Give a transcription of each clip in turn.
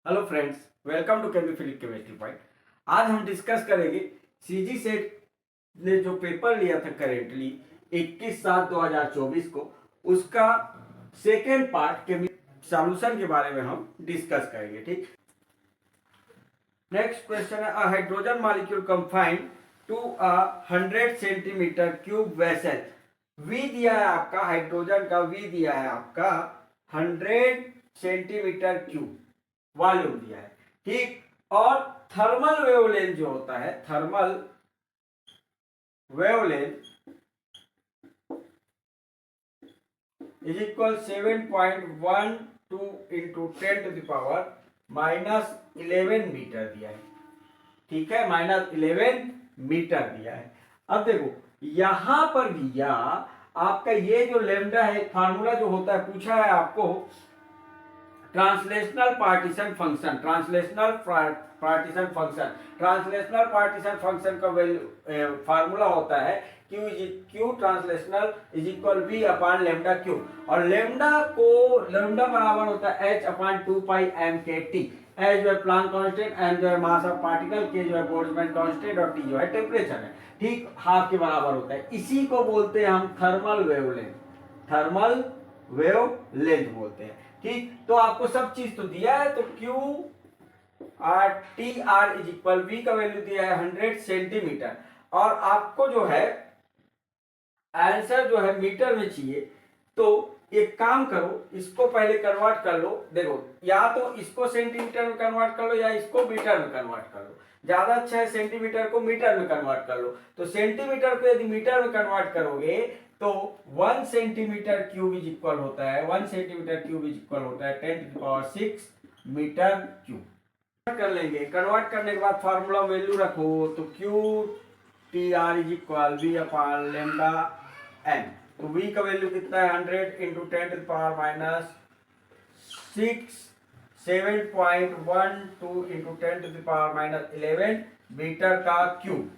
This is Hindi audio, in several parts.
Hello friends, welcome to Chemiphilic chemistry point. आज हम डिस्कस करेंगे सीजी सेट ने जो पेपर लिया था करेंटली 21/7/2024 को, उसका सेकेंड पार्ट के सॉल्यूशन के बारे में हम डिस्कस करेंगे। ठीक, नेक्स्ट क्वेश्चन है, a hydrogen molecule confined to a 100 centimetre cube vessel. V दिया है आपका, हाइड्रोजन का वी दिया है आपका 100 सेंटीमीटर क्यूब वॉल्यूम दिया है। ठीक, और थर्मल वेवलेंथ जो होता है, thermal wavelength is equal 7.12 into 10⁻⁻11 metre दिया है। ठीक है, -11 मीटर दिया है। अब देखो यहां पर दिया आपका ये जो लेमडा है, फार्मूला जो होता है, पूछा है आपको translational partition function, translational partition function का वैल्यू फार्मूला होता है Q translational is equal V upon lambda Q, और लेमडा बराबर होता है h अपॉन 2πm/kT। एच जो है प्लांक कांस्टेंट, एम जो है मास ऑफ पार्टिकल, के जो है बोल्ट्जमैन कांस्टेंट, और टी जो है टेम्परेचर है। ठीक, हाफ के बराबर होता है। इसी को बोलते हैं हम थर्मल वेवलेंथ, थर्मल वेवलेंथ बोलते हैं। ठीक, तो आपको सब चीज तो दिया है, तो Q R T R is equal V का वैल्यू दिया है 100 सेंटीमीटर, और आपको जो है आंसर जो है मीटर में चाहिए। तो एक काम करो, इसको पहले कन्वर्ट कर लो। देखो, या तो इसको सेंटीमीटर में कन्वर्ट कर लो या इसको मीटर में कन्वर्ट कर लो। ज्यादा अच्छा है सेंटीमीटर को मीटर में कन्वर्ट कर लो। तो सेंटीमीटर को यदि मीटर में कन्वर्ट करोगे तो 1 सेंटीमीटर क्यूब इज इक्वल होता है, 1 सेंटीमीटर क्यूब इज इक्वल होता है 10⁻6 मीटर क्यूब। कर लेंगे, कन्वर्ट करने के बाद फार्मूला वैल्यू रखो, तो Q T R is equal V upon lambda N. तो v का वैल्यू कितना है, 100 इंटू 10⁻⁻6 7.12 इंटू 10⁻⁻11 मीटर का क्यूब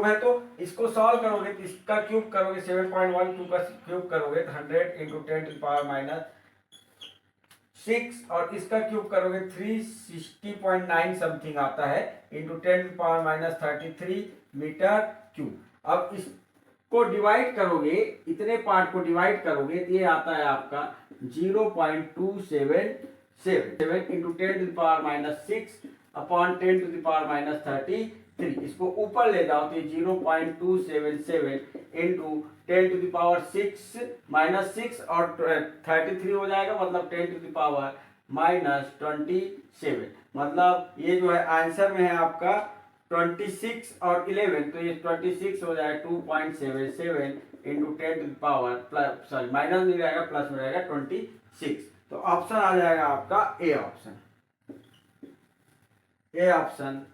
है। तो इसको सॉल्व करोगे तो इसका क्यूब करोगे, 7.12 का क्यूब करोगे तो 100 इंटू 10⁻⁻6, और इसका क्यूब करोगे 360.9 समथिंग आता है, इंटू 10⁻⁻33 मीटर क्यूब। अब इस को डिवाइड करोगे, इतने पार्ट को डिवाइड करोगे तो ये आता है आपका 0.277 इंटू 10⁻⁻6 अपॉन 10⁻⁻33। इसको ऊपर ले जाओ तो 0.277 इंटू 10⁻6 और 33 हो जाएगा, मतलब 10⁻⁻27। मतलब ये जो है आंसर में है आपका 26 और 11, तो ये 26 हो जाएगा 2.77 इंटू 10⁻, प्लस सॉरी माइनस नहीं रहेगा, प्लस में रहेगा 26। तो ऑप्शन आ जाएगा आपका A option, A option.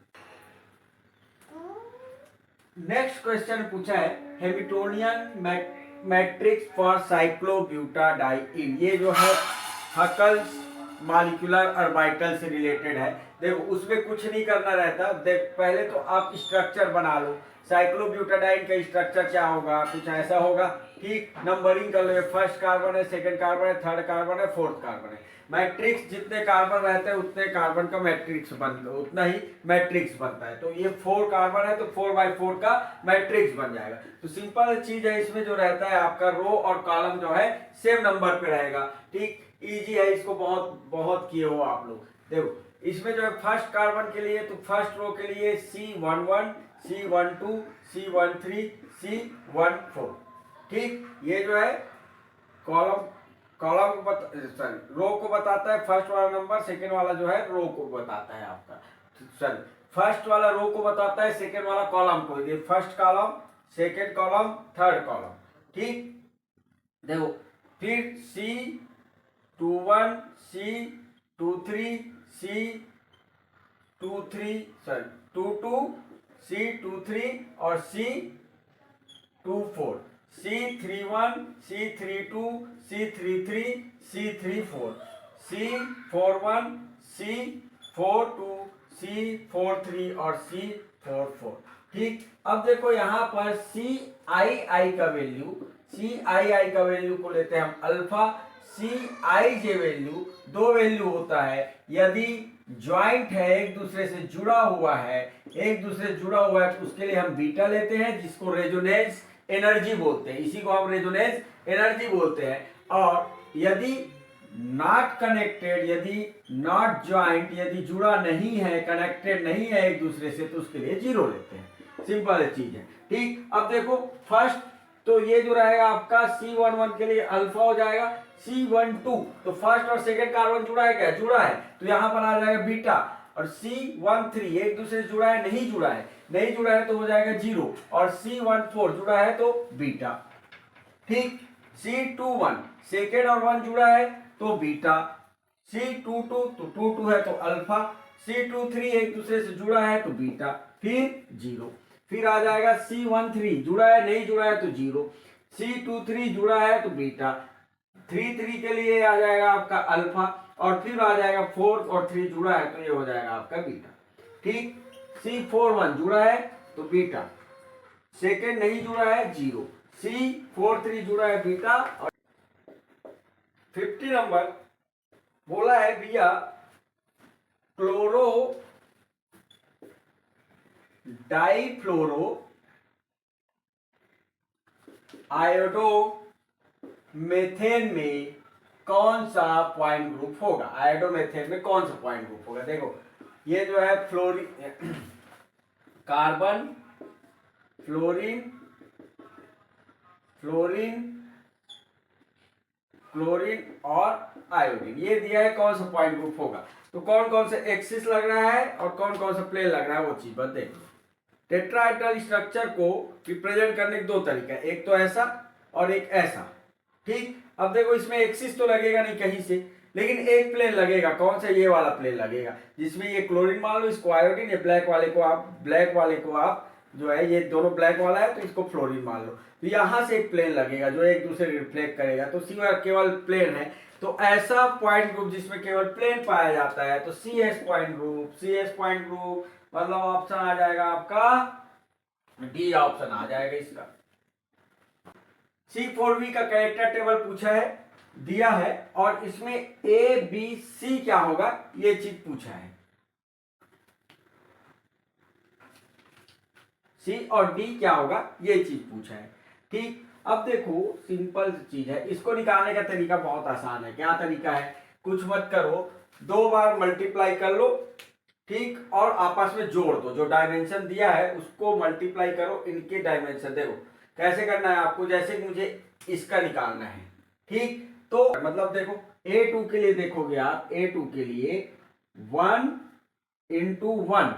Next question पूछा है, हैमिल्टोनियन मैट्रिक्स फॉर साइक्लोब्यूटाडाइन। ये जो है हकल्स मॉलिक्यूलर ऑर्बिटल से रिलेटेड है। देखो उसमें कुछ नहीं करना रहता। देख पहले तो आप स्ट्रक्चर बना लो, साइक्लोब्यूटाडाइन का स्ट्रक्चर क्या होगा, कुछ ऐसा होगा। ठीक, नंबरिंग कर लो, फर्स्ट कार्बन है, सेकंड कार्बन है, थर्ड कार्बन है, फोर्थ कार्बन है। मैट्रिक्स जितने कार्बन रहते हैं उतने कार्बन का मैट्रिक्स उतना ही मैट्रिक्स बनता है। तो ये 4 कार्बन है तो 4/4 का मैट्रिक्स बन जाएगा। तो सिंपल चीज है, इसमें जो रहता है आपका रो और कॉलम जो है सेम नंबर पे रहेगा। ठीक, इजी है, इसको बहुत बहुत किए हो आप लोग। देखो इसमें जो है फर्स्ट कार्बन के लिए, तो फर्स्ट रो के लिए C11 C12 C13 C14। ठीक, ये जो है कॉलम को सॉरी रो को बताता है फर्स्ट वाला नंबर, सेकेंड वाला जो है रो को बताता है आपका, सॉरी फर्स्ट वाला रो को बताता है, सेकेंड वाला कॉलम को। ये first column, second column, third column. ठीक, देखो फिर C21 C23 C22 C23 और C24, C31 C32 C33 C34 C41 C42 C43 और C44। ठीक, अब देखो यहाँ पर CII का वैल्यू को लेते हैं हम अल्फा, सी आई जे वैल्यू दो वैल्यू होता है यदि ज्वाइंट है, एक दूसरे से जुड़ा हुआ है, एक दूसरे से जुड़ा हुआ है तो उसके लिए हम बीटा लेते हैं जिसको रेजोनेंस एनर्जी बोलते हैं, इसी को हम रेजोनेंस एनर्जी बोलते हैं। और यदि नॉट कनेक्टेड, यदि नॉट ज्वाइंट, यदि जुड़ा नहीं है, कनेक्टेड नहीं है एक दूसरे से तो उसके लिए जीरो लेते हैं। सिंपल चीज है। ठीक, अब देखो फर्स्ट तो ये जो रहेगा आपका C11 के लिए अल्फा हो जाएगा, C12 तो फर्स्ट और सेकंड कार्बन जुड़ा है क्या, जुड़ा है, तो यहां पर आ जाएगा बीटा। और C13 एक दूसरे से जुड़ा है, नहीं जुड़ा है, नहीं जुड़ा है तो हो जाएगा जीरो। और C14 जुड़ा है तो बीटा। ठीक, C21 सेकेंड और वन जुड़ा है तो बीटा, C22 तो 22 है तो अल्फा, C23 एक दूसरे से जुड़ा है तो बीटा, फिर जीरो। फिर आ जाएगा C13 जुड़ा है, नहीं जुड़ा है तो जीरो, C23 जुड़ा है तो बीटा, 33 के लिए आ जाएगा आपका अल्फा, और फिर आ जाएगा 4 और 3 जुड़ा है तो ये हो जाएगा आपका बीटा। ठीक, C41 जुड़ा है तो बीटा, सेकेंड नहीं जुड़ा है जीरो, C43 जुड़ा है बीटा। और 50 नंबर बोला है भैया क्लोरो डाइफ्लोरो आयोडो मेथेन में कौन सा पॉइंट ग्रुप होगा, आयोडोमेथेन में कौन सा पॉइंट ग्रुप होगा। देखो ये जो है fluorine, carbon, fluorine, fluorine, chlorine और आयोडीन, ये दिया है कौन सा पॉइंट ग्रुप होगा। तो कौन कौन से एक्सिस लग रहा है और कौन कौन सा प्लेन लग रहा है वो चीज बस देख लो। टेट्राहेड्रल स्ट्रक्चर को रिप्रेजेंट करने के दो तरीके, एक तो ऐसा और एक ऐसा। ठीक, अब देखो इसमें एक्सिस तो लगेगा नहीं कहीं से, लेकिन एक प्लेन लगेगा, कौन सा, ये वाला प्लेन लगेगा जिसमें ये क्लोरीन मान लो, इसको आयोडीन, ये ब्लैक वाले को आप जो है, ये दोनों ब्लैक वाला है तो इसको फ्लोरीन मान लो, तो यहां से एक प्लेन लगेगा जो एक दूसरे रिफ्लेक्ट करेगा, तो सिवा केवल प्लेन है। तो ऐसा पॉइंट ग्रुप जिसमें केवल प्लेन पाया जाता है तो CS point group, CS point group मतलब ऑप्शन आ जाएगा आपका डी, ऑप्शन आ जाएगा इसका। C4V का कैरेक्टर टेबल पूछा है, दिया है, और इसमें ABC क्या होगा ये चीज पूछा है, C और D क्या होगा ये चीज पूछा है। ठीक, अब देखो सिंपल चीज है, इसको निकालने का तरीका बहुत आसान है। क्या तरीका है, कुछ मत करो, दो बार मल्टीप्लाई कर लो, ठीक, और आपस में जोड़ दो, जो डायमेंशन दिया है उसको मल्टीप्लाई करो, इनके डायमेंशन देखो कैसे करना है आपको, जैसे कि मुझे इसका निकालना है। ठीक, तो मतलब देखो A2 के लिए देखोगे आप, A2 के लिए 1 into 1,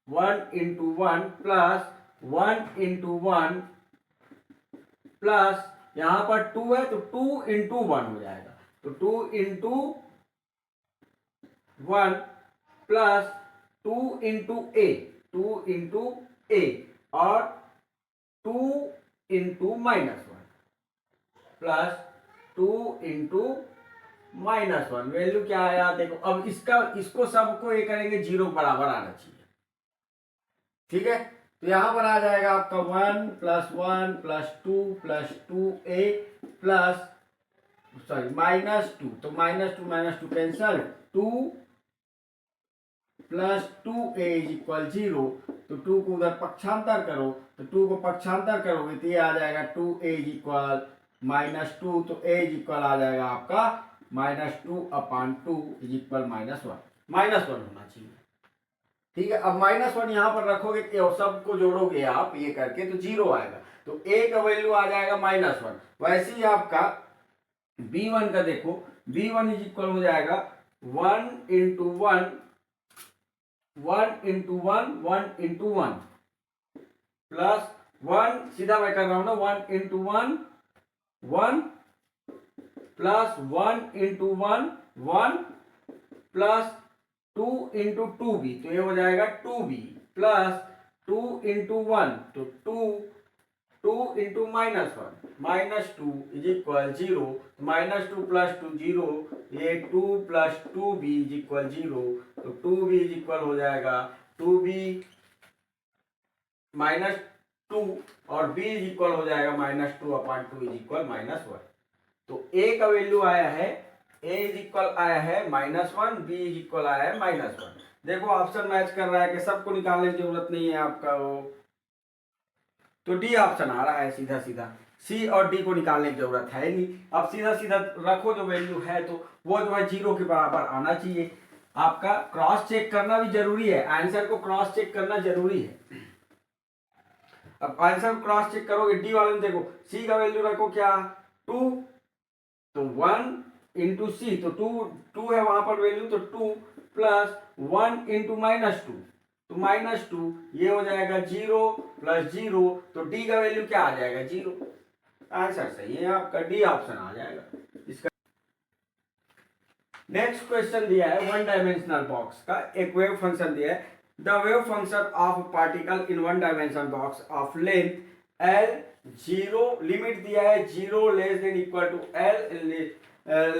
1 into 1 plus 1 into 1 plus यहां पर 2 है तो 2 इंटू 1 हो जाएगा, तो 2 इंटू 1 प्लस 2 इंटू ए, 2 इंटू ए, और 2 इंटू -1 प्लस 2 इंटू -1, वैल्यू क्या आया देखो। अब इसको सबको ये करेंगे, जीरो बराबर आना चाहिए। ठीक है, तो यहां पर आ जाएगा आपका 1 plus 1 plus 2 plus 2a plus sorry -2, तो -2 cancel, 2 plus 2a is equal 0, तो 2 को उधर पक्षांतर करो, तो 2 को पक्षांतर करोगे तो ये आ जाएगा 2a इज इक्वल -2, तो a इज इक्वल आ जाएगा आपका -2/2 इज इक्वल -1 होना चाहिए। ठीक है, अब -1 यहां पर रखोगे और सबको जोड़ोगे आप ये करके तो 0 आएगा, तो a का वैल्यू आ जाएगा -1। वैसे ही आपका B1 का देखो, B1 इज इक्वल हो जाएगा 1 इंटू 1, 1 इंटू 1, 1 इंटू 1 प्लस 1, सीधा मैं कर रहा हूं ना, 1 into 1 1 plus 1 into 1 1 plus 2 into 2b, तो ये हो जाएगा 2b प्लस 2 इंटू 1 तो 2 इंटू -2 इज इक्वल 0, -2 प्लस 2 0, ये 2 प्लस 2b इज इक्वल 0, तो 2b इज इक्वल हो जाएगा 2b -2 और b इज इक्वल हो जाएगा -2/2 इज इक्वल -1। तो ए का वैल्यू आया है, ए इज इक्वल आया है -1, बी इज इक्वल आया है -1। देखो ऑप्शन मैच कर रहा है कि सबको निकालने की जरूरत नहीं है आपका वो, तो डी ऑप्शन आ रहा है सीधा सीधा। सी और डी को निकालने की जरूरत है नहीं। अब सीधा सीधा रखो जो वैल्यू है तो वो जो है 0 के बराबर आना चाहिए। आपका क्रॉस चेक करना भी जरूरी है, आंसर को क्रॉस चेक करना जरूरी है। अब आंसर क्रॉस चेक करोगे, डी वाले में देखो सी का वैल्यू रखो क्या 2, तो 1 इंटू सी, तो 2 है वहां पर वैल्यू, तो 2 प्लस 1 इंटू -2, तो -2 ये हो जाएगा 0 प्लस 0, तो डी का वैल्यू क्या आ जाएगा 0। आंसर सही है आपका, डी ऑप्शन आ जाएगा इसका। नेक्स्ट क्वेश्चन दिया है वन डायमेंशनल बॉक्स का, एक वेव फंक्शन दिया है। The wave function of particle in one dimension box of length l 0, limit दिया है 0 less than equal to l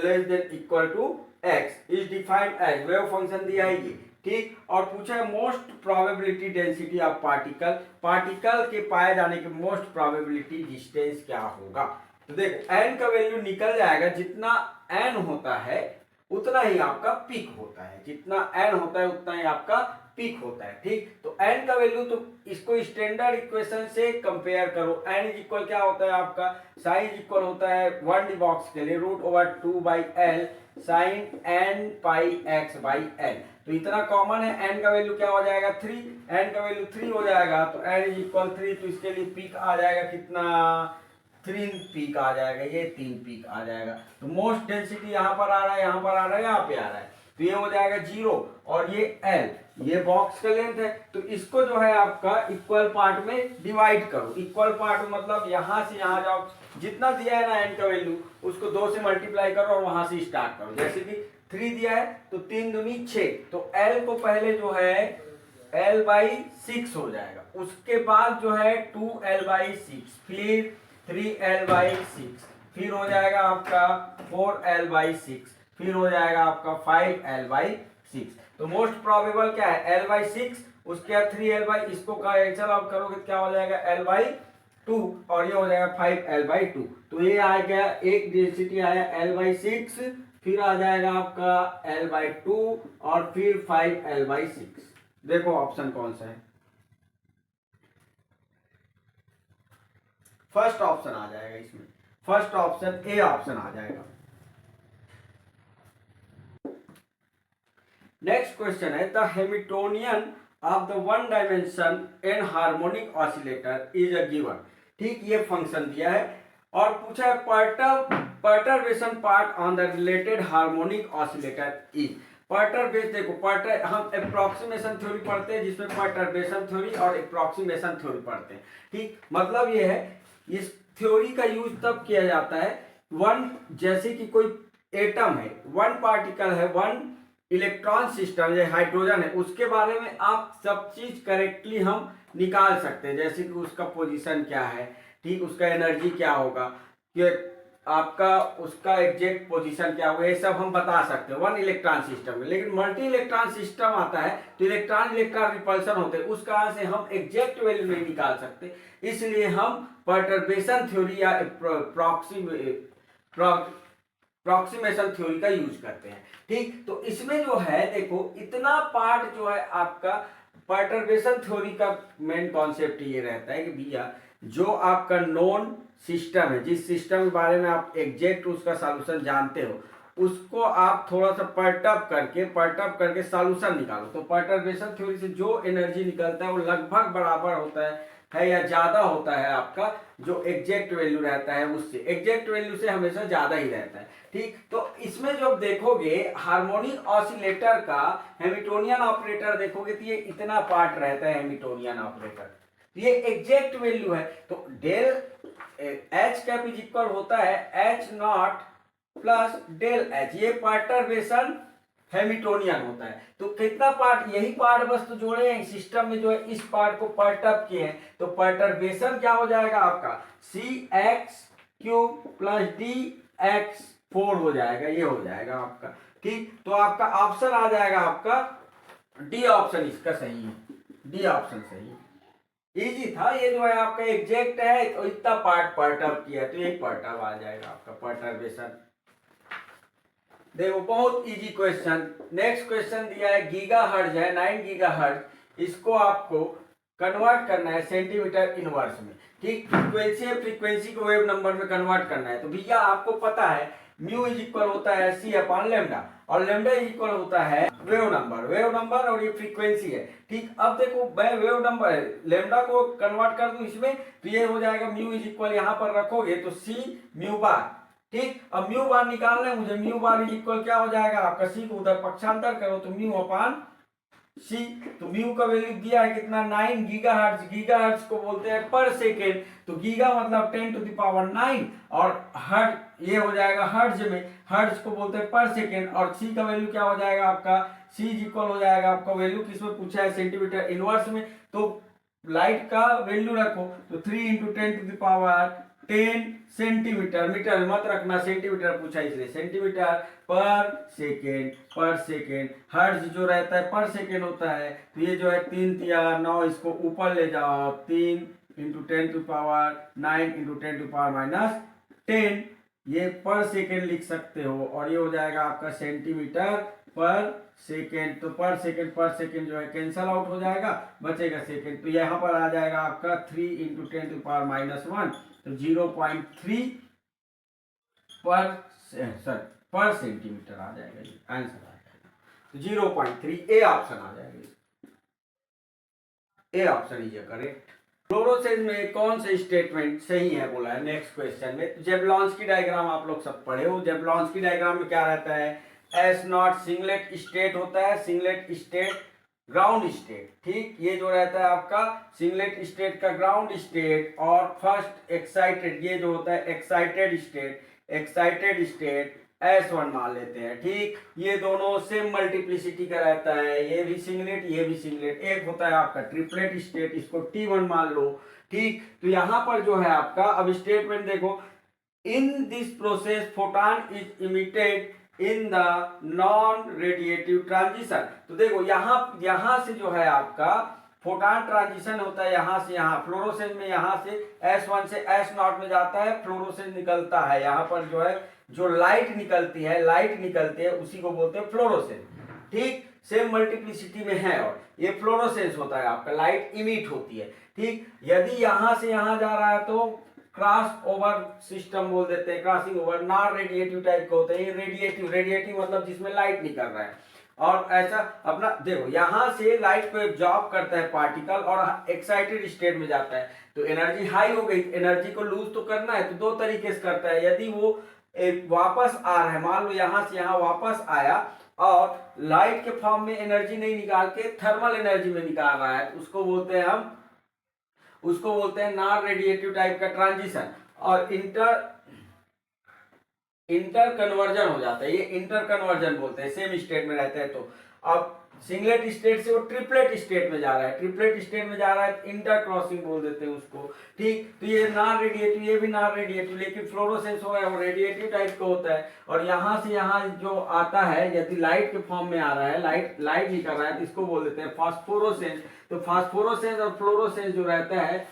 less than equal to x is defined as, wave function दिया है ये, ठीक। और पूछा है most probability density of particle, particle के पाए जाने के मोस्ट प्रोबेबिलिटी डिस्टेंस क्या होगा। तो देखो n का वैल्यू निकल जाएगा, जितना n होता है उतना ही आपका पीक होता है, जितना n होता है उतना ही आपका पीक होता है, ठीक। तो n का वैल्यू, तो इसको स्टैंडर्ड इक्वेशन से कंपेयर करो। n इज इक्वल क्या होता है आपका, साइन इज इक्वल होता है 1D बॉक्स के लिए √2/l sine n pi x by l, तो इतना कॉमन है। n का वैल्यू क्या हो जाएगा 3, n का वैल्यू 3 हो जाएगा, तो n इज इक्वल 3, तो इसके लिए पीक आ जाएगा कितना 3 पीक आ जाएगा, ये 3 पीक आ जाएगा। तो मोस्ट डेंसिटी यहाँ पर आ रहा है, यहाँ पर आ रहा है, यहाँ पे आ रहा है, तो ये हो जाएगा 0 और ये l, ये बॉक्स का लेंथ है। तो इसको जो है आपका इक्वल पार्ट में डिवाइड करो। इक्वल पार्ट मतलब यहाँ से यहाँ जाओ, जितना दिया है ना n का वैल्यू उसको 2 से मल्टीप्लाई करो और वहां से स्टार्ट करो। जैसे कि 3 दिया है तो 3 दूनी 6, तो l को पहले जो है l/6 हो जाएगा, उसके बाद जो है 2l/6, फिर 3l/6, फिर हो जाएगा आपका 4l/6, फिर हो जाएगा आपका 5l/6। तो मोस्ट प्रोबेबल क्या है l/6, उसके बाद 3l/, इसको कैंसिल आउट करोगे क्या हो जाएगा l/2 और ये हो जाएगा 5l/2। तो ये आ गया, एक डेंसिटी आया l/6, फिर आ जाएगा आपका l/2 और फिर 5l/6। देखो ऑप्शन कौन सा है, फर्स्ट ऑप्शन आ जाएगा इसमें, फर्स्ट ऑप्शन ए ऑप्शन आ जाएगा। नेक्स्ट क्वेश्चन है the Hamiltonian of the one dimension an harmonic oscillator is a given, ठीक। ये फंक्शन दिया है और पूछा है perturbation part on the related harmonic oscillator is. Perturbation, देखो परटर हम अप्रोक्सीमेशन थ्योरी पढ़ते हैं जिसमें परटर्बेशन थ्योरी और अप्रोक्सीमेशन थ्योरी पढ़ते हैं, ठीक। मतलब ये है, इस थ्योरी का यूज तब किया जाता है वन, जैसे कि कोई एटम है, वन पार्टिकल है, वन इलेक्ट्रॉन सिस्टम, जैसे हाइड्रोजन है, उसके बारे में आप सब चीज करेक्टली हम निकाल सकते हैं। जैसे कि उसका पोजीशन क्या है, ठीक, उसका एनर्जी क्या होगा, कि आपका उसका एग्जैक्ट पोजीशन क्या होगा, ये सब हम बता सकते हैं वन इलेक्ट्रॉन सिस्टम में। लेकिन मल्टी इलेक्ट्रॉन सिस्टम आता है तो इलेक्ट्रॉन इलेक्ट्रॉन रिपल्सन होते हैं, उस कारण से हम एग्जैक्ट वैल्यू नहीं निकाल सकते, इसलिए हम परटर्बेशन थ्योरी या प्रॉक्सिमेशन थ्योरी का यूज करते हैं, ठीक। तो इसमें जो है देखो इतना पार्ट जो है आपका परटर्बेशन थ्योरी का मेन कॉन्सेप्ट ये रहता है कि भैया जो आपका नॉन सिस्टम है, जिस सिस्टम के बारे में आप एग्जैक्ट उसका सॉल्यूशन जानते हो, उसको आप थोड़ा सा परटर्ब करके सॉल्यूशन निकालो। तो परटर्बेशन थ्योरी से जो एनर्जी निकलता है वो लगभग बराबर होता है या ज्यादा होता है आपका जो एग्जैक्ट वैल्यू रहता है उससे, एग्जैक्ट वैल्यू से हमेशा ज्यादा ही रहता है, ठीक। तो इसमें जो देखोगे हार्मोनिक ऑसिलेटर का हैमिल्टोनियन ऑपरेटर देखोगे तो ये इतना पार्ट रहता है हैमिल्टोनियन ऑपरेटर, ये एग्जैक्ट वैल्यू है। तो del H cap is equal होता है H0 प्लस डेल एच, ये परटर्बेशन हैमिल्टोनियन होता है। तो कितना पार्ट, यही पार्ट बस तो जोड़े हैं सिस्टम में, जो है इस पार्ट को परटर्ब किए हैं, तो परटर्बेशन क्या हो जाएगा आपका CX³ प्लस DX4 हो जाएगा, ये हो जाएगा आपका, ठीक। तो आपका ऑप्शन आ जाएगा आपका डी ऑप्शन इसका सही है, डी ऑप्शन सही है। इजी था ये, जो है आपका एग्जैक्ट है तो इतना पार्ट पर्टर्ब किया तो यही पर्टर्ब आ जाएगा आपका, पर्टर्बेशन। देखो बहुत इजी क्वेश्चन। नेक्स्ट क्वेश्चन दिया है गीगाहर्ट्ज है, 9 गीगाहर्ट्ज, इसको आपको कन्वर्ट करना है सेंटीमीटर इनवर्स में। ठीक, फ्रीक्वेंसी है, फ्रीक्वेंसी को वेव नंबर में कन्वर्ट करना है। तो भैया आपको पता है म्यू इज इक्वल होता है सी अपॉन लेमडा, और लेमडा इज इक्वल होता है वेव नंबर, वेव नंबर और ये फ्रीक्वेंसी है। ठीक, अब देखो मैं वेव नंबर लेमडा को कन्वर्ट कर दूं इसमें, तो ये हो जाएगा म्यू इज इक्वल, यहाँ पर रखोगे तो सी म्यू बार। ठीक, अब म्यू बार निकालना है मुझे, म्यू बार इज इक्वल क्या हो जाएगा आपका, सी को उधर पक्षांतर करो तो म्यू अपान सी। तो म्यू का वैल्यू दिया है कितना, 9 गीगाहर्ट्ज। गीगाहर्ट्ज को बोलते हैं पर सेकेंड, तो गीगा मतलब 10 टू द पावर 9, और हर्ट्ज ये हो जाएगा हर्ट्ज में, हर्ट्ज को बोलते हैं पर सेकेंड, और सी का वैल्यू क्या हो जाएगा आपका, सी इज इक्वल हो जाएगा आपका वैल्यू किसमें पूछा है, सेंटीमीटर इनवर्स में। तो लाइट का वैल्यू रखो तो 3 into 10 to the power 10 centimetre, metre मत रखना, सेंटीमीटर पूछा इसलिए, सेंटीमीटर पर सेकेंड, पर सेकेंड। हर्ट्ज जो रहता है पर सेकेंड होता है, तो ये जो है 3 तिया 9, इसको ऊपर ले जाओ, 3 into 10 to power 9 into 10 to power minus 10, ये पर सेकेंड लिख सकते हो, और ये हो जाएगा आपका सेंटीमीटर पर सेकेंड। तो पर सेकेंड जो है कैंसल आउट हो जाएगा, बचेगा सेकेंड। तो यहाँ पर आ जाएगा आपका 3 इंटू 10 टू पावर माइनस 1, तो 0.3 पर सेंटीमीटर आ जाएगा, ये आंसर आ जाएगा। तो 0.3 ए ऑप्शन आ जाएगा, ए ऑप्शन इज करेक्ट। फ्लोरोसेंस में कौन से स्टेटमेंट सही है बोला है नेक्स्ट क्वेश्चन में। जेबलॉन्स्की डायग्राम आप लोग सब पढ़े हो, जेबलॉन्स्की डायग्राम में क्या रहता है, एस नॉट सिंगलेट स्टेट होता है, सिंगलेट स्टेट ग्राउंड स्टेट। ठीक, ये जो रहता है आपका सिंगलेट स्टेट का ग्राउंड स्टेट, और फर्स्ट एक्साइटेड ये जो होता है excited state, excited state S1 मान लेते हैं। ठीक, ये दोनों सेम मल्टीप्लिसिटी का रहता है, ये भी सिंगलेट ये भी सिंगलेट। एक होता है आपका ट्रिपलेट स्टेट, इसको T1 मान लो। ठीक, तो यहां पर जो है आपका, अब स्टेटमेंट देखो, in this process photon is emitted in the non radiative transition. तो देखो यहां से जो है आपका फोटॉन ट्रांजिशन होता है, यहां से यहां फ्लोरोसेंस में, यहां से S1 से S0 में जाता है, फ्लोरोसेंस निकलता है, यहां पर जो है जो लाइट निकलती है उसी को बोलते हैं फ्लोरोसेंस। ठीक, सेम मल्टीप्लिसिटी में है, और ये फ्लोरोसेंस होता है आपका, लाइट इमिट होती है। ठीक, यदि यहां से यहां जा रहा है तो क्रॉस ओवर सिस्टम बोल देते हैं, crossing over. Non radiative type का होता है, ये रेडिएटिव, रेडिएटिव मतलब जिसमें लाइट निकल रहा है। और ऐसा अपना देखो, यहां से लाइट को एब्जॉर्ब करता है पार्टिकल, और एक्साइटेड स्टेट में जाता है, तो एनर्जी हाई हो गई, एनर्जी को लूज तो करना है, तो दो तरीके से करता है। यदि वो वापस आ रहा है, मान लो यहां से यहां वापस आया, और लाइट के फॉर्म में एनर्जी नहीं निकाल के थर्मल एनर्जी में निकाल रहा है, तो उसको बोलते हैं हम, उसको बोलते हैं नॉन रेडिएटिव टाइप का ट्रांजिशन। और इंटर कन्वर्जन हो जाता है, ये इंटर कन्वर्जन बोलते हैं, सेम स्टेट में रहते हैं। तो अब सिंगलेट स्टेट से वो ट्रिपलेट स्टेट में जा रहा है, ट्रिपलेट स्टेट में जा रहा है, इंटर क्रॉसिंग बोल देते हैं उसको। ठीक, तो ये नॉन रेडिएटिव, ये भी नॉन रेडिएटिव, लेकिन फ्लोरोसेंस हो है वो रेडिएटिव टाइप का होता है। और यहाँ से यहाँ जो आता है, यदि लाइट के फॉर्म में आ रहा है, लाइट निकल रहा है, तो इसको बोल देते हैं फास्फोरोसेंस। तो फास्फोरोसेंस और फ्लोरोसेंस जो रहता है,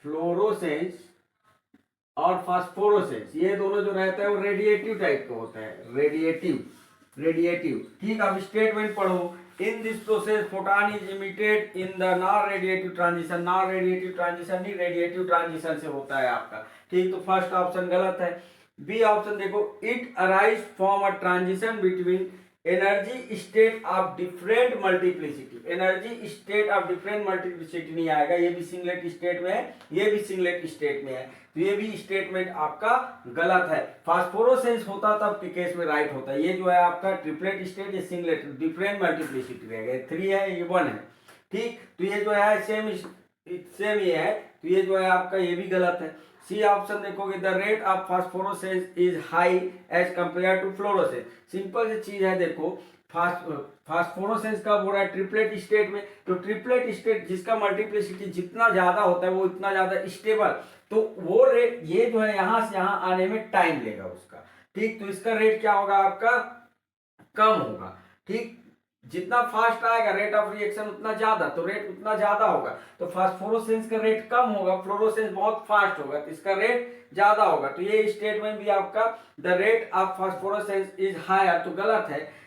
फ्लोरोसेंस और फास्फोरोसेंस, ये दोनों जो रहता है वो रेडिएटिव टाइप का होता है, रेडिएटिव। ठीक, अब स्टेटमेंट पढ़ो, in this process photon is emitted in the non radiative transition. Non radiative transition नहीं, रेडिएटिव ट्रांजिशन से होता है आपका। ठीक, तो फर्स्ट ऑप्शन गलत है। बी ऑप्शन देखो, it arise from a transition between energy state of different multiplicity. Energy state of different multiplicity नहीं आएगा, ये भी सिंगलेट स्टेट में है, ये भी सिंगलेट स्टेट में है, तो ये भी स्टेटमेंट आपका गलत है। फास्फोरोसेंस होता तब के केस में राइट होता है। ये जो है आपका ट्रिपलेट स्टेट, ये सिंगलेट, डिफरेंट मल्टीप्लिसिटी रहेगा, 3 है ये 1 है। ठीक, तो ये जो है सेम ये है, तो ये जो है आपका ये भी गलत है। सी ऑप्शन देखोगे, the rate of phosphorescence is high as compare to fluorescence. Simple सी चीज है, देखो फास्फोरोसेंस कब हो रहा है, ट्रिपलेट स्टेट में। तो ट्रिपलेट स्टेट जिसका मल्टीप्लिसिटी जितना ज्यादा होता है वो इतना ज्यादा स्टेबल, तो वो रेट ये जो है यहां से यहां आने में टाइम लेगा उसका। ठीक, तो इसका रेट क्या होगा आपका, कम होगा। ठीक, जितना फास्ट आएगा रेट ऑफ रिएक्शन उतना ज्यादा, तो रेट उतना ज्यादा होगा, तो फास्फोरोसेंस का रेट कम होगा, फ्लोरोसेंस बहुत फास्ट होगा, तो इसका रेट ज्यादा होगा। तो ये स्टेटमेंट भी आपका the rate of phosphorescence is higher, तो गलत है।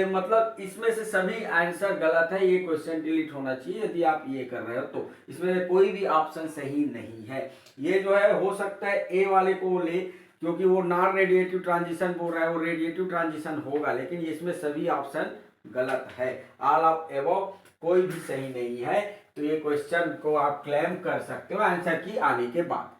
मतलब इसमें से सभी आंसर गलत है, ये क्वेश्चन डिलीट होना चाहिए यदि आप ये कर रहे हो तो। इसमें से कोई भी ऑप्शन सही नहीं है। ये जो है हो सकता है ए वाले को ले, क्योंकि वो नॉन रेडिएटिव ट्रांजिशन बोल रहा है, वो रेडिएटिव ट्रांजिशन होगा, लेकिन इसमें सभी ऑप्शन गलत है। ऑल ऑफ एबव कोई भी सही नहीं है। तो ये क्वेश्चन को आप क्लेम कर सकते हो आंसर की आने के बाद।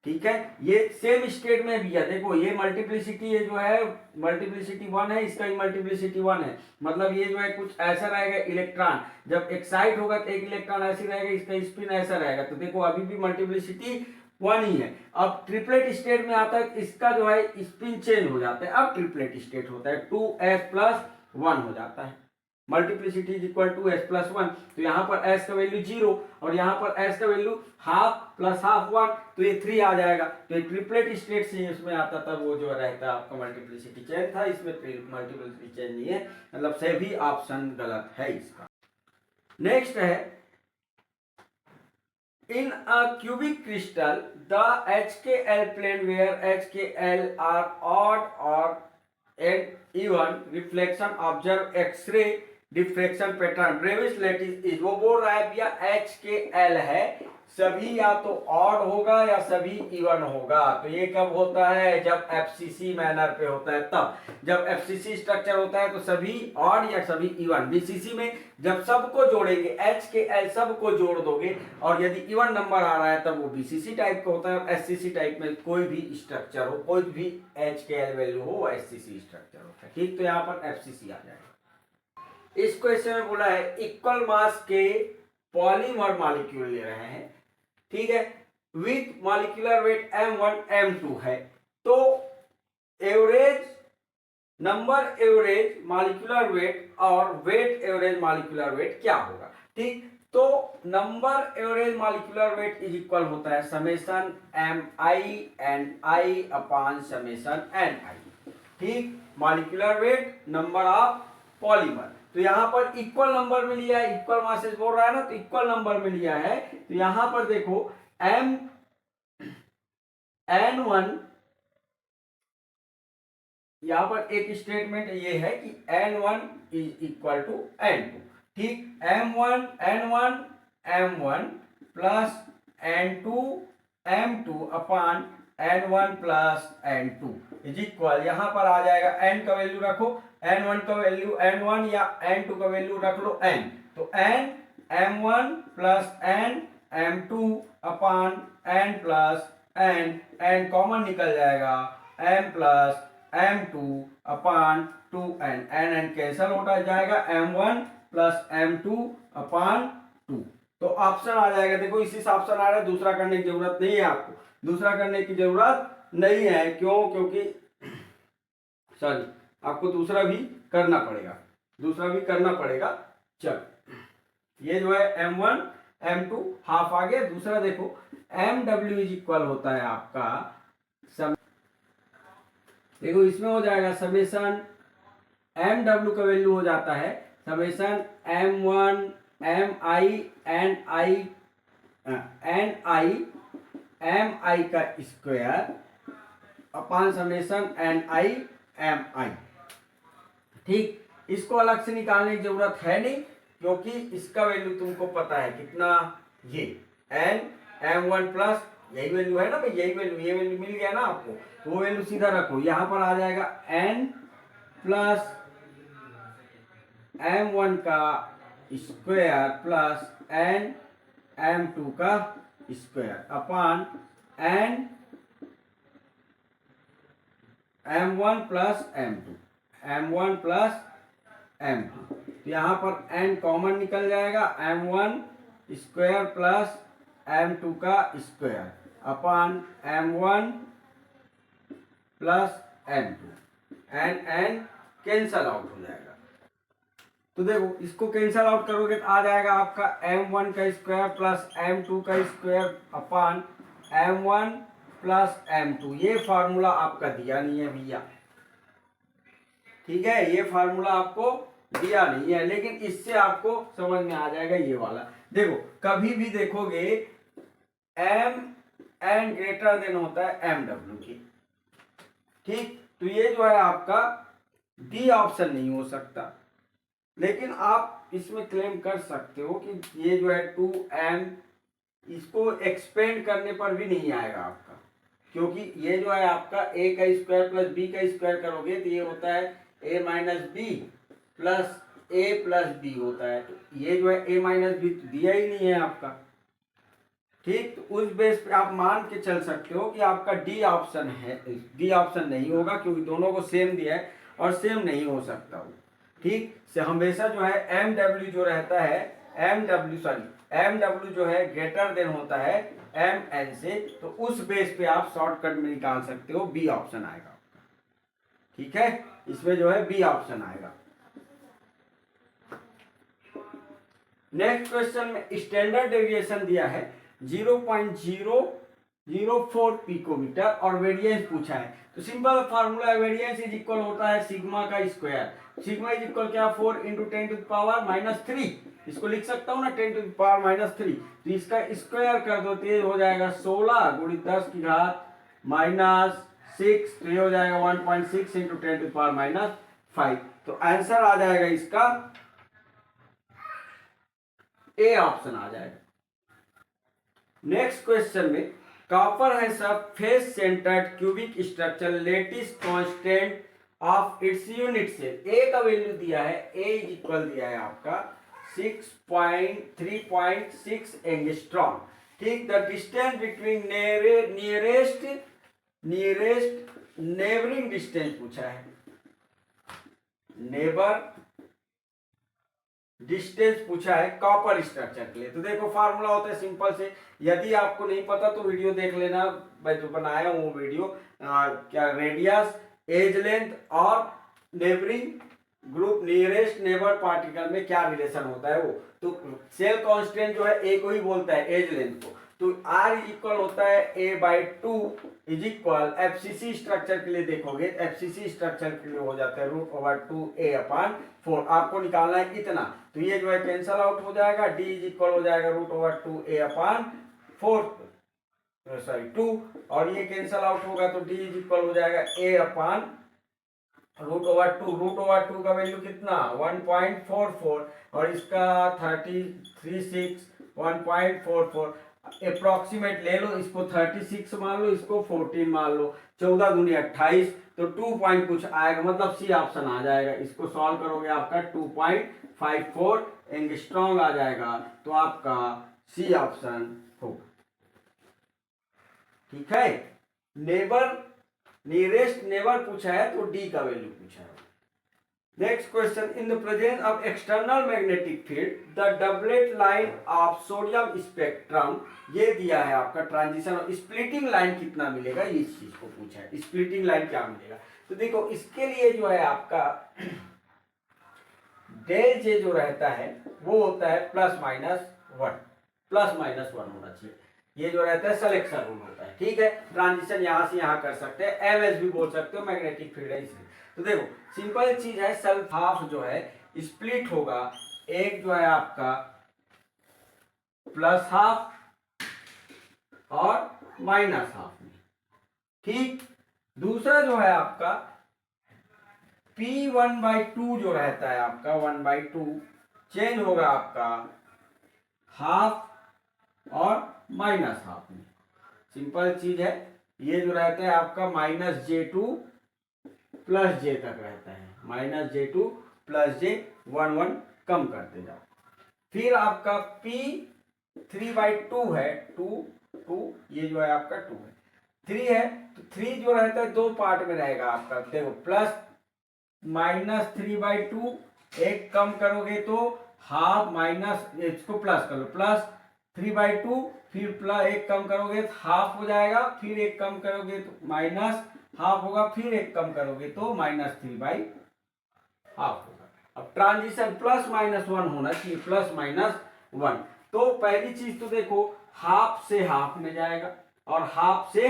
ठीक है, ये सेम स्टेट में भी है। देखो ये मल्टीप्लिसिटी, ये जो है मल्टीप्लिसिटी 1 है, इसका भी मल्टीप्लिसिटी 1 है। मतलब ये जो है कुछ ऐसा रहेगा, इलेक्ट्रॉन जब एक्साइट होगा तो एक इलेक्ट्रॉन ऐसी रहेगा, इसका स्पिन ऐसा रहेगा। तो देखो अभी भी मल्टीप्लिसिटी 1 ही है। अब ट्रिपलेट स्टेट में आता है, इसका जो है स्पिन चेंज हो जाता है, अब ट्रिपलेट स्टेट होता है, 2s+1 हो जाता है। Multiplicity is equal to s+1, तो यहाँ पर s का वैल्यू 0 और यहाँ पर s का वैल्यू हाफ प्लस हाफ 1, तो ये 3 आ जाएगा। तो ये ट्रिपलेट स्टेट से इसमें आता था, वो जो रहता है आपका मल्टीप्लिसिटी चेंज था, इसमें मल्टीप्लिसिटी चेंज नहीं है, मतलब सभी ऑप्शन गलत है इसका। नेक्स्ट है, in a cubic crystal the HKl plane where HKl are odd or and even reflection observe X-ray diffraction pattern Bravais lattice is, वो बोल रहा है भैया HKl है, सभी या तो ऑड होगा या सभी इवन होगा। तो ये कब होता है, जब FCC मैनर पे होता है तब। जब FCC स्ट्रक्चर होता है तो सभी ऑड या सभी इवन। BCC में जब सबको जोड़ेंगे, HKl सबको जोड़ दोगे और यदि इवन नंबर आ रहा है तब वो BCC टाइप का होता है। और SCC टाइप में कोई भी स्ट्रक्चर हो, कोई भी HKl वैल्यू हो, वो SCC स्ट्रक्चर होता है। ठीक, तो यहाँ पर FCC आ जाएगा। इस क्वेश्चन में बोला है इक्वल मास के पॉलीमर मॉलिक्यूल ले रहे हैं, ठीक है, with molecular weight m1 m2 है। तो average number average molecular weight और वेट एवरेज मॉलिक्यूलर वेट क्या होगा। ठीक, तो number average molecular weight is equal होता है summation mi upon summation ni। ठीक, molecular weight number of polymer, तो यहां पर इक्वल नंबर में लिया है, इक्वल मासेस बोल रहा है ना, तो इक्वल नंबर में लिया है। तो यहां पर देखो n1, यहां पर एक स्टेटमेंट ये है कि n1 is equal to n2। ठीक, n1 m1 plus n2 m2 upon n1 plus n2 is equal, यहां पर आ जाएगा n का वैल्यू रखो, n1 का वैल्यू n1 या n2 का वैल्यू रख लो n, तो n m1 plus n m2 upon n plus n common निकल जाएगा, m plus m2 upon 2n, n cancel होता जाएगा, m1 प्लस m2 अपॉन 2। तो ऑप्शन आ जाएगा, देखो इसी से ऑप्शन आ रहा है, दूसरा करने की जरूरत नहीं है आपको, दूसरा करने की जरूरत नहीं है। क्यों, क्योंकि सॉरी आपको दूसरा भी करना पड़ेगा, दूसरा भी करना पड़ेगा। चल, ये जो है m1 m2 हाफ आ गया। दूसरा देखो mw इज इक्वल होता है आपका देखो इसमें हो जाएगा समेशन mw का वैल्यू हो जाता है समेशन m1 mi का स्क्वायर अपॉन समेशन mi। ठीक, इसको अलग से निकालने की जरूरत है नहीं, क्योंकि इसका वैल्यू तुमको पता है कितना, ये n m1 प्लस यही वैल्यू है ना भाई, यही वैल्यू, ये वैल्यू मिल गया ना आपको, तो वो वैल्यू सीधा रखो, यहां पर आ जाएगा n प्लस m1 का स्क्वायर प्लस n m2 का square upon n m1 plus m1 plus m2। तो यहाँ पर n कॉमन निकल जाएगा, m1 स्क्वायर प्लस m2 का square upon m1 plus m2, n cancel out हो जाएगा। तो देखो इसको कैंसल आउट करोगे तो आ जाएगा आपका m1 का स्क्वायर प्लस m2 का square upon m1 plus m2। ये फार्मूला आपका दिया नहीं है भैया, ठीक है, ये फार्मूला आपको दिया नहीं है, लेकिन इससे आपको समझ में आ जाएगा ये वाला। देखो कभी भी देखोगे एम एन ग्रेटर देन होता है एम डब्ल्यू की, ठीक। तो ये जो है आपका डी ऑप्शन नहीं हो सकता, लेकिन आप इसमें क्लेम कर सकते हो कि ये जो है 2m, इसको एक्सपेंड करने पर भी नहीं आएगा आपका, क्योंकि ये जो है आपका a का स्क्वायर प्लस b का स्क्वायर करोगे तो ये होता है a minus B plus a plus B होता है। तो ये जो है a माइनस बी दिया ही नहीं है आपका, ठीक। तो उस बेस पे आप मान के चल सकते हो कि आपका डी ऑप्शन है, डी ऑप्शन नहीं होगा, क्योंकि दोनों को सेम दिया है और सेम नहीं हो सकता वो, ठीक। से हमेशा जो है एम डब्ल्यू जो रहता है, एम डब्ल्यू जो है ग्रेटर देन होता है एम एन से, तो उस बेस पे आप शॉर्टकट में निकाल सकते हो, बी ऑप्शन आएगा आपका, ठीक है। इसमें जो है बी ऑप्शन आएगा। नेक्स्ट क्वेश्चन में स्टैंडर्ड डेविएशन दिया है 0.004 पिकोमीटर और वेरिएंस पूछा है। तो सिंपल फार्मूला है, वेरिएंस इज इक्वल होता है सिग्मा का स्क्वायर। सिग्मा इज इक्वल क्या, 4 × 10⁻³ इसको लिख सकता हूँ ना, 10⁻³ तो इसका स्क्वायर कर दो तो ये हो जाएगा 16 × 10⁻⁻6 तो ये हो जाएगा 1.6 × 10⁻⁵। तो आंसर आ जाएगा इसका ए ऑप्शन आ जाएगा। नेक्स्ट क्वेश्चन में कॉपर है सब face centred cubic structure, lattice constant of its unit cell. A का वैल्यू दिया है, ए इज इक्वल दिया है आपका 3.6 एंगस्ट्रॉम, ठीक। The distance between nearest neighbouring distance पूछा है, नेबर डिस्टेंस पूछा है कॉपर स्ट्रक्चर के लिए। तो देखो फार्मूला होता है सिंपल से, यदि आपको नहीं पता तो वीडियो देख लेना, मैं जो बनाया हूँ वो वीडियो, क्या रेडियस, एज लेंथ और neighbouring group, nearest neighbour particle में क्या रिलेशन होता है वो। तो सेल कांस्टेंट जो है ए को ही बोलता है, एज लेंथ को। तो R इक्वल होता है a/2 is equal, FCC structure के लिए देखोगे, एफसीसी स्ट्रक्चर के लिए हो जाता है √2a/4। आपको निकालना है इतना, तो ये जो है कैंसल आउट हो जाएगा, D इज इक्वल हो जाएगा √2a/4 2, और ये कैंसल आउट होगा तो D इज इक्वल हो जाएगा a/√2 का वैल्यू कितना 1.44 और इसका 33.6 1.44 अप्रोक्सीमेट ले लो, इसको 36 मान लो, इसको 14 मान लो, 14 दूनी 28 तो 2 पॉइंट कुछ आएगा, मतलब सी ऑप्शन आ जाएगा। इसको सॉल्व करोगे आपका 2.54 एंगस्ट्रॉम आ जाएगा, तो आपका सी ऑप्शन होगा, ठीक है। नियरेस्ट नेबर पूछा है तो डी का वैल्यू पूछा है। Next question, in the presence of external magnetic field the doublet line of sodium spectrum, ये दिया है आपका ट्रांजिशन, और स्प्लिटिंग लाइन कितना मिलेगा ये इस चीज को पूछा है, स्प्लिटिंग लाइन क्या मिलेगा। तो देखो इसके लिए जो है आपका डेल जे जो रहता है वो होता है +-1 होना चाहिए, ये जो रहता है सिलेक्शन रूल होता है, ठीक है। ट्रांजिशन यहां से यहां कर सकते हैं, एमएस भी बोल सकते हो, मैग्नेटिक फील्ड है इसलिए। तो देखो सिंपल चीज है, सेल्फ हाफ जो है स्प्लिट होगा, एक जो है आपका +½ और -½ में, ठीक। दूसरा जो है आपका P1/2 जो रहता है आपका 1/2 चेंज होगा आपका हाफ और -½ में। सिंपल चीज है, ये जो रहता है आपका -J2 + J तक रहता है, -J2 + J 1 कम करते जाओ। फिर आपका P3/2 है, 2 ये जो है आपका 2 है, 3 है तो 3 जो रहता है दो पार्ट में रहेगा आपका। देखो +-3/2 एक कम करोगे तो हाफ, माइनस इसको प्लस कर लो, +3/2 फिर एक कम करोगे तो हाफ हो जाएगा, फिर एक कम करोगे तो -½ होगा, फिर एक कम करोगे तो -3/½ होगा। अब ट्रांजिशन +-1 होना चाहिए, +-1। तो पहली चीज तो देखो हाफ से हाफ में जाएगा और हाफ से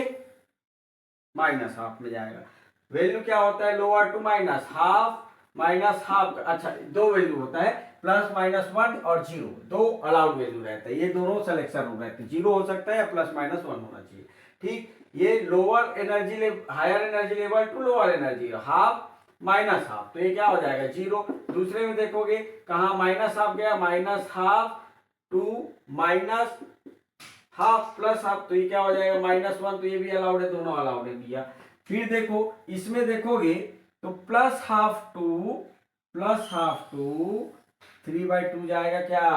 -½ में जाएगा। वैल्यू क्या होता है, lower to minus, half minus half, अच्छा दो वैल्यू होता है, प्लस माइनस 1 और 0, दो अलाउड वैल्यू रहता है, ये दोनों सिलेक्शन हो रहते हैं, 0 हो सकता है या प्लस माइनस 1 होना चाहिए। ठीक, ये lower energy level, higher energy level to lower energy, half minus half, तो ये क्या हो जाएगा 0। दूसरे में देखोगे कहा माइनस हाफ गया, minus half to minus half plus half, तो ये क्या हो जाएगा -1, तो ये भी अलाउड है, दोनों अलाउड है भैया। फिर देखो इसमें देखोगे तो प्लस हाफ टू 3/2 जाएगा, क्या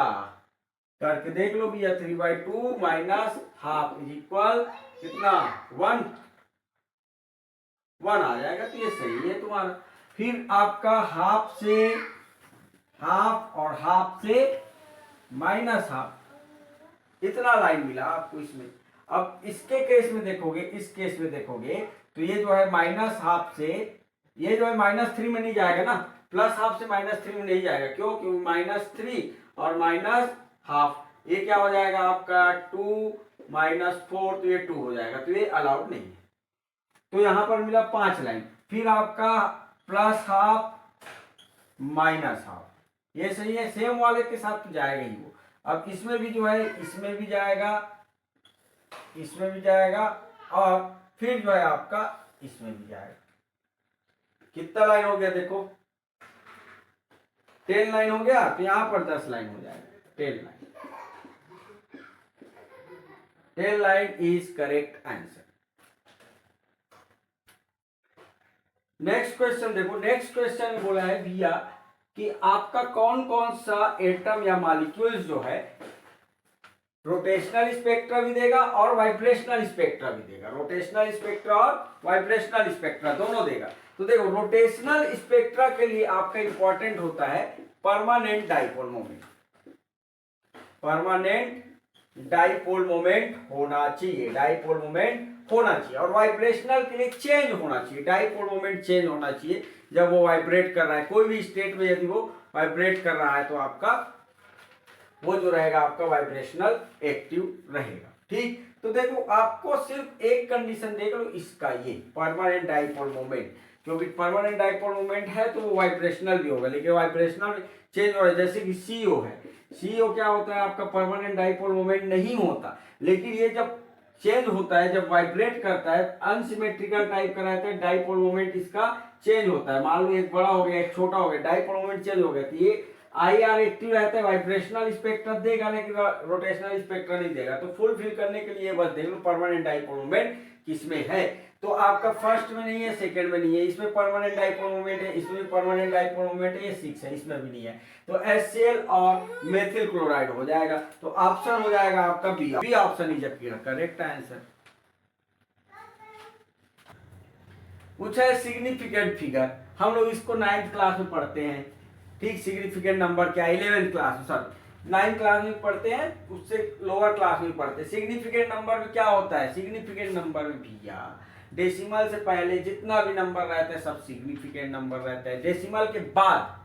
करके देख लो भैया, 3/2 माइनस हाफ इज इक्वल कितना 1 आ जाएगा, तो ये सही है तुम्हारा। फिर आपका हाफ से हाफ और हाफ से माइनस हाफ, इतना लाइन मिला आपको इसमें। अब इसके केस में देखोगे, इस केस में देखोगे तो ये जो है माइनस हाफ से, ये जो है -3 में नहीं जाएगा ना, प्लस हाफ से -3 में नहीं जाएगा, क्यों, क्योंकि -3 और माइनस हाफ, ये क्या हो जाएगा आपका 2 -4, तो ये 2 हो जाएगा, तो ये अलाउड नहीं है। तो यहां पर मिला 5 लाइन। फिर आपका प्लस हाफ माइनस हाफ, ये सही है, सेम वाले के साथ तो जाएगा ही वो। अब इसमें भी जो है, इसमें भी जाएगा, इसमें भी जाएगा, और फिर जो है आपका इसमें भी जाएगा। कितना लाइन हो गया देखो, 10 लाइन हो गया, तो यहां पर 10 लाइन हो जाएगा, 10 line. 10 line is correct answer. Next question देखो, नेक्स्ट क्वेश्चन में बोला है भैया कि आपका कौन कौन सा एटम या मॉलिक्यूल्स जो है रोटेशनल स्पेक्ट्रा भी देगा और वाइब्रेशनल स्पेक्ट्रा भी देगा, रोटेशनल स्पेक्ट्रा और वाइब्रेशनल स्पेक्ट्रा दोनों देगा। तो देखो रोटेशनल स्पेक्ट्रा के लिए आपका इंपॉर्टेंट होता है permanent dipole moment, permanent dipole moment होना चाहिए, डाइपोल मोमेंट होना चाहिए। और वाइब्रेशनल के लिए चेंज होना चाहिए, डाइपोल मोमेंट चेंज होना चाहिए जब वो वाइब्रेट कर रहा है, कोई भी स्टेट में यदि वो वाइब्रेट कर रहा है तो आपका वो जो रहेगा आपका वाइब्रेशनल एक्टिव रहेगा। ठीक, तो देखो आपको सिर्फ एक कंडीशन देख लो इसका, ये परमानेंट डाइपोल मोमेंट, क्योंकि परमानेंट डाइपोल मोमेंट है तो वो वाइब्रेशनल भी होगा, लेकिन वाइब्रेशनल चेंज हो रहा है। जैसे कि CO है, CO क्या होता है आपका परमानेंट डाइपोल मोमेंट नहीं होता, लेकिन ये जब चेंज होता है, जब वाइब्रेट करता है, अनसिमेट्रिकल टाइप का रहता है, डाइपोल मोमेंट इसका चेंज होता है। मान लो एक बड़ा हो गया एक छोटा हो गया, डाइपोल मोमेंट चेंज हो गया, तो ये IR एक्टिव रहता है, वाइब्रेशनल स्पेक्ट्रा देगा लेकिन रोटेशनल स्पेक्ट्रा नहीं देगा। तो फुलफिल करने के लिए बस देख लो परमानेंट डाइपोल मोमेंट किसमें है, तो आपका फर्स्ट में नहीं है, सेकंड में नहीं है, इसमें परमानेंट डाइपोल मोमेंट है, इसमें भी परमानेंट डाइपोल मोमेंट है, ये 6 है, इसमें भी नहीं है, तो HCl और मेथिल क्लोराइड हो जाएगा। तो ऑप्शन हो जाएगा आपका B option is correct answer. पूछा है सिग्निफिकेंट फिगर, हम लोग इसको 9th क्लास में पढ़ते हैं। ठीक, सिग्निफिकेंट नंबर क्या, 11th class sorry 9th class में पढ़ते हैं, उससे लोअर क्लास में पढ़ते हैं। सिग्निफिकेंट नंबर में क्या होता है, सिग्निफिकेंट नंबर में भैया डेसिमल से पहले जितना भी नंबर रहता है सब सिग्निफिकेंट नंबर रहता है। डेसिमल के बाद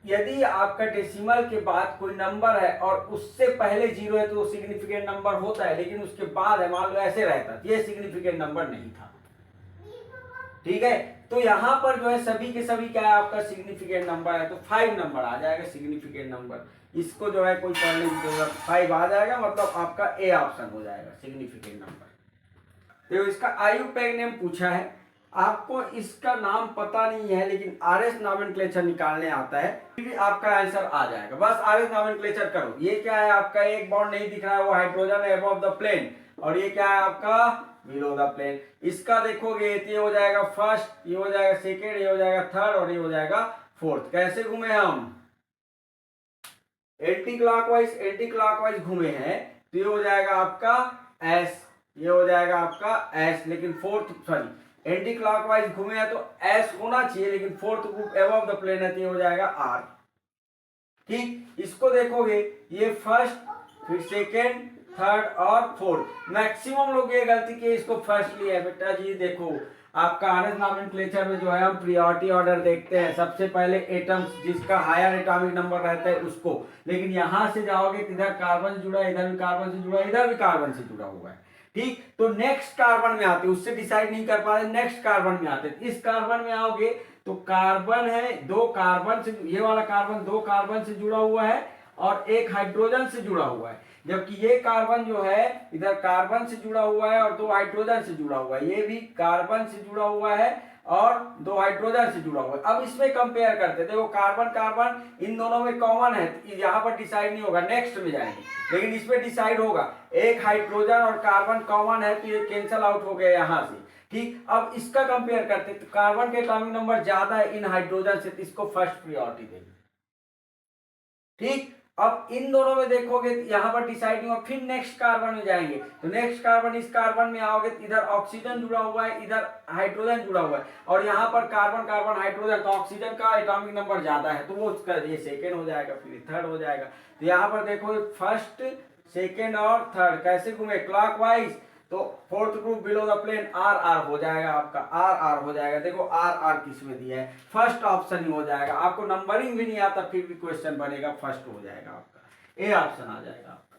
यदि आपका डेसिमल के बाद कोई नंबर है और उससे पहले 0 है तो वो सिग्निफिकेंट नंबर होता है, लेकिन उसके बाद है, मान लो ऐसे रहता, ये सिग्निफिकेंट नंबर नहीं था। ठीक है, तो यहां पर जो है सभी के सभी क्या है आपका सिग्निफिकेंट नंबर है, तो 5 नंबर आ जाएगा सिग्निफिकेंट नंबर। इसको जो है कोई पढ़ने की जरूरत, 5 आ जाएगा, मतलब आपका ए ऑप्शन हो जाएगा सिग्निफिकेंट नंबर। तो इसका IUPAC नेम पूछा है, आपको इसका नाम पता नहीं है लेकिन RS नॉमेनक्लेचर निकालने आता है, फिर आपका आंसर आ जाएगा। बस RS नॉमेनक्लेचर करो। ये क्या है आपका, एक बॉन्ड नहीं दिख रहा है, वो हाइड्रोजन है अबव द प्लेन, और ये क्या है आपका बिलो द प्लेन। इसका देखोगे ये हो जाएगा फर्स्ट, ये हो जाएगा सेकेंड, ये हो जाएगा थर्ड, और ये हो जाएगा फोर्थ। कैसे घूमे हम, एंटी क्लॉकवाइज घूमे हैं, तो ये हो जाएगा आपका S, ये हो जाएगा आपका S, लेकिन फोर्थ सॉरी एंटी क्लॉकवाइज घूमे हैं तो S होना चाहिए, लेकिन fourth group above the plane है तो ये हो जाएगा R। ठीक, इसको देखोगे ये फर्स्ट, फिर सेकेंड, थर्ड और फोर्थ। मैक्सिमम लोग ये गलती किए, इसको फर्स्ट लिया है। बेटा जी देखो आपका RS नॉमेनक्लेचर में जो है हम प्रियोरिटी ऑर्डर देखते हैं, सबसे पहले एटम्स जिसका हायर एटॉमिक नंबर रहता है उसको, लेकिन यहां से जाओगे इधर कार्बन से जुड़ा, इधर भी कार्बन से जुड़ा, इधर भी कार्बन से जुड़ा हुआ है, ठीक, तो नेक्स्ट कार्बन में आते, उससे डिसाइड नहीं कर पा रहे, नेक्स्ट कार्बन में आते। इस कार्बन में आओगे तो कार्बन है, दो कार्बन से, ये वाला कार्बन दो कार्बन से जुड़ा हुआ है और एक हाइड्रोजन से जुड़ा हुआ है, जबकि ये कार्बन जो है इधर कार्बन से जुड़ा हुआ है और दो हाइड्रोजन से जुड़ा हुआ है, ये भी कार्बन से जुड़ा हुआ है और दो हाइड्रोजन से जुड़ा हुआ है। अब इसमें कंपेयर करते, देखो कार्बन कार्बन इन दोनों में कॉमन है, यहाँ पर डिसाइड नहीं होगा, नेक्स्ट में जाएंगे, लेकिन इसमें डिसाइड होगा। एक हाइड्रोजन और कार्बन कॉमन है तो ये कैंसल आउट हो गया यहाँ से। ठीक, अब इसका कंपेयर करते तो कार्बन के एटॉमिक नंबर ज्यादा है इन हाइड्रोजन से, तो इसको फर्स्ट प्रायोरिटी देंगे। ठीक, अब इन दोनों में देखोगे यहाँ पर डिसाइड नहीं हुआ, फिर नेक्स्ट कार्बन में जाएंगे तो नेक्स्ट कार्बन, इस कार्बन में आओगे तो इधर ऑक्सीजन जुड़ा हुआ है, इधर हाइड्रोजन जुड़ा हुआ है और यहाँ पर कार्बन कार्बन हाइड्रोजन, तो ऑक्सीजन का एटॉमिक नंबर ज्यादा है तो वो उसका ये सेकेंड हो जाएगा, फिर थर्ड हो जाएगा। तो यहाँ पर देखो फर्स्ट सेकेंड और थर्ड कैसे घूमे क्लॉकवाइज, तो fourth group below the plane R R हो जाएगा, आपका आर आर हो जाएगा। देखो आर आर किस में दिया है, फर्स्ट ऑप्शन ही हो जाएगा। आपको नंबरिंग भी नहीं आता फिर भी क्वेश्चन बनेगा, फर्स्ट हो जाएगा आपका, ए ऑप्शन आ जाएगा आपका।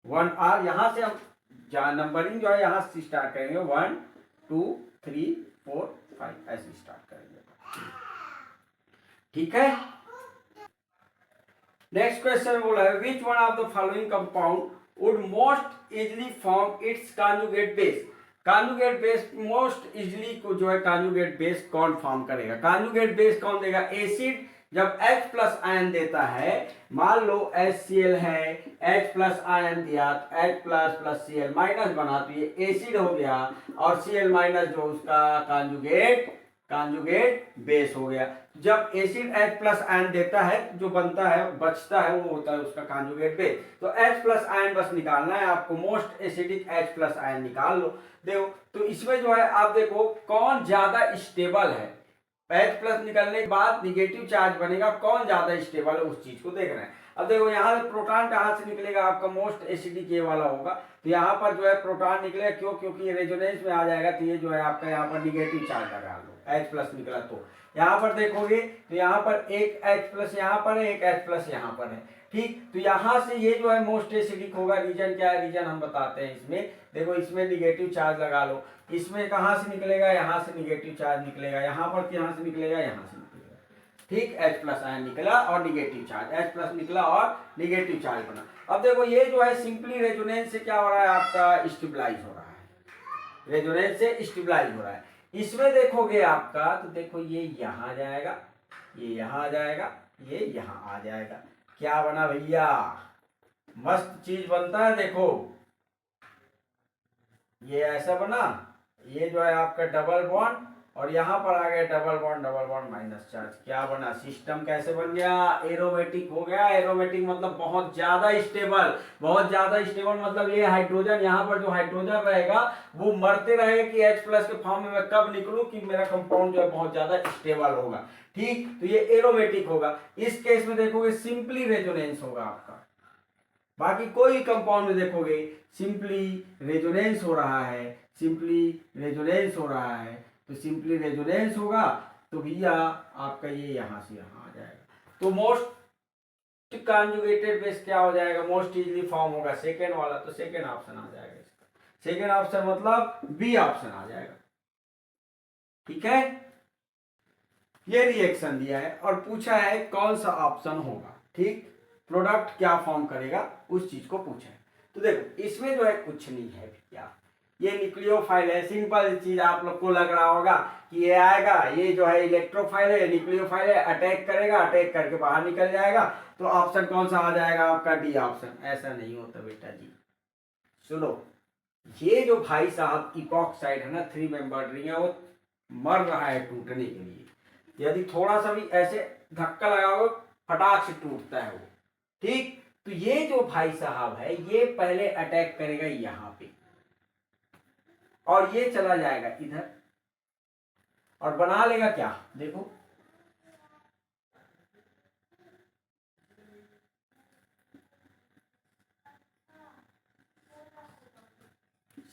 1 आर, यहां से हम नंबरिंग जो है यहां से स्टार्ट करेंगे, 1 2 3 4 5 ऐसे स्टार्ट करेंगे। ठीक है, नेक्स्ट क्वेश्चन बोला है which one of the following compound would most easily form its conjugate base। conjugate base most easily को जो है conjugate base कौन फॉर्म करेगा, conjugate base कौन देगा, एसिड जब H प्लस आयन देता है, मान लो HCl है, H प्लस आयन दिया तो H plus plus Cl minus बना तो ये एसिड हो गया और Cl माइनस जो उसका कांजुगेट बेस हो गया। जब एसिड H प्लस आयन देता है जो बनता है बचता है वो होता है उसका कांजुगेट बेस। तो H प्लस आयन बस निकालना है आपको, most acidic H plus ion निकाल लो। देखो तो इसमें जो है आप देखो कौन ज्यादा स्टेबल है, H प्लस निकलने के बाद निगेटिव चार्ज बनेगा, कौन ज्यादा स्टेबल है उस चीज को देख रहे हैं। अब देखो यहाँ से प्रोटॉन कहाँ से निकलेगा, आपका मोस्ट एसिडिक ये वाला होगा, तो यहाँ पर जो है प्रोटॉन निकलेगा, क्यों, क्योंकि ये रेजोनेंस में आ जाएगा, तो ये जो है आपका यहाँ पर निगेटिव चार्ज लगा लो, H प्लस निकला। तो यहाँ पर देखोगे तो यहाँ पर एक H प्लस यहाँ पर है, एक H प्लस यहाँ पर है। ठीक, तो यहाँ से ये जो है मोस्ट एसिडिक होगा, रीजन क्या है, रीजन हम बताते हैं इसमें। देखो इसमें निगेटिव चार्ज लगा लो, इसमें कहाँ से निकलेगा, यहाँ से निगेटिव चार्ज निकलेगा, यहाँ पर यहाँ से निकलेगा, यहाँ से निकलेगा। ठीक, H प्लस आयन निकला और निगेटिव चार्ज, H प्लस निकला और निगेटिव चार्ज बना। अब देखो ये जो है सिंपली रेजोनेंस से क्या हो रहा है, आपका स्टेबलाइज हो रहा है, रेजोनेंस से स्टेबलाइज हो रहा है। इसमें देखोगे आपका तो देखो ये यहाँ जाएगा, ये यहाँ जाएगा, ये यहाँ आ जाएगा, क्या बना भैया, मस्त चीज बनता है। देखो ये ऐसा बना, ये जो है आपका डबल बॉन्ड और यहाँ पर आ गया डबल बॉन्ड माइनस चार्ज, क्या बना, सिस्टम कैसे बन गया, एरोमेटिक हो गया। एरोमेटिक मतलब बहुत ज्यादा स्टेबल, बहुत ज्यादा स्टेबल मतलब ये हाइड्रोजन, यहाँ पर जो हाइड्रोजन रहेगा वो मरते रहेगा कि H प्लस के फॉर्म में मैं कब निकलूं कि मेरा कंपाउंड जो है बहुत ज्यादा स्टेबल होगा। ठीक, तो ये एरोमेटिक होगा। इस केस में देखोगे सिंपली रेजोनेंस होगा आपका, बाकी कोई कंपाउंड में देखोगे सिंपली रेजोनेंस हो रहा है, सिंपली रेजोनेंस हो रहा है, तो सिंपली रेजोनेंस होगा तो भैया आपका ये यहां से यहां आ जाएगा। तो मोस्ट कॉन्जुगेटेड बेस क्या हो जाएगा, मोस्ट इजीली फॉर्म होगा सेकेंड वाला, तो सेकेंड ऑप्शन आ जाएगा इसका, सेकेंड ऑप्शन मतलब बी ऑप्शन आ जाएगा। ठीक है, ये रिएक्शन दिया है और पूछा है कौन सा ऑप्शन होगा। ठीक, प्रोडक्ट क्या फॉर्म करेगा उस चीज को पूछा है। तो देखो इसमें जो है कुछ नहीं है भैया, ये न्यूक्लियोफाइल है, सिंपल चीज आप लोग को लग रहा होगा कि ये आएगा, ये जो है इलेक्ट्रोफाइल है, न्यूक्लियोफाइल है, अटैक करेगा, अटैक करके बाहर निकल जाएगा, तो ऑप्शन कौन सा आ जाएगा आपका, डी ऑप्शन। ऐसा नहीं होता बेटा जी, सुनो, ये जो भाई साहब इपॉक्साइड है ना, 3 मेंबर्ड रिंग है, वो मर रहा है टूटने के लिए, यदि थोड़ा सा भी ऐसे धक्का लगाओगे फटाक से टूटता है वो। ठीक, तो ये जो भाई साहब है ये पहले अटैक करेगा यहां पे और ये चला जाएगा इधर और बना लेगा क्या, देखो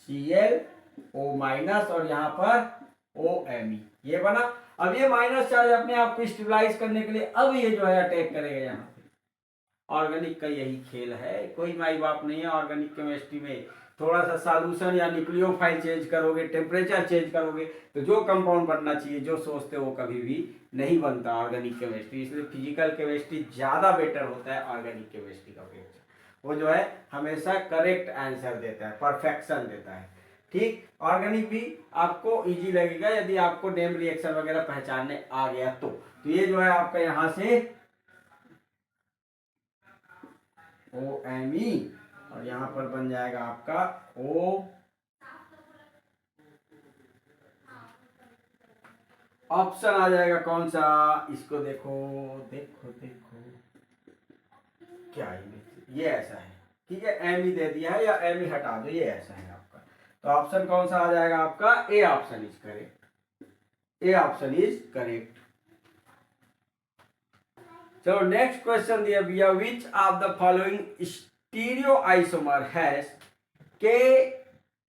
ClO माइनस और यहां पर OMe, ये बना। अब ये माइनस चार्ज अपने आप को स्टेबलाइज करने के लिए अब ये जो है अटैक करेगा यहाँ पे। ऑर्गेनिक का यही खेल है, कोई माई बाप नहीं है ऑर्गेनिक केमिस्ट्री में थोड़ा सा सॉल्यूशन या न्यूक्लियोफाइल चेंज करोगे, टेम्परेचर चेंज करोगे, तो जो कंपाउंड बनना चाहिए, जो सोचते हो, वो कभी भी नहीं बनता ऑर्गेनिक केमिस्ट्री। इसलिए फिजिकल केमिस्ट्री ज़्यादा बेटर होता है ऑर्गेनिक केमिस्ट्री का अपेक्षा। वो जो है हमेशा करेक्ट आंसर देता है, परफेक्शन देता है। ठीक, ऑर्गेनिक भी आपको इजी लगेगा यदि आपको नेम रिएक्शन वगैरह पहचानने आ गया तो ये जो है आपका यहाँ से OMe और यहाँ पर बन जाएगा आपका O। ऑप्शन आ जाएगा कौन सा, इसको देखो देखो देखो, क्या ये ऐसा है, ठीक है, एम दे दिया है या एम हटा दो, ये ऐसा है आपका। तो ऑप्शन कौन सा आ जाएगा आपका, A option is correct, A option is correct. चलो नेक्स्ट क्वेश्चन दिया भैया, which of the following stereoisomer has K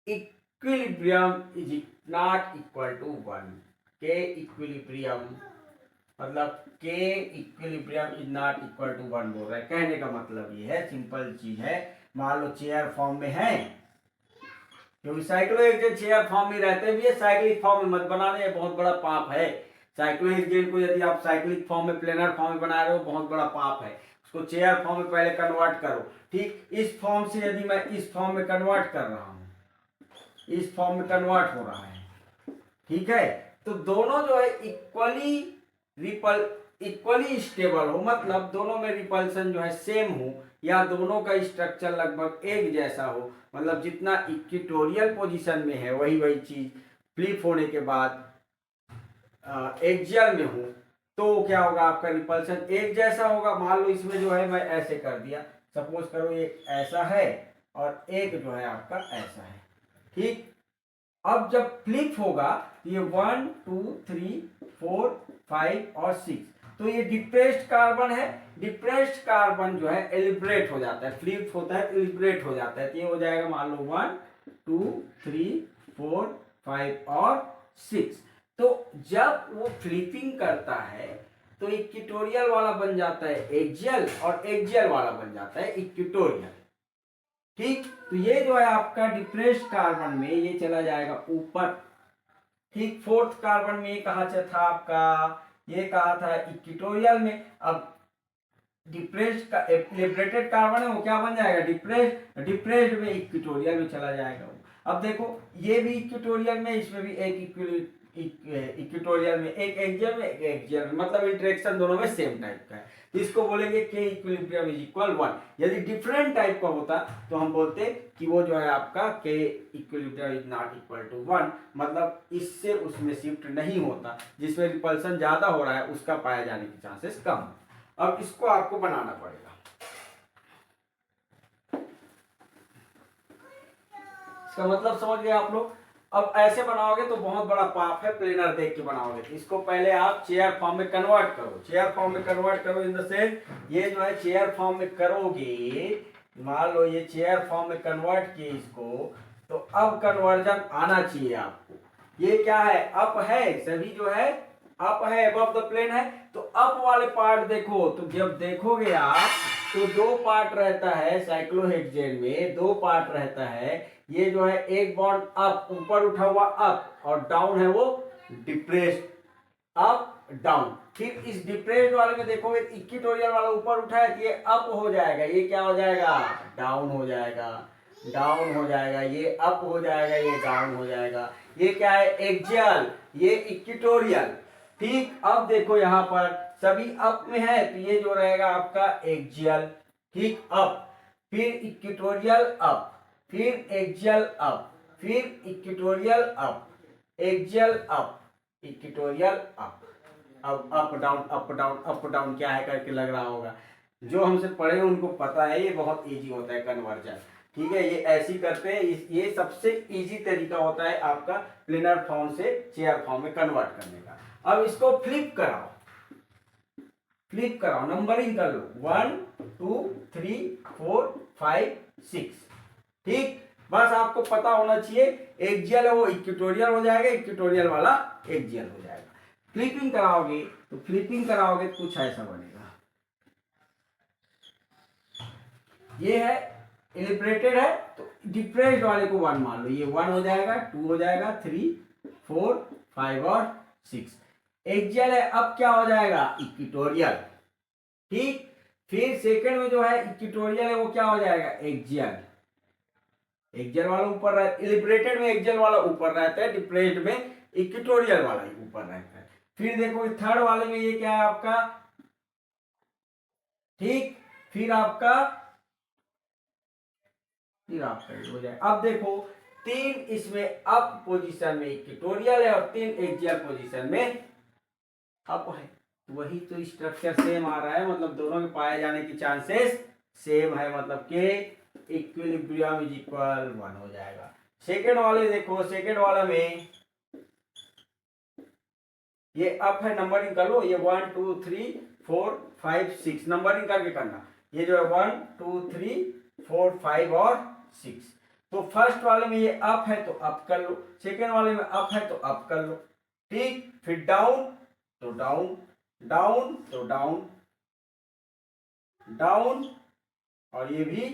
equilibrium is not equal to 1। K equilibrium मतलब K equilibrium is not equal to 1 बोल रहा है। कहने का मतलब ये है, सिंपल चीज है, मान लो चेयर फॉर्म में है, क्योंकि साइक्लोहेक्सेन चेयर फॉर्म में रहते भी है, साइक्लिक फॉर्म में मत बनाने, ये बहुत बड़ा पाप है। साइक्लोहेक्सेन को यदि आप साइक्लिक फॉर्म में, प्लेनर फॉर्म में बना रहे हो, बहुत बड़ा पाप है। उसको चेयर फॉर्म में पहले कन्वर्ट करो। ठीक, इस फॉर्म से यदि मैं इस फॉर्म में कन्वर्ट कर रहा हूं, इस फॉर्म में कन्वर्ट हो रहा है, ठीक है, तो दोनों जो है इक्वली स्टेबल हो, मतलब दोनों में रिपल्सन जो है सेम हो, या दोनों का स्ट्रक्चर लगभग एक जैसा हो, मतलब जितना इक्वेटोरियल पोजीशन में है वही चीज फ्लिप होने के बाद एक्सियल में हो, तो क्या होगा, आपका रिपल्सन एक जैसा होगा। मान लो इसमें जो है मैं ऐसे कर दिया, सपोज करो ये ऐसा है और एक जो है आपका ऐसा है। ठीक, अब जब फ्लिप होगा तो ये 1 2 3 4 5 और 6, तो ये डिप्रेस्ड कार्बन है। डिप्रेस्ड कार्बन जो है एलिब्रेट हो जाता है, फ्लिप होता है, एलिब्रेट हो जाता है, तो ये हो जाएगा मान लो 1 2 3 4 5 और 6। तो जब वो फ्लिपिंग करता है तो इक्वेटोरियल वाला बन जाता है एक्सियल और एक्सियल वाला बन जाता है इक्वेटोरियल। ठीक, तो ये जो है आपका डिप्रेस्ड कार्बन में ये चला जाएगा ऊपर। ठीक, फोर्थ कार्बन में ये कहा था आपका, ये कहा था इक्वेटोरियल में। अब डिप्रेस्ड का लिबरेटेड कार्बन है, वो क्या बन जाएगा, डिप्रेस्ड में इक्वेटोरियल में चला जाएगा वो। अब देखो ये भी इक्वेटोरियल में, इसमें भी एक इक्वेटोरियल में, एक एक्सियल में, एक एक्सियल में, मतलब इंटरेक्शन दोनों में सेम टाइप का है, तो इसको बोलेंगे के इक्विलिब्रियम इज इक्वल 1। यदि डिफरेंट टाइप का होता तो हम बोलते कि वो जो है आपका के equilibrium is not equal to 1, मतलब इससे उसमें शिफ्ट नहीं होता, जिसमें रिपल्सन ज्यादा हो रहा है उसका पाए जाने के चांसेस कम। अब इसको आपको बनाना पड़ेगा। इसका मतलब समझ गए आप लोग। अब ऐसे बनाओगे तो बहुत बड़ा पाप है, प्लेनर देख के बनाओगे तो इसको पहले आप चेयर फॉर्म में कन्वर्ट करो। चेयर फॉर्म में कन्वर्ट करो इन द सेंस, ये जो है चेयर फॉर्म में करोगे, मान लो ये चेयर फॉर्म में कन्वर्ट किए इसको, तो अब कन्वर्जन आना चाहिए आपको। ये क्या है, अप है, सभी जो है अप है, अबव द प्लेन है, तो अप वाले पार्ट देखो, तो जब देखोगे आप तो दो पार्ट रहता है साइक्लोहेक्सेन में, दो पार्ट रहता है। ये जो है एक बॉन्ड अप, ऊपर उठा हुआ अप, और डाउन है वो डिप्रेस्ड, अप डाउन। फिर इस डिप्रेस्ड वाले में देखोगे इक्वेटोरियल वाला ऊपर उठा है, ये अप हो जाएगा, ये क्या हो जाएगा, डाउन हो जाएगा, डाउन हो जाएगा, ये अप हो जाएगा, ये डाउन हो जाएगा। ये क्या है, एक्सियल, ये इक्वेटोरियल। ठीक, अब देखो यहाँ पर सभी अप में है, तो ये जो रहेगा आपका एक्सियल। ठीक, अप, फिर इक्वेटोरियल अप, फिर एक्सियल अप, फिर equatorial up, axial up, equatorial up. अब up down up down up down क्या है करके लग रहा होगा, जो हमसे पढ़े उनको पता है, ये बहुत इजी होता है कन्वर्जन। ठीक है, ये ऐसी करते हैं, ये सबसे इजी तरीका होता है आपका प्लेनर फॉर्म से चेयर फॉर्म में कन्वर्ट करने का। अब इसको फ्लिप कराओ, फ्लिप कराओ, नंबरिंग कर लो, 1 2 3 4 5 6। ठीक, बस आपको पता होना चाहिए एक्सियल है वो इक्वेटोरियल हो जाएगा, इक्वेटोरियल वाला एक्सियल हो जाएगा। फ्लिपिंग कराओगे तो कुछ ऐसा बनेगा। ये है इलिब्रेटेड है तो डिप्रेस्ड वाले को 1 मान लो, ये 1 हो जाएगा, 2 हो जाएगा, 3 4 5 और 6। एक्सियल है, अब क्या हो जाएगा, इक्वेटोरियल। ठीक, फिर सेकंड में जो है इक्वेटोरियल है वो क्या हो जाएगा, एक्सियल। एक्सियल वाला ऊपर रहता है, इलिब्रेटेड में एक्सियल वाला ऊपर रहता है, डिप्रेस्ड में इक्वेटोरियल वाला ही ऊपर रहता है। फिर देखो थर्ड वाले में ये क्या है आपका, ठीक, फिर आपका हो जाए। अब देखो 3 इसमें अप पोजीशन में इक्वेटोरियल है और 3 एक्सियल पोजीशन में अप है, वही तो स्ट्रक्चर सेम आ रहा है, मतलब दोनों के पाए जाने की चांसेस सेम है, मतलब के इक्विलिब्रियम इज इक्वल 1 हो जाएगा। सेकेंड वाले देखो, सेकेंड वाला में ये अप है, नंबरिंग कर लो, ये 1 2 3 4 5 6 नंबरिंग करके करना, ये जो है 1 2 3 4 5 और 6। तो फर्स्ट वाले में ये अप है तो अप कर लो, सेकेंड वाले में अप है तो अप कर लो, ठीक, फिर डाउन तो डाउन, डाउन तो डाउन, डाउन और ये भी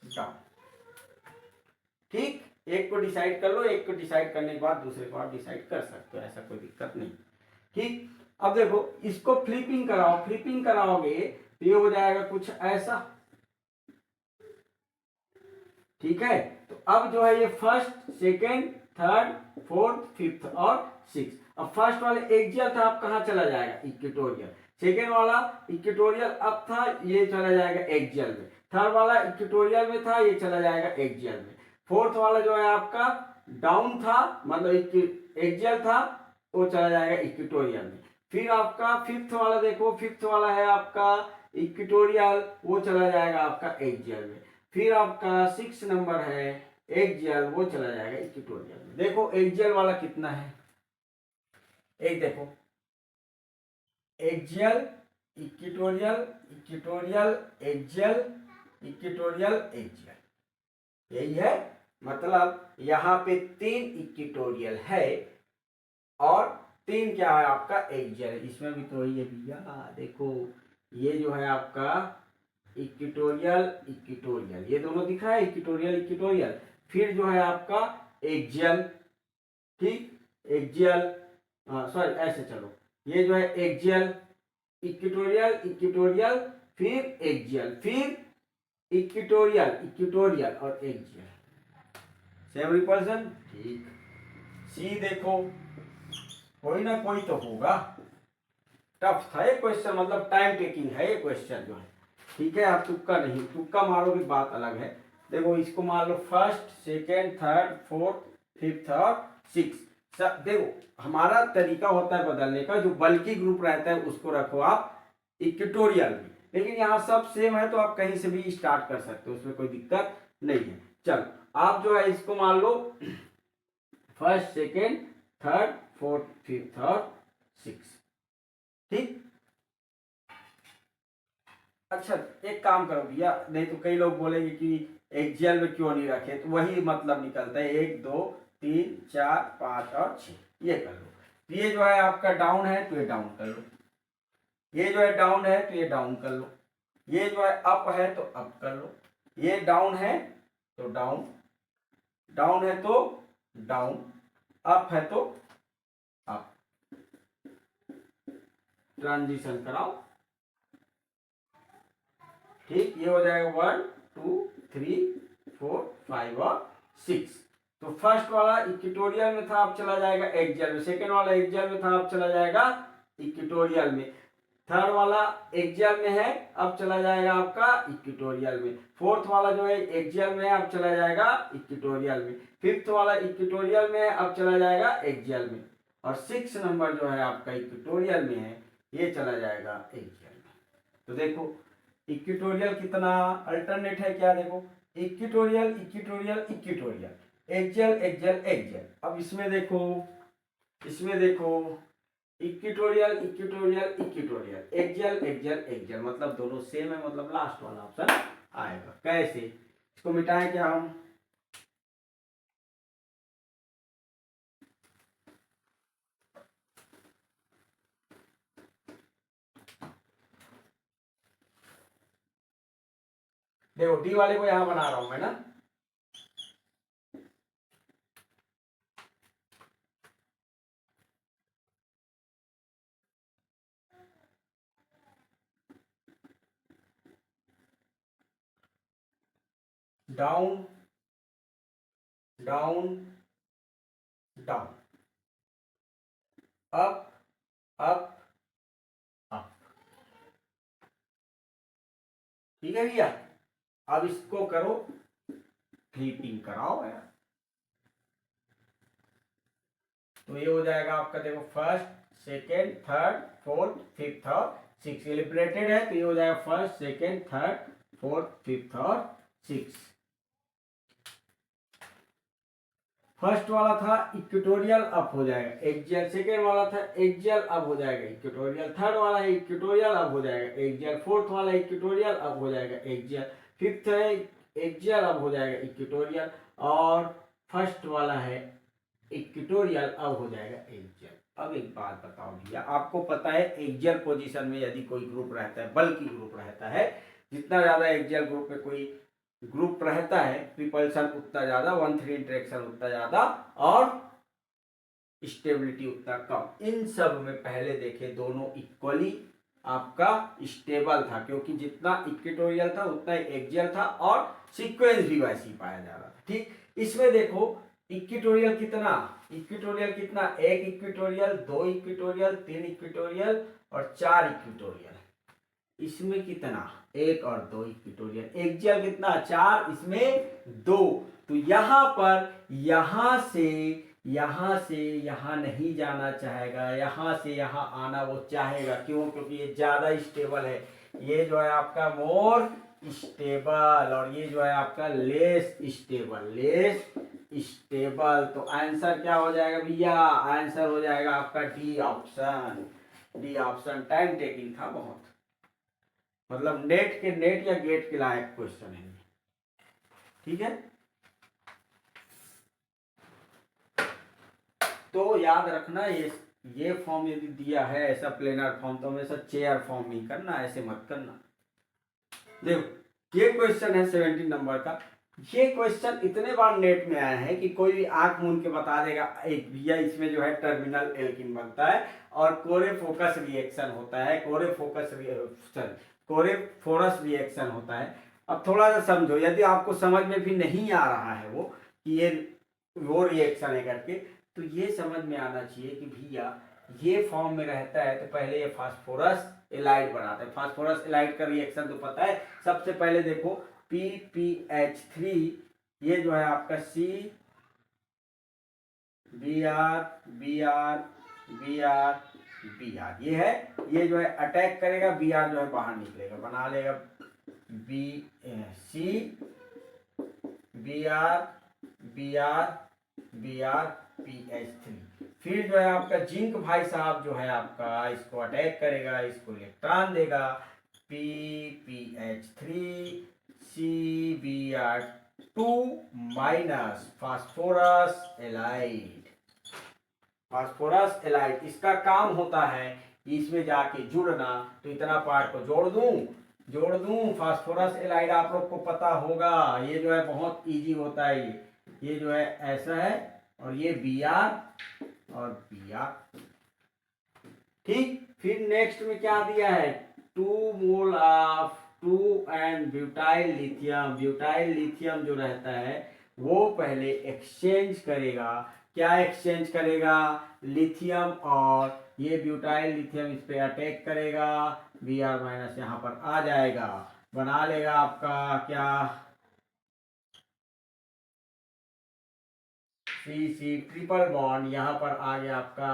डाउन। ठीक, एक को डिसाइड कर लो, एक को डिसाइड करने के बाद दूसरे को आप डिसाइड कर सकते हो, ऐसा कोई दिक्कत नहीं। ठीक, अब देखो इसको फ्लिपिंग कराओ, फ्लिपिंग कराओगे तो ये हो जाएगा कुछ ऐसा। ठीक है, तो अब जो है ये first second third fourth fifth और सिक्स। अब फर्स्ट वाले एक्सियल था, अब कहाँ चला जाएगा, इक्वेटोरियल। सेकेंड वाला इक्वेटोरियल अब था, ये चला जाएगा एक्सियल में। थर्ड वाला इक्वेटोरियल में था, ये चला जाएगा एक्सियल में। फोर्थ वाला जो है आपका डाउन था, मतलब एक्सियल था, वो चला जाएगा इक्वेटोरियल में। फिर आपका फिफ्थ वाला देखो, फिफ्थ वाला है आपका इक्वेटोरियल, वो चला जाएगा आपका एक्सियल में। फिर आपका 6 नंबर है एक्सियल, वो चला जाएगा इक्वेटोरियल में। देखो एक्सियल वाला कितना है, एक देखो axial equatorial equatorial axial equatorial axial, यही है। मतलब यहाँ पे 3 इक्वेटोरियल है और 3 क्या है आपका एक्सियल है। इसमें भी तो ये भैया देखो, ये जो है आपका इक्वेटोरियल इक्वेटोरियल, ये दोनों दिख रहा है, इक्वेटोरियल इक्वेटोरियल। फिर जो है आपका एक्सियल, ठीक, एक्सियल, सॉरी ऐसे चलो, ये जो है एक्सियल इक्वेटोरियल इक्वेटोरियल फिर एक्सियल फिर इक्वेटोरियल इक्वेटोरियल और एक्सियल, सेम रिपल्सन। ठीक, सी देखो, कोई ना कोई तो होगा, टफ था ये क्वेश्चन, मतलब टाइम टेकिंग है ये क्वेश्चन जो है। ठीक है, आप तुक्का नहीं, तुक्का मारोगे बात अलग है। देखो इसको मान लो first second third fourth fifth और सिक्स। देखो हमारा तरीका होता है बदलने का, जो बल्कि ग्रुप रहता है उसको रखो आप इक्वेटोरियल में, लेकिन यहाँ सब सेम है तो आप कहीं से भी स्टार्ट कर सकते हो, उसमें कोई दिक्कत नहीं है। चलो आप जो है इसको मान लो first second third fourth fifth और सिक्स। ठीक, अच्छा एक काम करो भैया, नहीं तो कई लोग बोलेंगे कि एक्सियल में क्यों नहीं रखे, तो वही मतलब निकलता है 1 2 3 4 5 और 6, ये कर लो। ये जो है आपका डाउन है तो ये डाउन कर लो, ये जो है डाउन है तो ये डाउन कर लो, ये जो है अप है तो अप कर लो, ये डाउन है तो डाउन, डाउन है तो डाउन, अप है तो अप, ट्रांजिशन कराओ। ठीक, ये हो जाएगा 1 2 3 4 5 और 6। तो फर्स्ट वाला इक्वेटोरियल में था, अब चला जाएगा एक्सियल में। सेकेंड वाला एक्सियल में था, अब चला जाएगा इक्वेटोरियल में। थर्ड वाला एक्सियल में है, अब चला जाएगा आपका इक्वेटोरियल में। फोर्थ वाला जो है एक्सियल में है, अब चला जाएगा इक्वेटोरियल में। फिफ्थ वाला इक्वेटोरियल में है, अब चला जाएगा एक्सियल में। और 6 नंबर जो है आपका इक्वेटोरियल में है, ये चला जाएगा एक्सियल में। तो देखो इक्वेटोरियल कितना अल्टरनेट है, क्या देखो equatorial equatorial equatorial axial axial axial. अब इसमें देखो, इसमें देखो equatorial equatorial equatorial axial axial axial, मतलब दोनों सेम है, मतलब लास्ट वाला ऑप्शन आएगा। कैसे इसको मिटाएं क्या हम, देखो डी वाले को यहां बना रहा हूं मैं ना, down down down, up up up. ठीक है भैया, अब इसको करो, फ्लिपिंग कराओ यार। तो ये हो जाएगा आपका, देखो first second third fourth fifth और सिक्स, एलिब्रेटेड है तो ये हो जाएगा first second third fourth fifth और सिक्स। फर्स्ट वाला था इक्वेटोरियल, अप हो जाएगा एक्सियल। सेकेंड वाला था एक्सियल, अप हो जाएगा इक्वेटोरियल। थर्ड वाला है इक्वेटोरियल, अप हो जाएगा एक्सियल। फोर्थ वाला इक्वेटोरियल, अप हो जाएगा एक्सियल। फिफ्थ है एक्सियल, अप हो जाएगा इक्वेटोरियल। और फर्स्ट वाला है इक्वेटोरियल, अब हो जाएगा एक्सियल। अब एक बात बताओ भैया, आपको पता है एक्सियल पोजीशन में यदि कोई ग्रुप रहता है, बल्कि ग्रुप रहता है, जितना ज्यादा एक्सियल ग्रुप में कोई ग्रुप रहता है, रिपल्सन उतना ज्यादा, 1,3 इंटरेक्शन उतना ज्यादा, और स्टेबिलिटी उतना कम। इन सब में पहले देखे दोनों इक्वली आपका स्टेबल था, क्योंकि जितना इक्वेटोरियल था उतना एक्सियल था, और सीक्वेंस भी वैसे ही पाया जा रहा था। ठीक, इसमें देखो इक्वेटोरियल कितना, इक्वेटोरियल कितना, एक इक्वेटोरियल, दो इक्वेटोरियल, तीन इक्वेटोरियल और चार इक्वेटोरियल। इसमें कितना, एक और दो इक्वेटोरियल। एक्सियल कितना, चार, इसमें दो। तो यहां पर यहां से यहां नहीं जाना चाहेगा, यहां से यहां आना वो चाहेगा। क्यों, क्योंकि ये ज्यादा स्टेबल है। ये जो है आपका मोर स्टेबल, और ये जो है आपका लेस स्टेबल, लेस स्टेबल। तो आंसर क्या हो जाएगा भैया, आंसर हो जाएगा आपका D option. D option time taking था बहुत, मतलब नेट या गेट के लायक क्वेश्चन है। ठीक है, तो याद रखना, ये फॉर्म यदि दिया है ऐसा प्लेनर फॉर्म, तो हमेशा चेयर फॉर्म ही करना, ऐसे मत करना। देखो ये क्वेश्चन है 17 नंबर का। ये क्वेश्चन इतने बार नेट में आया है कि कोई भी आंख मूंद के बता देगा एक भैया इसमें जो है टर्मिनल एल्किन बनता है और कोरेफोकस रिएक्शन होता है, कोरेफोरस रिएक्शन होता है। अब थोड़ा सा समझो, यदि आपको समझ में भी नहीं आ रहा है वो कि ये वो रिएक्शन है करके, तो ये समझ में आना चाहिए कि भैया ये फॉर्म में रहता है तो पहले ये फास्फोरस एलाइड बनाता है। फास्फोरस एलाइड का रिएक्शन तो पता है। सबसे पहले देखो PPH3, ये जो है आपका C Br Br Br Br, ये है, ये जो है अटैक करेगा, Br जो है बाहर निकलेगा, बना लेगा C Br Br Br PH3। फिर जो है आपका जिंक भाई साहब जो है आपका इसको अटैक करेगा, इसको इलेक्ट्रॉन देगा, PPH3 CBr2 minus phosphorus allied. Phosphorus allied इसका काम होता है इसमें जाके जुड़ना, तो इतना पार्ट को जोड़ दूं फास्फोरस एलाइड आप लोग को पता होगा, ये जो है बहुत इजी होता है। ये जो है ऐसा है, और ये Br और Br। ठीक, फिर नेक्स्ट में क्या दिया है, 2 mole of 2N butyl lithium. Butyl lithium जो रहता है वो पहले एक्सचेंज करेगा, क्या एक्सचेंज करेगा, लिथियम, और ये ब्यूटाइल लिथियम इस पे अटैक करेगा, Br माइनस यहाँ पर आ जाएगा, बना लेगा आपका क्या, C ट्रिपल बॉन्ड, यहाँ पर आ गया आपका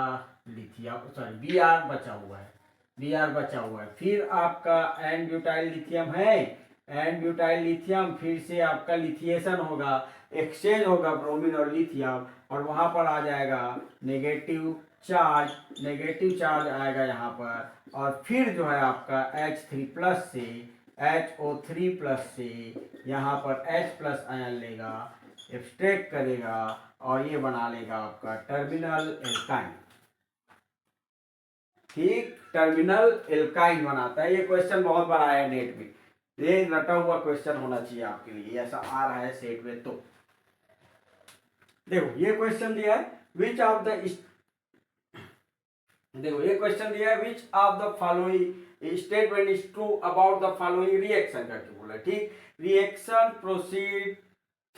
लिथियम, सॉरी Br बचा हुआ है, Br बचा हुआ है। फिर आपका N ब्यूटाइल लिथियम है, N ब्यूटाइल लिथियम, फिर से आपका लिथिएशन होगा, एक्सचेंज होगा ब्रोमीन और लिथियम, और वहां पर आ जाएगा नेगेटिव चार्ज आएगा यहाँ पर, और फिर जो है आपका H3 प्लस से HO3 प्लस से यहाँ पर H प्लस आयन लेगा, एक्सट्रैक्ट करेगा, और ये बना लेगा आपका टर्मिनल एल्काइन। ठीक, टर्मिनल एल्काइन बनाता है। ये क्वेश्चन बहुत बार आया नेट में, ये रटा हुआ क्वेश्चन होना चाहिए आपके लिए, ऐसा आ रहा है सेट में। तो देखो ये क्वेश्चन दिया है विच ऑफ द, देखो ये क्वेश्चन दिया है विच of the following statement is true about the following reaction करके बोला। ठीक, reaction proceed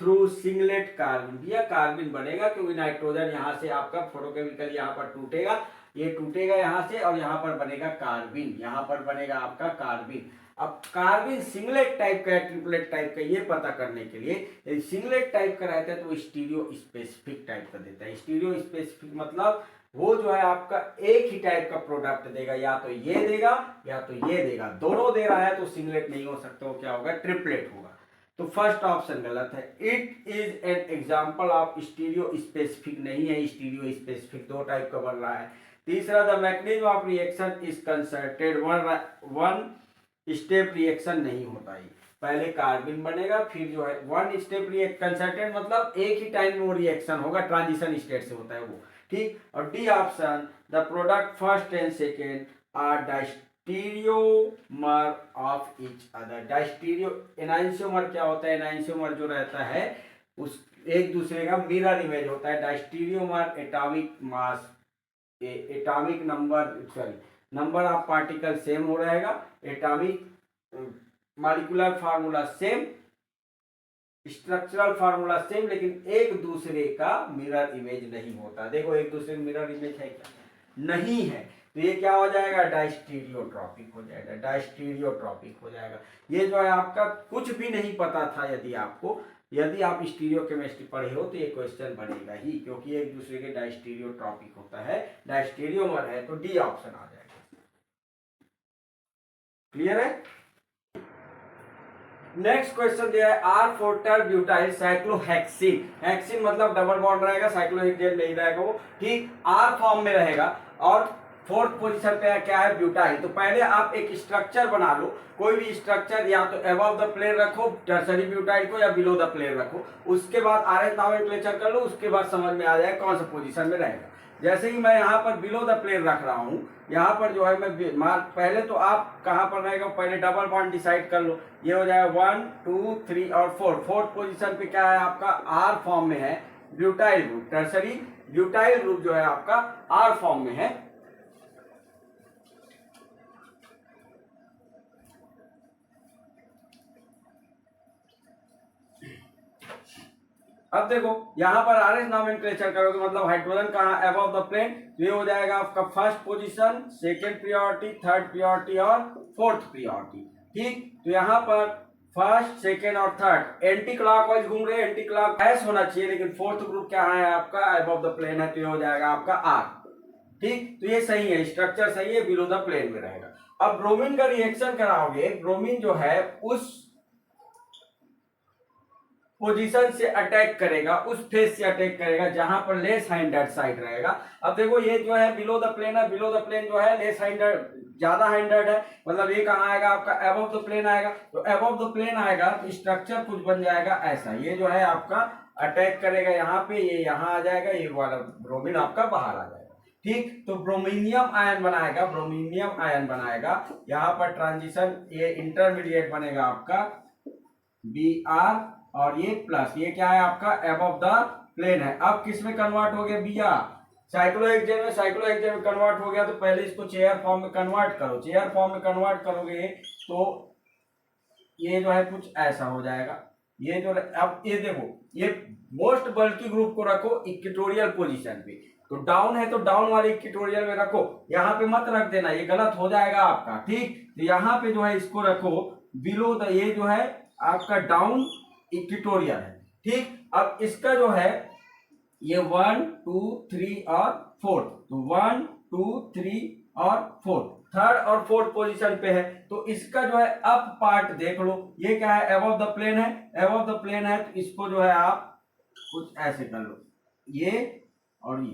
through singlet carbon, भैया कार्बन बनेगा क्योंकि नाइट्रोजन यहाँ से आपका फोटोकेमिकल यहाँ पर टूटेगा, ये टूटेगा यहाँ से और यहाँ पर बनेगा कार्बन, यहाँ पर बनेगा आपका कार्बन। अब कार्बन सिंगलेट टाइप का है ट्रिपलेट टाइप का, ये पता करने के लिए यदि सिंगलेट टाइप का रहता है तो स्टीरियो स्पेसिफिक टाइप का देता है। स्टीरियो स्पेसिफिक मतलब वो जो है आपका एक ही टाइप का प्रोडक्ट देगा, या तो ये देगा या तो ये देगा, दोनों दे रहा है तो सिंगलेट नहीं हो सकता, वो क्या होगा ट्रिपलेट होगा। तो फर्स्ट ऑप्शन गलत है। It is an example of stereo specific, नहीं है स्टीरियो स्पेसिफिक, दो टाइप का बन रहा है। तीसरा, the mechanism of reaction is concerted, one step reaction नहीं होता है, पहले कार्बन बनेगा फिर जो है वन स्टेप कंसर्टेड मतलब एक ही टाइम में वो रिएक्शन होगा, ट्रांजिशन स्टेट से होता है वो। ठीक, और D option, the product first and second are diastereomer of each other. Diastereo enantiomer क्या होता है, एनाइंशियोमर जो रहता है उस एक दूसरे का मिरर इमेज होता है। Diastereomer atomic mass, atomic number, sorry number of particle same हो रहेगा, atomic molecular formula same, structural formula same, लेकिन एक दूसरे का मिरर इमेज नहीं होता। देखो एक दूसरे का मिरर इमेज है क्या, नहीं है, तो ये क्या हो जाएगा डायस्टीरियोट्रॉपिक हो जाएगा, डायस्टीरियोट्रॉपिक हो जाएगा। ये जो है आपका कुछ भी नहीं पता था, यदि आपको, यदि आप स्टीरियो केमिस्ट्री पढ़े हो तो ये क्वेश्चन बनेगा ही, क्योंकि एक दूसरे के डायस्टीरियोट्रॉपिक होता है, डायस्टीरियोमर है, तो डी ऑप्शन आ जाएगा। क्लियर है। नेक्स्ट क्वेश्चन दिया है आर फोर्टर ब्यूटाइल साइक्लोहेक्सिन, हेक्सिन मतलब डबल बॉन्ड रहेगा, साइक्लोहेक्सेन नहीं रहेगा वो। ठीक, आर फॉर्म में रहेगा और फोर्थ पोजीशन पे क्या है ब्यूटाइल। तो पहले आप एक स्ट्रक्चर बना लो, कोई भी स्ट्रक्चर, या तो अबव द प्लेन रखो टर्सरी ब्यूटाइल को, या बिलो द प्लेन रखो, उसके बाद आरएच नॉमेनक्लेचर कर लो, उसके बाद समझ में आ जाएगा कौन सा पोजीशन में रहेगा। जैसे कि मैं यहाँ पर बिलो द प्लेन रख रहा हूँ, यहाँ पर जो है मैं पहले तो आप कहाँ पर रहेगा पहले डबल बॉन्ड डिसाइड कर लो, ये हो जाएगा 1 2 3 और 4। फोर्थ पोजीशन पे क्या है आपका आर फॉर्म में है butyl group, tertiary butyl group जो है आपका आर फॉर्म में है। अब देखो यहाँ पर आर एस नॉमेनक्लेचर करोगे मतलब हाइड्रोजन कहाँ अबव द प्लेन, ये हो जाएगा आपका first position, second priority, third priority और फोर्थ प्रायोरिटी। ठीक, तो यहाँ पर फर्स्ट सेकंड और थर्ड एंटी क्लॉकवाइज घूम रहे हैं, एंटी क्लॉक एस होना चाहिए, लेकिन फोर्थ ग्रुप क्या है आपका अबव द प्लेन है, तो ये हो जाएगा आपका आर। ठीक, तो ये सही है, स्ट्रक्चर सही है, बिलो द प्लेन में रहेगा। अब ब्रोमीन का रिएक्शन कराओगे, ब्रोमीन जो है उस पोजीशन से अटैक करेगा, उस फेस से अटैक करेगा जहां पर लेस हैंडेड साइड रहेगा। अब देखो ये जो है बिलो द प्लेन है, बिलो द प्लेन जो है लेस हैंडेड, ज्यादा हैंडेड है, मतलब ये कहाँ आएगा आपका अबव द प्लेन आएगा, तो अबव द प्लेन आएगा तो स्ट्रक्चर कुछ बन जाएगा ऐसा, ये जो है आपका अटैक करेगा यहाँ पे, ये यहाँ आ जाएगा, ये वाला ब्रोमीन आपका बाहर आ जाएगा। ठीक, तो ब्रोमीनियम आयन बनाएगा, ब्रोमीनियम आयन बनाएगा, यहाँ पर ट्रांजिशन ये इंटरमीडिएट बनेगा आपका Br और ये प्लस, ये क्या है आपका अबव द प्लेन है। अब किस में कन्वर्ट हो गया Br, साइक्लोहेक्सेन में, साइक्लोहेक्सेन में कन्वर्ट हो गया, तो पहले इसको चेयर फॉर्म में कन्वर्ट करो, चेयर फॉर्म में कन्वर्ट करोगे तो ये जो है कुछ ऐसा हो जाएगा, ये जो अब ये देखो ये मोस्ट बल्की ग्रुप को रखो इक्वेटोरियल पोजीशन पे, तो डाउन है तो डाउन वाले इक्वेटोरियल में रखो, यहाँ पे मत रख देना, ये गलत हो जाएगा आपका। ठीक, तो यहाँ पे जो है इसको रखो बिलो द, ये जो है आपका डाउन इक्वेटोरियल है। ठीक, अब इसका जो है ये 1 2 3 और 4, तो 1 2 3 और 4 थर्ड और फोर्थ पोजीशन पे है, तो इसका जो है अप पार्ट देख लो, ये क्या है अबव द प्लेन है, अबव द प्लेन है, तो इसको जो है आप कुछ ऐसे कर लो, ये और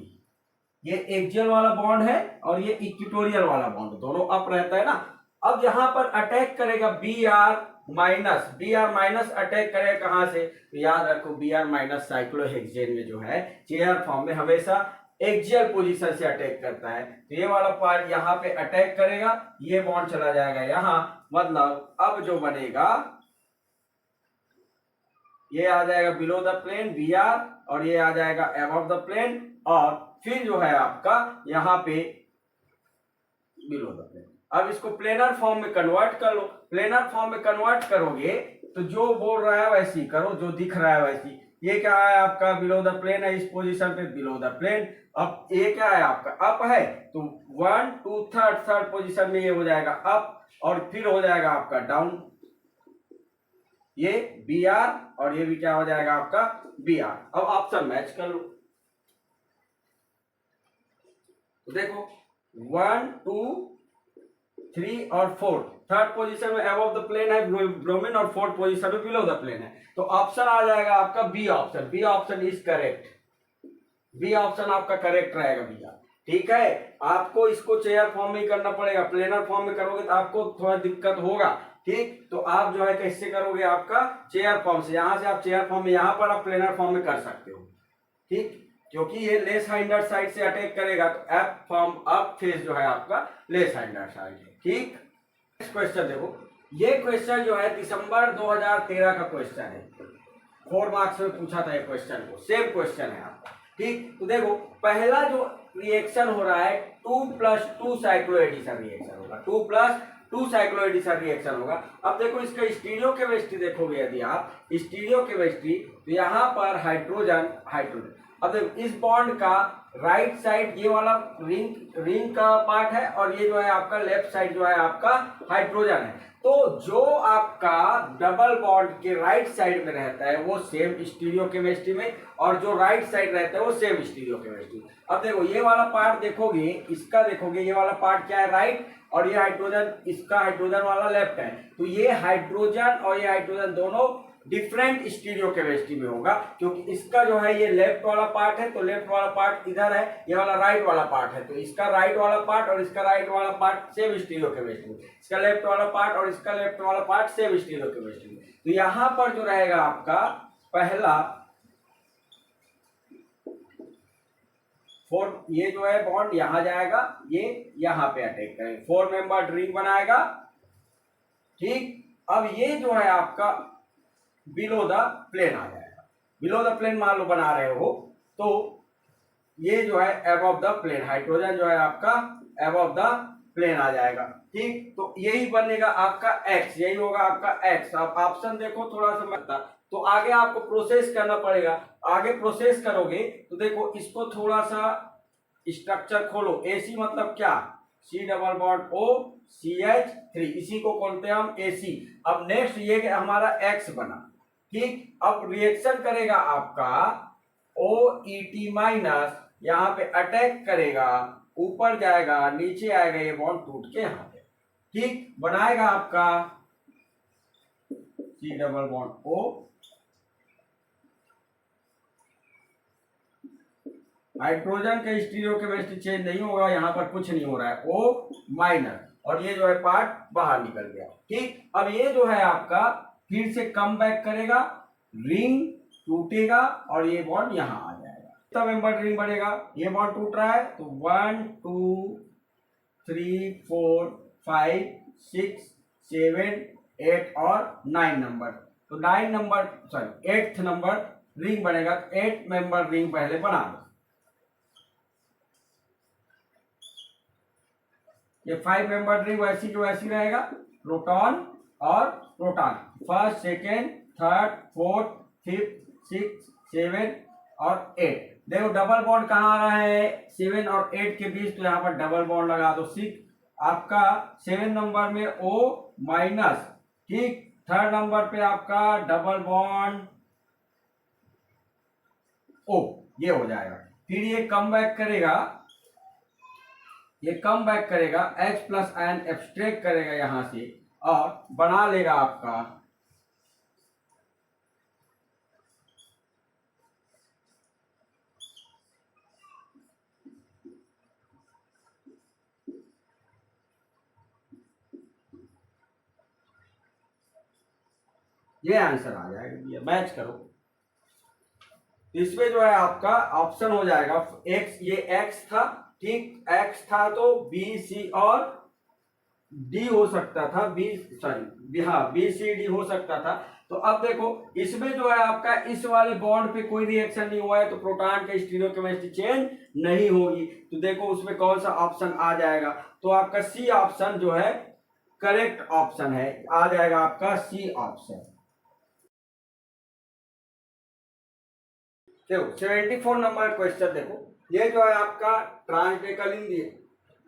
ये एक्सियल वाला बॉन्ड है और ये इक्वेटोरियल वाला बॉन्ड, दोनों अप रहता है ना। अब यहाँ पर अटैक करेगा Br माइनस अटैक करेगा कहां से, तो याद रखो Br माइनस साइक्लोहेक्सेन में जो है चेयर फॉर्म में हमेशा एक्सियल पोजीशन से अटैक करता है, तो ये वाला पार्ट यहाँ पे अटैक करेगा, ये बॉन्ड चला जाएगा यहाँ, मतलब अब जो बनेगा ये आ जाएगा बिलो द प्लेन Br, और ये आ जाएगा अबव द प्लेन, और फिर जो है आपका यहाँ पे बिलो द प्लेन। अब इसको प्लेनर फॉर्म में कन्वर्ट कर लो। प्लेनर फॉर्म में कन्वर्ट करोगे तो जो बोल रहा है वैसे ही करो, जो दिख रहा है वैसी। ये क्या है आपका बिलो द प्लेन है, इस पोजीशन पे बिलो द प्लेन। अब ये क्या है आपका अप है, तो 1 2 थर्ड पोजीशन में ये हो जाएगा अप, और फिर हो जाएगा आपका डाउन, ये Br, और ये भी क्या हो जाएगा आपका Br। अब ऑप्शन मैच कर लो, तो देखो 1 2 3 और 4, थर्ड पोजीशन में अबव द प्लेन है ब्रोमीन, और फोर्थ पोजीशन में बिलो द प्लेन है, तो ऑप्शन आ जाएगा आपका B option. B option is correct, B option आपका करेक्ट रहेगा भैया। ठीक है, आपको इसको चेयर फॉर्म में ही करना पड़ेगा, प्लेनर फॉर्म में करोगे तो आपको थोड़ा दिक्कत होगा। ठीक, तो आप जो है कैसे करोगे, आपका चेयर फॉर्म से, यहां से आप चेयर फॉर्म में, यहां पर आप प्लेनर फॉर्म में कर सकते हो। ठीक, क्योंकि ये लेस हाइंडर साइड से अटैक करेगा, तो एफ फॉर्म अप फेस जो है आपका लेस हाइंडर साइड है। ठीक, नेक्स्ट क्वेश्चन देखो, ये क्वेश्चन जो है दिसंबर 2013 का क्वेश्चन है, 4 मार्क्स में पूछा था ये क्वेश्चन को, सेम क्वेश्चन है आपका। ठीक, तो देखो पहला जो रिएक्शन हो रहा है 2+2 साइक्लोएडिशन रिएक्शन होगा, 2+2 साइक्लोएडिशन रिएक्शन होगा। अब देखो इसका स्टीरियो केमिस्ट्री देखोगे, यदि आप स्टीरियो केमिस्ट्री, तो यहाँ पर हाइड्रोजन हाइड्रोजन, अब देखो इस बॉन्ड का राइट साइड ये वाला रिंग का पार्ट है, और ये जो है आपका लेफ्ट साइड जो है आपका हाइड्रोजन है। तो जो आपका डबल बॉन्ड के राइट साइड में रहता है वो सेम स्टीरियो केमिस्ट्री में, और जो राइट साइड रहता है वो सेम स्टीरियो केमिस्ट्री में। अब देखो ये वाला पार्ट देखोगे, इसका देखोगे ये वाला पार्ट क्या है राइट, और ये हाइड्रोजन, इसका हाइड्रोजन वाला लेफ्ट है, तो ये हाइड्रोजन और ये हाइड्रोजन दोनों डिफरेंट स्टीरियो केमिस्ट्री में होगा, क्योंकि इसका जो है ये लेफ्ट वाला पार्ट है, तो लेफ्ट वाला पार्ट इधर है, ये वाला राइट वाला पार्ट है, तो इसका राइट वाला पार्ट और इसका राइट वाला पार्ट सेम स्टीरियो केमिस्ट्री में, इसका लेफ्ट वाला पार्ट और इसका लेफ्ट वाला पार्ट सेम स्टीरियो केमिस्ट्री में। तो यहां पर जो रहेगा आपका पहला ये जो है बॉन्ड यहां जाएगा, ये यहां पे अटैक करेगा, 4 मेंबर रिंग बनाएगा। ठीक, अब ये जो है आपका बिलो द प्लेन आ जाएगा, बिलो द प्लेन मान लो बना रहे हो, तो ये जो है अबव द प्लेन, हाइड्रोजन जो है आपका अबव द प्लेन आ जाएगा। ठीक, तो यही बनेगा आपका एक्स, यही होगा आपका एक्स। अब ऑप्शन देखो थोड़ा सा मत, तो आगे आपको प्रोसेस करना पड़ेगा। आगे प्रोसेस करोगे तो देखो इसको थोड़ा सा स्ट्रक्चर खोलो, एसी मतलब क्या, C double bond O CH3, इसी को बोलते हैं हम AC। अब नेक्स्ट ये हमारा X बना। ठीक, अब रिएक्शन करेगा आपका OET माइनस, यहाँ पे अटैक करेगा, ऊपर जाएगा नीचे आएगा, ये बॉन्ड टूट के यहाँ पे ठीक बनाएगा आपका C double bond O, hydrogen का स्टीरियो केमिस्ट्री चेंज नहीं होगा, यहाँ पर कुछ नहीं हो रहा है, O माइनस, और ये जो है पार्ट बाहर निकल गया। ठीक, अब ये जो है आपका फिर से कम बैक करेगा, रिंग टूटेगा और ये बॉन्ड यहाँ आ जाएगा, तब मेंबर रिंग बनेगा। ये बॉन्ड टूट रहा है तो 1 2 3 4 5 6 7 8 और 9 नंबर, तो 9 number sorry 8th number ring बनेगा। 8 मेंबर रिंग पहले बना दो, ये 5 मेंबर रिंग वैसी जो वैसी रहेगा, प्रोटॉन और proton, first second third fourth fifth 6 7 और 8। देखो डबल बॉन्ड कहाँ आ रहा है 7 और 8 के बीच, तो यहाँ पर डबल बॉन्ड लगा दो। 6 आपका 7 नंबर में O माइनस, ठीक, थर्ड नंबर पे आपका डबल बॉन्ड O, ये हो जाएगा। फिर ये कम बैक करेगा, ये कम बैक करेगा, H प्लस आयन एब्स्ट्रैक्ट करेगा यहां से और बना लेगा आपका ये आंसर आ जाएगा, मैच करो। तो इसमें जो है आपका ऑप्शन हो जाएगा एक्स, ये एक्स था, ठीक, एक्स था तो बी सी और डी हो सकता था, बी सॉरी हाँ बी सी डी हो सकता था। तो अब देखो इसमें जो है आपका इस वाले बॉन्ड पे कोई रिएक्शन नहीं हुआ है तो प्रोटॉन का स्टीरियोकेमिस्ट्री चेंज नहीं होगी। तो देखो उसमें कौन सा ऑप्शन आ जाएगा, तो आपका सी ऑप्शन जो है करेक्ट ऑप्शन है, आ जाएगा आपका सी ऑप्शन। देखो 74 नंबर क्वेश्चन देखो, ये जो है आपका ट्रांसडेकलिन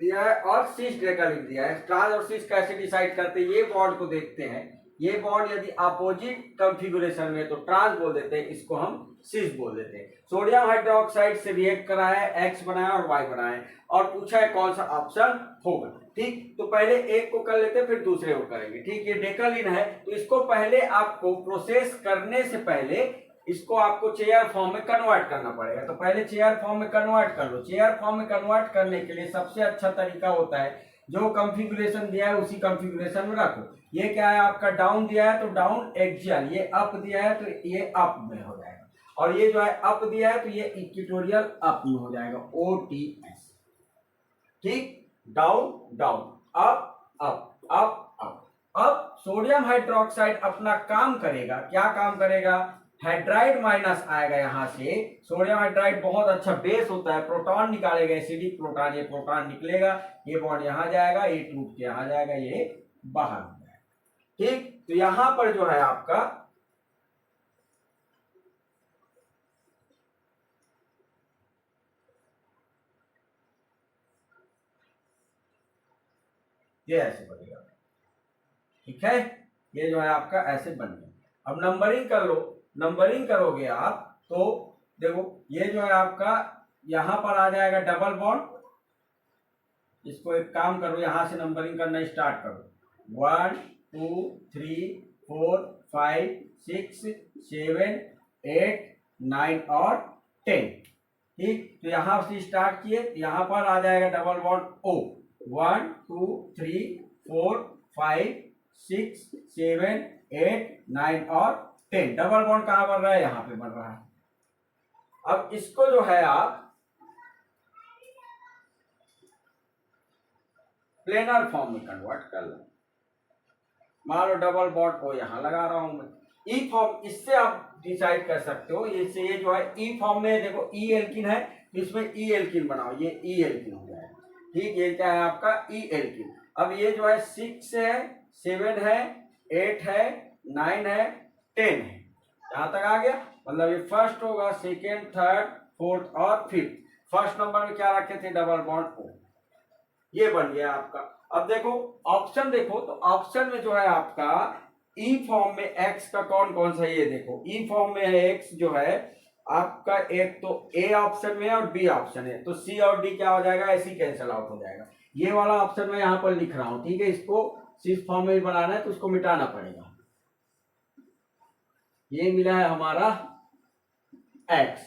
दिया है और सिस डेकलिन दिया है। ट्रांस और सिस कैसे डिसाइड करते हैं, ये बॉन्ड को देखते हैं। ये बॉन्ड यदि अपोजिट कॉन्फ़िगरेशन में तो ट्रांस बोल देते हैं, इसको हम सिस बोल देते हैं। सोडियम हाइड्रोक्साइड से रिएक्ट करा है, एक्स बनाया और वाई बनाया है और पूछा है कौन सा ऑप्शन होगा। ठीक, तो पहले एक को कर लेते हैं फिर दूसरे को करेंगे। ठीक, ये डेकलिन है तो इसको पहले आपको प्रोसेस करने से पहले इसको आपको चेयर फॉर्म में कन्वर्ट करना पड़ेगा। तो पहले चेयर फॉर्म में कन्वर्ट कर लो। चेयर फॉर्म में कन्वर्ट करने के लिए सबसे अच्छा तरीका होता है जो कॉन्फ़िगरेशन दिया है उसी कॉन्फ़िगरेशन में रखो। ये क्या है आपका डाउन दिया है तो डाउन एक्सियल, ये अप दिया है तो ये अप में हो जाएगा, और ये जो है अप दिया है तो ये इक्वेटोरियल अप में हो जाएगा, OTS। ठीक, down down, up up up up. अब सोडियम हाइड्रोक्साइड अपना काम करेगा, क्या काम करेगा, हाइड्राइड माइनस आएगा यहाँ से। सोडियम हाइड्राइड बहुत अच्छा बेस होता है, प्रोटॉन निकालेगा, एसिडिक प्रोटॉन, ये प्रोटॉन निकलेगा, ये बॉन्ड यहाँ जाएगा, ये टूट के यहाँ जाएगा, ये बाहर हो जाएगा। ठीक, तो यहां पर जो है आपका ये ऐसे बनेगा। ठीक है, ये जो है आपका ऐसे बन गया। अब नंबरिंग कर लो, नंबरिंग करोगे आप तो देखो ये जो है आपका यहां पर आ जाएगा डबल बॉन्ड। इसको एक काम करो, यहां से नंबरिंग करना स्टार्ट करो, 1 2 3 4 5 6 7 8 9 और 10। ठीक, तो यहां से स्टार्ट किए, यहां पर आ जाएगा डबल बॉन्ड O, 1 2 3 4 5 6 7 8 9 और 10। डबल बॉन्ड कहां बन रहा है, यहां पे बन रहा है। अब इसको जो है आप प्लेनर फॉर्म में कन्वर्ट कर लो। मान लो डबल बॉन्ड को यहां लगा रहा हूं मैं, ई फॉर्म, इससे आप डिसाइड कर सकते हो। इससे ये जो है ई फॉर्म में देखो ई एल्किन है तो इसमें ई एल्किन बनाओ, ये ई एल्किन हो जाएगा। ठीक, ये क्या है आपका ई एल्किन। अब ये जो है 6 है, 7 है, 8 है, 9 है, 10 है, यहां तक आ गया। मतलब ये फर्स्ट होगा, सेकेंड, थर्ड, फोर्थ और फिफ्थ। फर्स्ट नंबर में क्या रखे थे, डबल बॉन्ड O, ये बन गया आपका। अब देखो ऑप्शन देखो, तो ऑप्शन में जो है आपका ई फॉर्म में एक्स का कौन कौन सा, ये देखो ई फॉर्म में है एक्स जो है आपका, एक तो ए ऑप्शन में है और बी ऑप्शन है, तो सी और डी क्या हो जाएगा, ऐसे ही कैंसिल आउट हो जाएगा। ये वाला ऑप्शन मैं यहां पर लिख रहा हूं, ठीक है, इसको सी फॉर्म में बनाना है तो उसको मिटाना पड़ेगा। ये मिला है हमारा एक्स,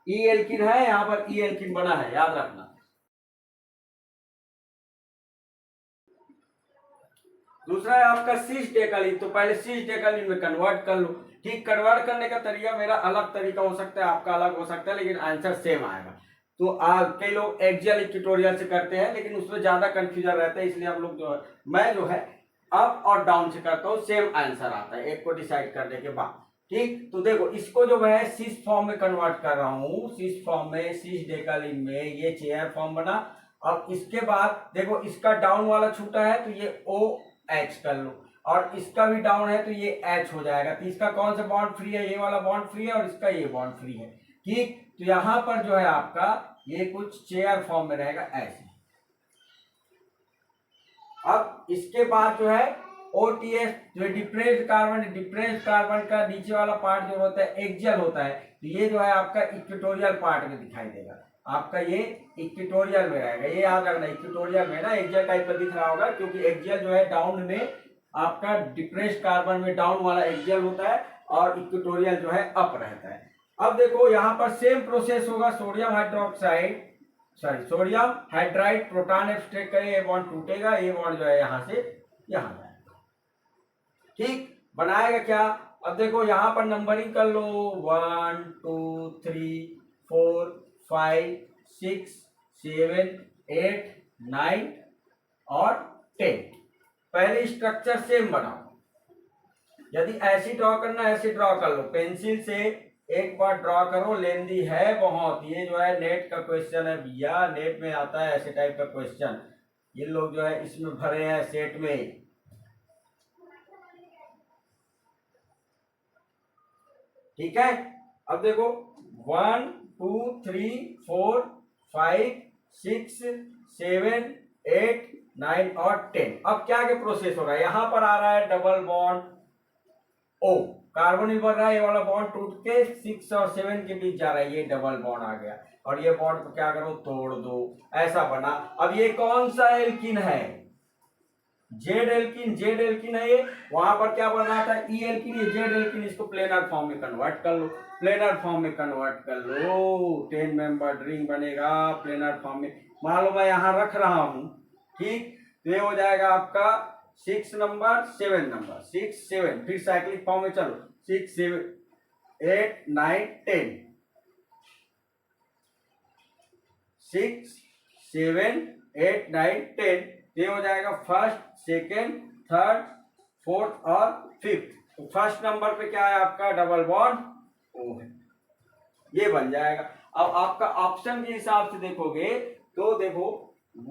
ई एल्किन है, यहां पर ई एल्किन बना है, याद रखना। दूसरा है आपका सिस डेकालीन, तो पहले सिस डेकालीन में कन्वर्ट कर लो। ठीक, कन्वर्ट करने का तरीका मेरा अलग तरीका हो सकता है, आपका अलग हो सकता है, लेकिन आंसर सेम आएगा। तो कई लोग एक्सियल इक्वेटोरियल से करते हैं लेकिन उसमें ज्यादा कंफ्यूजन रहता है, इसलिए हम लोग जो है मैं जो है अप और डाउन से करता हूँ, सेम आंसर आता है एक को डिसाइड करने के बाद। ठीक, तो देखो इसको जो मैं सिस फॉर्म में कन्वर्ट कर रहा हूँ, सिस फॉर्म में, सिस डेकालीन में ये चेयर फॉर्म बना। अब इसके बाद देखो इसका डाउन वाला छूटा है तो ये OH कर लो, और इसका भी डाउन है तो ये H हो जाएगा। तो इसका कौन सा बॉन्ड फ्री है, ये वाला बॉन्ड फ्री है, और इसका ये बॉन्ड फ्री है। ठीक, तो यहां पर जो है आपका ये कुछ चेयर फॉर्म में रहेगा ऐसे। अब इसके बाद जो है OTS जो डिप्रेस्ड कार्बन, डिप्रेस्ड कार्बन का नीचे वाला पार्ट जो होता है एक्सियल होता है, तो ये जो है आपका इक्वेटोरियल पार्ट में दिखाई देगा, आपका ये इक्वेटोरियल में रहेगा। ये याद रखना, इक्वेटोरियल में ना एक्सियल टाइप का दिख रहा होगा, क्योंकि एक्सियल जो है डाउन में आपका डिप्रेस्ड कार्बन में डाउन वाला एक्सियल होता है और इक्वेटोरियल जो है अप रहता है। अब देखो यहाँ पर सेम प्रोसेस होगा, sodium hydroxide sorry sodium hydride proton extract करें, ये बॉन्ड टूटेगा, ये बॉन्ड जो है यहाँ से यहाँ जाएगा। ठीक, बनाएगा क्या, अब देखो यहाँ पर नंबरिंग कर लो, 1 2 3 4 5 6 7 8 9 और 10। पहले स्ट्रक्चर सेम बनाओ। यदि ऐसी ड्रॉ करना ऐसे ड्रॉ कर लो, पेंसिल से एक बार ड्रॉ करो। लेंदी है बहुत, ये जो है नेट का क्वेश्चन है भैया, नेट में आता है ऐसे टाइप का क्वेश्चन। ये लोग जो है इसमें भरे हैं सेट में। ठीक है, अब देखो 1 2 3 4 5 6 7 8 9 और 10। अब क्या क्या प्रोसेस हो रहा है, यहां पर आ रहा है डबल बॉन्ड ओ, कार्बन बढ़ रहा है, ये वाला बॉन्ड टूट के 6 और 7 के बीच जा रहा है, ये डबल बॉन्ड आ गया और ये बॉन्ड को क्या करो, तोड़ दो, ऐसा बना। अब ये कौन सा एल्किन है, जेड एल्किन, जेड एल्किन है ये। वहां पर क्या बन रहा था, ई एल्किन, ये जेड एल्किन। इसको प्लेनर फॉर्म में कन्वर्ट कर लो, प्लेनर फॉर्म में कन्वर्ट कर लो, 10 मेंबर रिंग बनेगा प्लेनर फॉर्म में। मान लो मैं यहां रख रहा हूं, ठीक, तो ये हो जाएगा आपका 6 नंबर 7 नंबर, 6 7, फिर साइक्लिक फॉर्म में चलो, 6 7 8 9 10, 6 7 8 9 10। ये हो जाएगा फर्स्ट सेकेंड थर्ड फोर्थ और फिफ्थ। तो फर्स्ट नंबर पे क्या है आपका, डबल बॉन्ड ओ है, ये बन जाएगा। अब आपका ऑप्शन के हिसाब से देखोगे तो देखो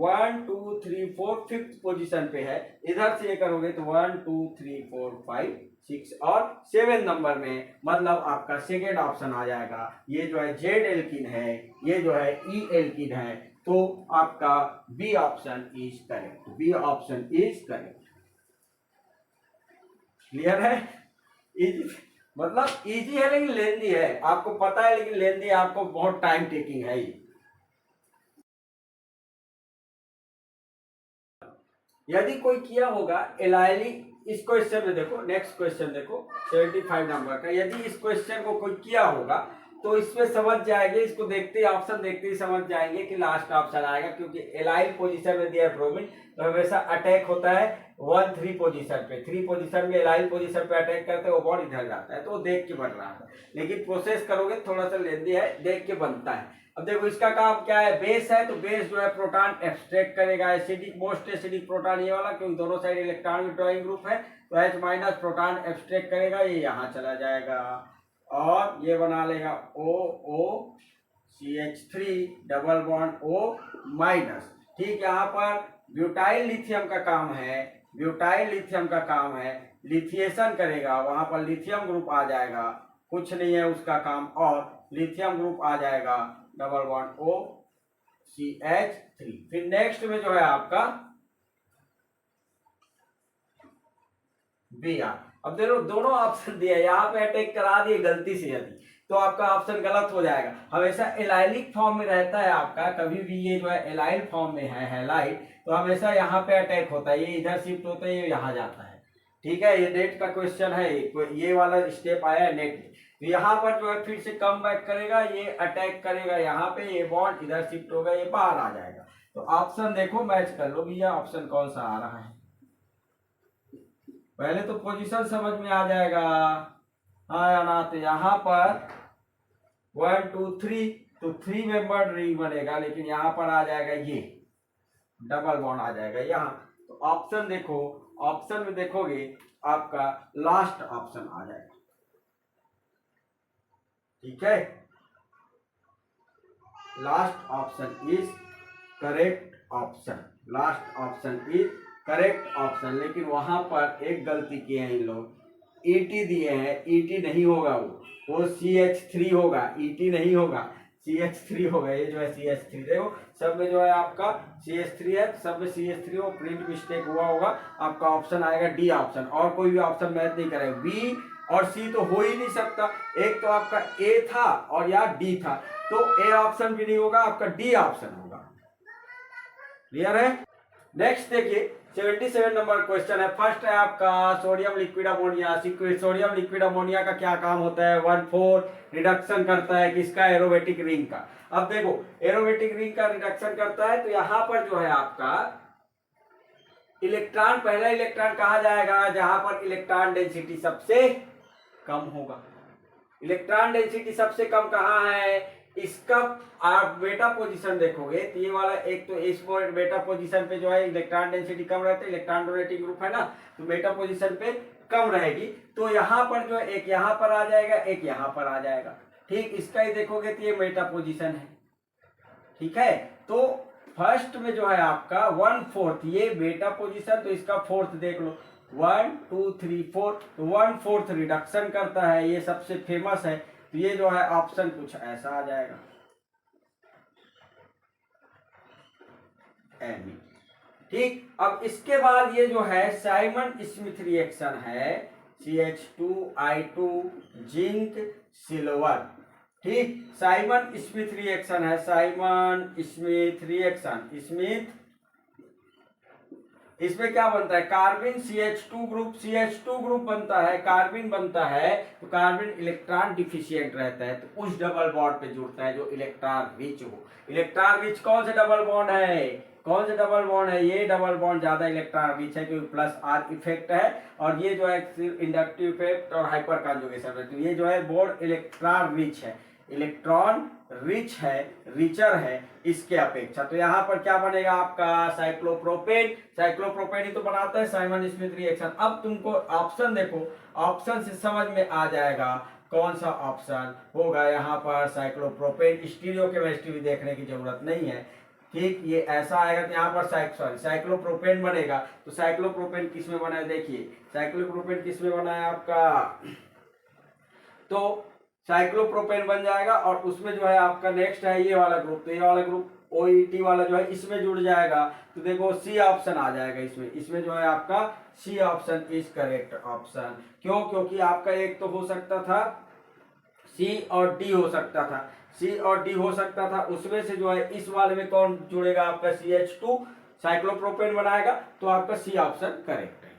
1 2 3 4 फिफ्थ पोजीशन पे है, इधर से ये करोगे तो 1 2 3 4 5 6 और 7 नंबर में, मतलब आपका सेकेंड ऑप्शन आ जाएगा। ये जो है जेड एल्किन है, ये जो है ई एल्किन है, तो आपका B option is correct, B option is correct. Clear है, इजी, मतलब इजी है लेकिन लेंदी है, आपको पता है लेकिन लेंदी है, आपको बहुत टाइम टेकिंग है ये। यदि कोई किया होगा एलाइली, इस क्वेश्चन में देखो, नेक्स्ट क्वेश्चन देखो 75 नंबर का, यदि इस क्वेश्चन को कोई किया होगा तो इसमें समझ जाएंगे, इसको देखते ही ऑप्शन देखते ही समझ जाएंगे कि लास्ट ऑप्शन आएगा, क्योंकि एलाइल पोजीशन में दिया है ब्रोमीन, तो हमेशा अटैक होता है 1 3 पोजीशन पे, 3 पोजीशन में एलाइल पोजीशन पे अटैक करते हैं, वो बॉडी इधर जाता है, तो वो देख के बन रहा है, लेकिन प्रोसेस करोगे थोड़ा सा लेंदी है, देख के बनता है। अब देखो इसका काम क्या है, बेस है, तो बेस जो है प्रोटॉन एक्सट्रैक्ट करेगा, एसिडिक मोस्ट एसिडिक प्रोटॉन ये वाला, क्योंकि दोनों साइड इलेक्ट्रॉन विड्रॉइंग ग्रुप है, तो H माइनस प्रोटॉन एक्सट्रैक्ट करेगा, ये यहाँ चला जाएगा और ये बना लेगा OOCH3 double bond O minus. ठीक, यहाँ पर ब्यूटाइल लिथियम का काम है, ब्यूटाइल लिथियम का काम है, लिथिएशन करेगा, वहां पर लिथियम ग्रुप आ जाएगा, कुछ नहीं है उसका काम, और लिथियम ग्रुप आ जाएगा डबल बॉन्ड OCH3। फिर नेक्स्ट में जो है आपका बी आर। अब देखो दोनों ऑप्शन दिए, यहाँ पे अटैक करा दिए गलती से, यदि तो आपका ऑप्शन गलत हो जाएगा। हमेशा एलाइलिक फॉर्म में रहता है आपका, कभी भी ये जो है एलाइल फॉर्म में है हैलाइड, तो हमेशा यहाँ पे अटैक होता है, ये इधर शिफ्ट होता है, ये यहाँ जाता है। ठीक है, ये नेट का क्वेश्चन है, ये वाला स्टेप आया है नेट में, तो यहाँ पर जो है फिर से कम बैक करेगा, ये अटैक करेगा यहाँ पे, ये बॉन्ड इधर शिफ्ट होगा, ये बाहर आ जाएगा। तो ऑप्शन देखो मैच कर लो भैया, ऑप्शन कौन सा आ रहा है, पहले तो पोजीशन समझ में आ जाएगा, हाँ या ना। तो यहाँ पर 1 2 3, तो 3 मेंबर रिंग बनेगा, लेकिन यहाँ पर आ जाएगा ये डबल बॉन्ड आ जाएगा यहाँ। तो ऑप्शन देखो, ऑप्शन में देखोगे आपका लास्ट ऑप्शन आ जाएगा। ठीक है, last option is correct option, last option is correct option. लेकिन वहां पर एक गलती किए हैं इन लोग, ET दिए हैं, ET नहीं होगा, वो CH3 होगा, ET नहीं होगा, CH3 होगा। ये जो है CH3, देखो सब में जो है आपका CH3 है, सब में CH3 हो, प्रिंट मिस्टेक हुआ होगा, आपका ऑप्शन आएगा डी ऑप्शन, और कोई भी ऑप्शन मैच नहीं करेगा। B और C तो हो ही नहीं सकता, एक तो आपका A था और या D था, तो A ऑप्शन भी नहीं होगा, आपका D ऑप्शन होगा। क्लियर है, नेक्स्ट देखिए 77 नंबर क्वेश्चन है। फर्स्ट है आपका sodium liquid ammonia. Sodium liquid ammonia का क्या काम होता है, 1,4 रिडक्शन करता है किसका, एरोमेटिक रिंग का। अब देखो एरोमेटिक रिंग का रिडक्शन करता है, तो यहां पर जो है आपका इलेक्ट्रॉन, पहला इलेक्ट्रॉन कहा जाएगा जहां पर इलेक्ट्रॉन डेंसिटी सबसे कम होगा। इलेक्ट्रॉन डेंसिटी सबसे कम कहाँ है, इसका आप बेटा पोजीशन देखोगे तो ये वाला एक तो इस बेटा पोजीशन पे जो है इलेक्ट्रॉन डेंसिटी कम रहता है, इलेक्ट्रॉन डोनेटिंग ग्रुप है ना, तो बेटा पोजीशन पे कम रहेगी। तो यहाँ पर जो है एक यहाँ पर आ जाएगा, एक यहाँ पर आ जाएगा। ठीक, इसका ही देखोगे तो ये बेटा पोजीशन है। ठीक है, तो फर्स्ट में जो है आपका 1/4 ये बेटा पोजीशन, तो इसका फोर्थ देख लो 1 2 3 4, तो 1/4 रिडक्शन करता है, ये सबसे फेमस है। तो ये जो है ऑप्शन कुछ ऐसा आ जाएगा एम। ठीक, अब इसके बाद ये जो है साइमन स्मिथ रिएक्शन है, CH2I2 जिंक सिल्वर। ठीक, साइमन स्मिथ रिएक्शन है, साइमन स्मिथ रिएक्शन, स्मिथ, इसमें क्या बनता है, कार्बिन CH2 ग्रुप, CH2 ग्रुप बनता है, कार्बिन बनता है, तो कार्बिन इलेक्ट्रॉन डिफिशिएंट रहता है, तो उस डबल बॉन्ड पे जुड़ता है जो इलेक्ट्रॉन रिच हो। इलेक्ट्रॉन रिच कौन से डबल बॉन्ड है, कौन से डबल बॉन्ड है, ये डबल बॉन्ड ज्यादा इलेक्ट्रॉन रिच है क्योंकि प्लस आर इफेक्ट है, और ये जो है इंडक्टिव इफेक्ट और हाइपर कॉन्जुगेशन है, तो ये जो है बॉन्ड इलेक्ट्रॉन रिच है, इलेक्ट्रॉन रिच है, रिचर है इसके अपेक्षा। तो यहाँ पर क्या बनेगा आपका साइक्लोप्रोपेन, साइक्लोप्रोपेन ही तो बनाता है साइमन स्मिथ रिएक्शन। अब तुमको ऑप्शन देखो, ऑप्शन से समझ में आ जाएगा कौन सा ऑप्शन होगा यहाँ पर साइक्लोप्रोपेन। स्टीरियो केमिस्ट्री भी देखने की जरूरत नहीं है। ठीक, ये ऐसा आएगा तो यहाँ पर साइक्लोप्रोपेन बनेगा। तो साइक्लोप्रोपेन किस में बना है, देखिए साइक्लोप्रोपेन किस में बना है आपका, तो साइक्लोप्रोपेन बन जाएगा, और उसमें जो है आपका नेक्स्ट है ये वाला ग्रुप, तो ये वाला ग्रुप OET वाला जो है इसमें जुड़ जाएगा। तो देखो सी ऑप्शन आ जाएगा इसमें, इसमें जो है आपका C option is correct option. क्यों, क्योंकि आपका एक तो हो सकता था सी और डी हो सकता था, सी और डी हो सकता था, उसमें से जो है इस वाले में कौन जुड़ेगा आपका CH2 साइक्लोप्रोपेन बनाएगा, तो आपका सी ऑप्शन करेक्ट है।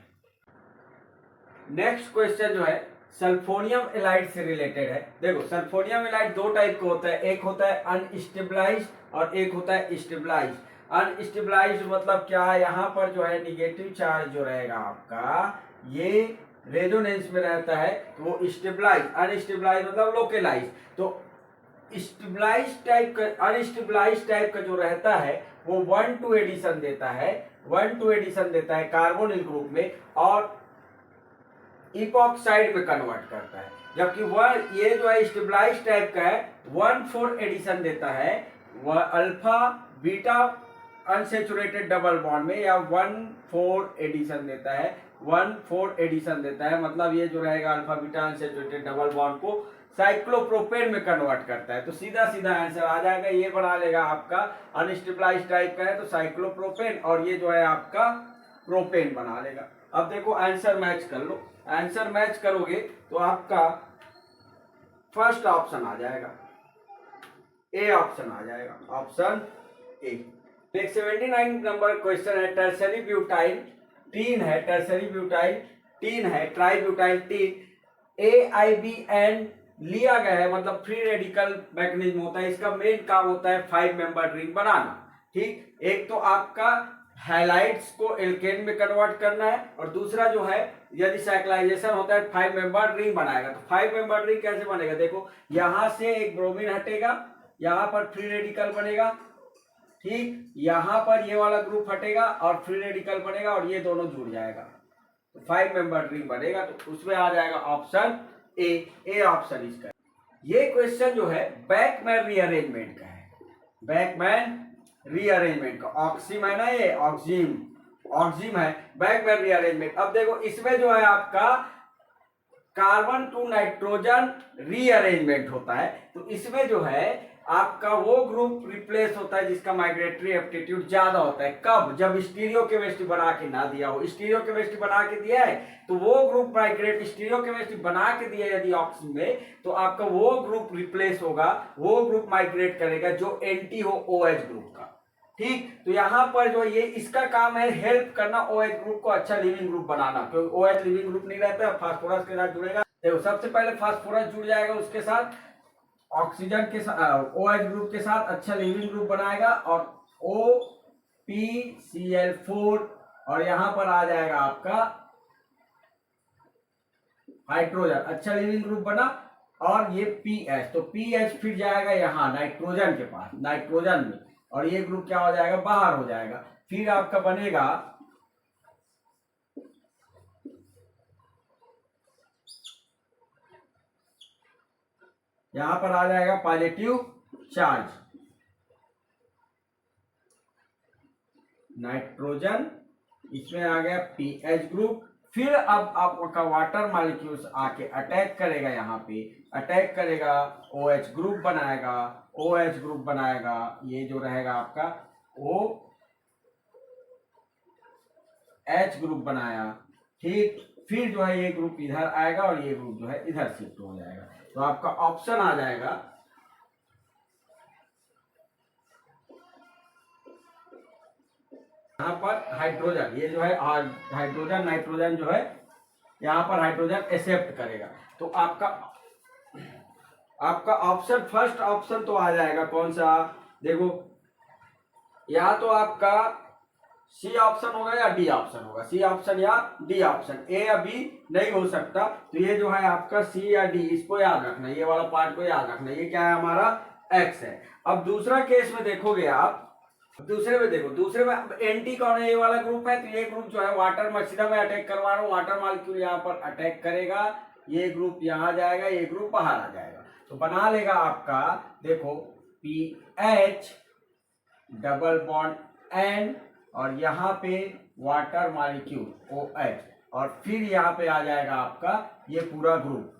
नेक्स्ट क्वेश्चन जो है सल्फोनियम एलाइड से रिलेटेड है। देखो सल्फोनियम एलाइड दो टाइप का होता है, एक होता है अनस्टेबलाइज्ड और एक होता है स्टेबलाइज्ड। अनस्टेबलाइज्ड मतलब क्या, यहाँ पर जो है निगेटिव चार्ज जो रहेगा आपका ये रेजोनेंस में रहता है, तो वो स्टेबलाइज, अनस्टेबलाइज मतलब लोकेलाइज। तो स्टेबलाइज टाइप का, अनस्टेबलाइज टाइप का जो रहता है वो 1-2 एडिशन देता है, 1-2 एडिशन देता है कार्बोनिल ग्रुप में, और इपॉक्साइड में कन्वर्ट करता है। जबकि वह ये जो है स्टेबलाइज टाइप का है 1-4 एडिशन देता है, वह alpha beta unsaturated double bond में, या 1-4 एडिशन देता है, 1-4 एडिशन देता है, मतलब ये जो रहेगा alpha beta unsaturated double bond को साइक्लोप्रोपेन में कन्वर्ट करता है। तो सीधा सीधा आंसर आ जाएगा, ये बना लेगा आपका अनस्टेबलाइज टाइप का है तो साइक्लोप्रोपेन, और ये जो है आपका प्रोपेन बना लेगा। अब देखो आंसर मैच कर लो, आंसर मैच करोगे तो आपका फर्स्ट ऑप्शन आ जाएगा, ए ऑप्शन आ जाएगा, ऑप्शन ए। एक 79 नंबर क्वेश्चन है, टर्सरी ब्यूटाइल टीन है, टर्सरी ब्यूटाइल टीन है, ट्राई ब्यूटाइल टीन AIBN लिया गया है, मतलब फ्री रेडिकल मैकेनिज्म होता है, इसका मेन काम होता है 5 मेंबर रिंग बनाना। ठीक, एक तो आपका हैलाइड्स को एल्केन में कन्वर्ट करना है, और दूसरा जो है यदि साइक्लाइजेशन होता है 5 मेंबर रिंग बनाएगा। तो 5 मेंबर रिंग कैसे बनेगा, देखो यहां से एक ब्रोमीन हटेगा, यहां पर फ्री रेडिकल बनेगा, ठीक, यहां पर ये वाला ग्रुप हटेगा और फ्री रेडिकल बनेगा, और ये दोनों जुड़ जाएगा, तो 5 मेंबर रिंग बनेगा। तो उसमें आ जाएगा ऑप्शन ए ऑप्शन इसका। ये क्वेश्चन जो है बैकमैन रीअरेंजमेंट का है, बैकमैन रीअरेंजमेंट का, ऑक्सीमैन है ये, ऑक्सीम है, बैकमैन रीअरेंजमेंट। अब देखो इसमें जो है आपका कार्बन टू नाइट्रोजन रीअरेंजमेंट होता है, तो इसमें जो है आपका वो ग्रुप रिप्लेस होता है जिसका माइग्रेटरी एप्टीट्यूड ज्यादा होता है। कब, जब स्टीरियो केमिस्ट्री बना के ना दिया हो, स्टीरियो केमिस्ट्री बना के दिया है तो वो ग्रुप माइग्रेट, स्टीरियो केमिस्ट्री बना के दिया यदि ऑक्सीजन में, तो आपका वो ग्रुप रिप्लेस होगा, वो ग्रुप माइग्रेट करेगा जो एंटी हो OH ग्रुप का। ठीक, तो यहाँ पर जो ये इसका काम है हेल्प करना OH ग्रुप को अच्छा लिविंग ग्रुप बनाना, क्योंकि OH लिविंग ग्रुप नहीं रहता है, फास्फोरस के साथ जुड़ेगा। देखो सबसे पहले फास्फोरस जुड़ जाएगा, उसके साथ ऑक्सीजन के साथ OH ग्रुप के साथ अच्छा लिविंग ग्रुप बनाएगा, और OPCl4, और यहां पर आ जाएगा आपका हाइड्रोजन, अच्छा लिविंग ग्रुप बना। और ये पीएच, तो पीएच फिर जाएगा यहाँ नाइट्रोजन के पास, नाइट्रोजन में, और ये ग्रुप क्या हो जाएगा, बाहर हो जाएगा। फिर आपका बनेगा यहां पर आ जाएगा पॉजिटिव चार्ज, नाइट्रोजन, इसमें आ गया पीएच ग्रुप। फिर अब आपका वाटर मॉलिक्यूल्स आके अटैक करेगा, यहाँ पे अटैक करेगा, OH ग्रुप बनाएगा, OH ग्रुप बनाएगा, ये जो रहेगा आपका OH ग्रुप बनाया, ठीक। फिर जो है ये ग्रुप इधर आएगा और ये ग्रुप जो है इधर शिफ्ट हो जाएगा। तो आपका ऑप्शन आ जाएगा यहाँ पर हाइड्रोजन, ये जो है हाइड्रोजन नाइट्रोजन जो है यहाँ पर हाइड्रोजन एक्सेप्ट करेगा। तो आपका ऑप्शन, फर्स्ट ऑप्शन तो आ जाएगा कौन सा, देखो या तो आपका सी ऑप्शन होगा या डी ऑप्शन होगा, सी ऑप्शन या डी ऑप्शन, ए या बी नहीं हो सकता। तो ये जो है आपका सी या डी, इसको याद रखना, ये वाला पार्ट को याद रखना, ये क्या है हमारा एक्स है। अब दूसरा केस में देखोगे आप, दूसरे में देखो, दूसरे में एंटी कौन है, ये वाला ग्रुप है। तो ये ग्रुप जो है वाटर में सीधा मैं अटैक करवा रहा हूँ, वाटर मॉलिक्यूल यहाँ पर अटैक करेगा, ये ग्रुप यहाँ जाएगा, ये ग्रुप बाहर आ जाएगा। तो बना लेगा आपका, देखो पीएच डबल बॉन्ड एन, और यहाँ पे वाटर मॉलिक्यूल OH, और फिर यहाँ पे आ जाएगा आपका ये पूरा ग्रुप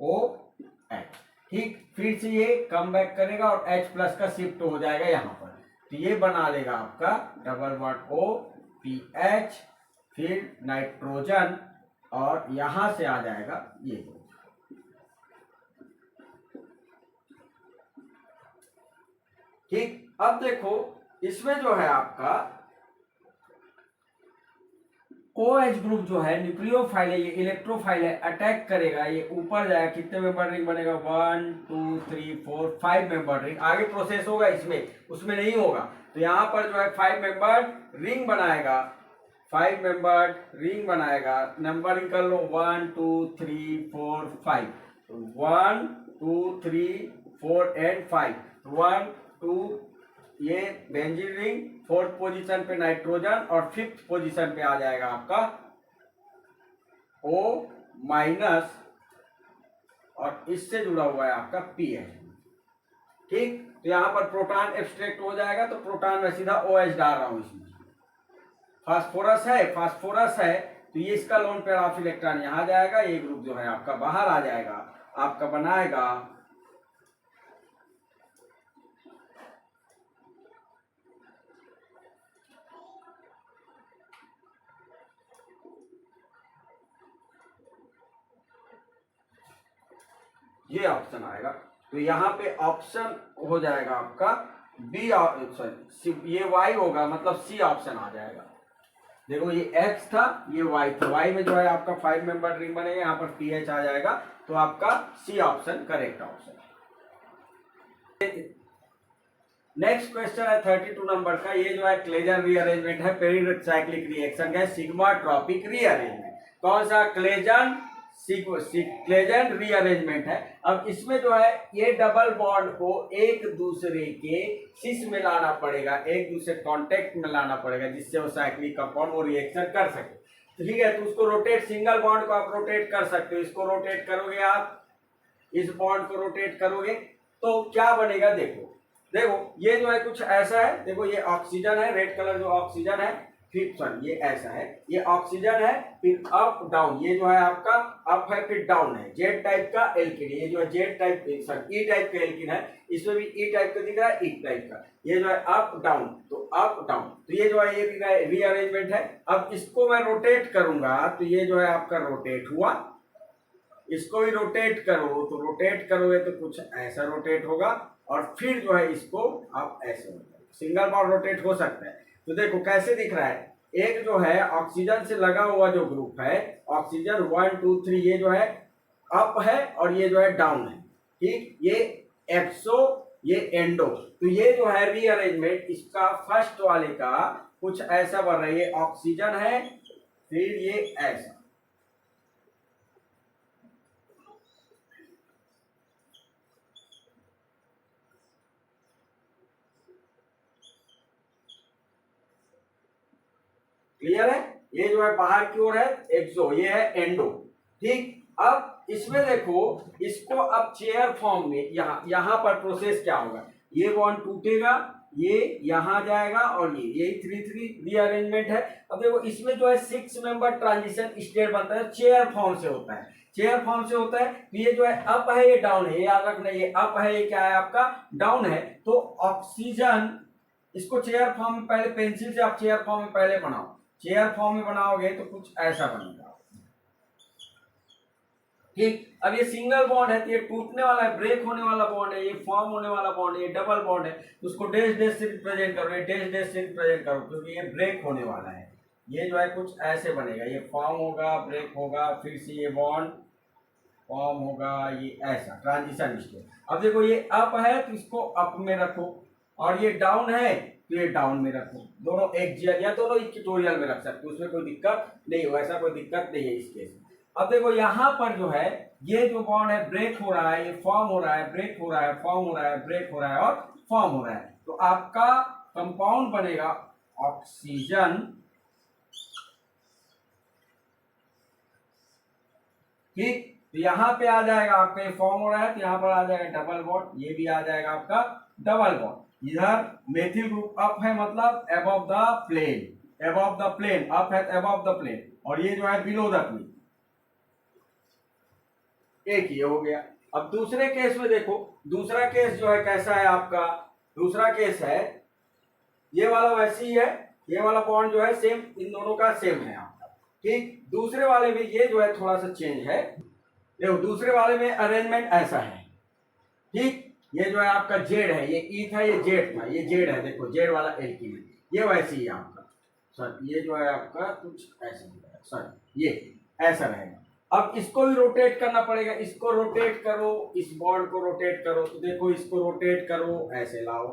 OH, ठीक। फिर से ये कम बैक करेगा और H प्लस का शिफ्ट हो जाएगा यहाँ पर। तो ये बना लेगा आपका डबल बॉन्ड O PH, फिर नाइट्रोजन, और यहां से आ जाएगा ये ग्रुप, ठीक। अब देखो इसमें जो है आपका OH ग्रुप जो है न्यूक्लियोफाइल है, ये इलेक्ट्रोफाइल है, अटैक करेगा, ये ऊपर जाएगा, कितने मेंबर रिंग बनेगा, 1 2 3 4 5 मेंबर रिंग, आगे प्रोसेस होगा इसमें, उसमें नहीं होगा। तो यहाँ पर जो है 5 मेंबर रिंग बनाएगा, 5 मेंबर रिंग बनाएगा, नंबरिंग कर लो 1 2 3 4 5, 1 2 3 4 एंड 5, 1 2, ये बेंजीन रिंग, 4th पोजीशन पे नाइट्रोजन, और 5th पोजीशन पे आ जाएगा आपका O माइनस, और इससे जुड़ा हुआ है आपका पीएच, ठीक। तो यहाँ पर प्रोटॉन एब्स्ट्रैक्ट हो जाएगा, तो प्रोटॉन में सीधा OH डाल रहा हूं इसमें। फास्फोरस है, फास्फोरस है, तो ये इसका लोन पेयर ऑफ इलेक्ट्रॉन यहाँ जाएगा, ये ग्रुप जो है आपका बाहर आ जाएगा, आपका बनाएगा ये ऑप्शन आएगा। तो यहाँ पे ऑप्शन हो जाएगा आपका बी, सॉरी ये वाई होगा, मतलब सी ऑप्शन आ जाएगा। देखो ये एक्स था, ये वाई था, वाई में जो है आपका 5 मेंबर रिंग बनेगा, यहाँ पर पीएच आ जाएगा, तो आपका C option correct option. Next question है 32 नंबर का, ये जो है क्लेजन रीअरेंजमेंट है, पेरियोडिक साइक्लिक रिएक्शन का सिग्मा ट्रॉपिक रीअरेंजमेंट। कौन सा, क्लेजन क्लेजन रीअरेंजमेंट है। अब इसमें जो है ये डबल बॉन्ड को एक दूसरे के सिस में लाना पड़ेगा, एक दूसरे कांटेक्ट में लाना पड़ेगा, जिससे वो साइक्लिक कंपाउंड वो रिएक्शन कर सके, ठीक है। तो उसको रोटेट, सिंगल बॉन्ड को आप रोटेट कर सकते हो, इसको रोटेट करोगे आप, इस बॉन्ड को रोटेट करोगे तो क्या बनेगा, देखो देखो ये जो है कुछ ऐसा है, देखो ये ऑक्सीजन है, रेड कलर जो ऑक्सीजन है, फिर सॉरी ये ऐसा है, ये ऑक्सीजन है, फिर अप डाउन, ये जो है आपका अप है, फिर डाउन है, जेड टाइप का एल्किन, ये जो है जेड टाइप, सॉरी ई टाइप का एल्किन है, इसमें भी ई टाइप का दिख रहा है, ई टाइप का, ये जो है अप डाउन, तो अप डाउन, तो ये जो है ये रीअरेंजमेंट है। अब इसको मैं रोटेट करूंगा, तो ये जो है आपका रोटेट हुआ, इसको भी रोटेट करो, तो रोटेट करोगे तो कुछ ऐसा रोटेट होगा, और फिर जो है इसको आप ऐसे, सिंगल बॉन्ड रोटेट हो सकता है। तो देखो कैसे दिख रहा है, एक जो है ऑक्सीजन से लगा हुआ जो ग्रुप है, ऑक्सीजन 1 2 3, ये जो है अप है और ये जो है डाउन है, ठीक। ये एक्सो ये एंडो। तो ये जो है रीअरेंजमेंट इसका फर्स्ट वाले का कुछ ऐसा बन रहा है, ये ऑक्सीजन है, फिर ये ऐसा। क्लियर है? ये जो है बाहर की ओर है एक्सो, ये है एंडो। ठीक, अब इसमें देखो, इसको अब चेयर फॉर्म में यहां पर प्रोसेस क्या होगा, ये बॉन्ड टूटेगा, ये यहां जाएगा और ये 3-3 रीअरेंजमेंट है। अब देखो इसमें जो है 6 मेंबर ट्रांजिशन स्टेट बनता है, चेयर फॉर्म से होता है, चेयर फॉर्म से होता है। तो ये जो है अप है, ये डाउन है, ये याद रखना, ये अप है, ये क्या है आपका डाउन है। तो ऑक्सीजन, इसको चेयर फॉर्म में पहले पेंसिल से आप चेयर फॉर्म में पहले बनाओ, चेयर फॉर्म में बनाओगे तो कुछ ऐसा बनेगा। ठीक, अब ये सिंगल बॉन्ड है तो ये टूटने वाला है, ब्रेक होने वाला बॉन्ड है, ये फॉर्म होने वाला बॉन्ड है, ये डबल बॉन्ड है, तो उसको डैश डैश से रिप्रेजेंट करो, ये डैश डैश से रिप्रेजेंट करो, क्योंकि ये ब्रेक होने वाला है। ये जो है कुछ ऐसे बनेगा, ये फॉर्म होगा, ब्रेक होगा, फिर से ये बॉन्ड फॉर्म होगा, ये ऐसा ट्रांजिशन स्टेट। अब देखो ये अप है तो इसको अप में रखो, और ये डाउन है तो ये डाउन में रखो, दोनों एक्सियल या दोनों इक्वेटोरियल में रख सकते हो, उसमें कोई दिक्कत नहीं हो, ऐसा कोई दिक्कत नहीं है इस केस में। अब देखो यहाँ पर जो है ये जो बॉन्ड है ब्रेक हो रहा है, ये फॉर्म हो रहा है, ब्रेक हो रहा है, फॉर्म हो रहा है, ब्रेक हो रहा है और फॉर्म हो रहा है, तो आपका कंपाउंड बनेगा ऑक्सीजन। ठीक, तो यहाँ पे आ जाएगा आपका, ये फॉर्म हो रहा है तो यहाँ पर आ जाएगा डबल बॉन्ड, ये भी आ जाएगा आपका डबल बॉन्ड। इधर मेथिल ग्रुप अप है, मतलब above the plane, above the plane, up है अबव द प्लेन, और ये जो है बिलो द प्लेन, एक ये हो गया। अब दूसरे केस में देखो, दूसरा केस जो है कैसा है आपका, दूसरा केस है ये वाला वैसे ही है, ये वाला बॉन्ड जो है सेम, इन दोनों का सेम है आपका। ठीक, दूसरे वाले में ये जो है थोड़ा सा चेंज है, देखो दूसरे वाले में अरेंजमेंट ऐसा है। ठीक, ये जो है आपका जेड है, ये ई था, ये जेड था, ये जेड है, देखो जेड वाला एल्कीन है, ये वैसे ही है आपका, सर ये जो है आपका कुछ ऐसा है, सर ये ऐसा रहेगा। अब इसको भी रोटेट करना पड़ेगा, इसको रोटेट करो, इस बॉन्ड को रोटेट करो, तो देखो इसको रोटेट करो, ऐसे लाओ,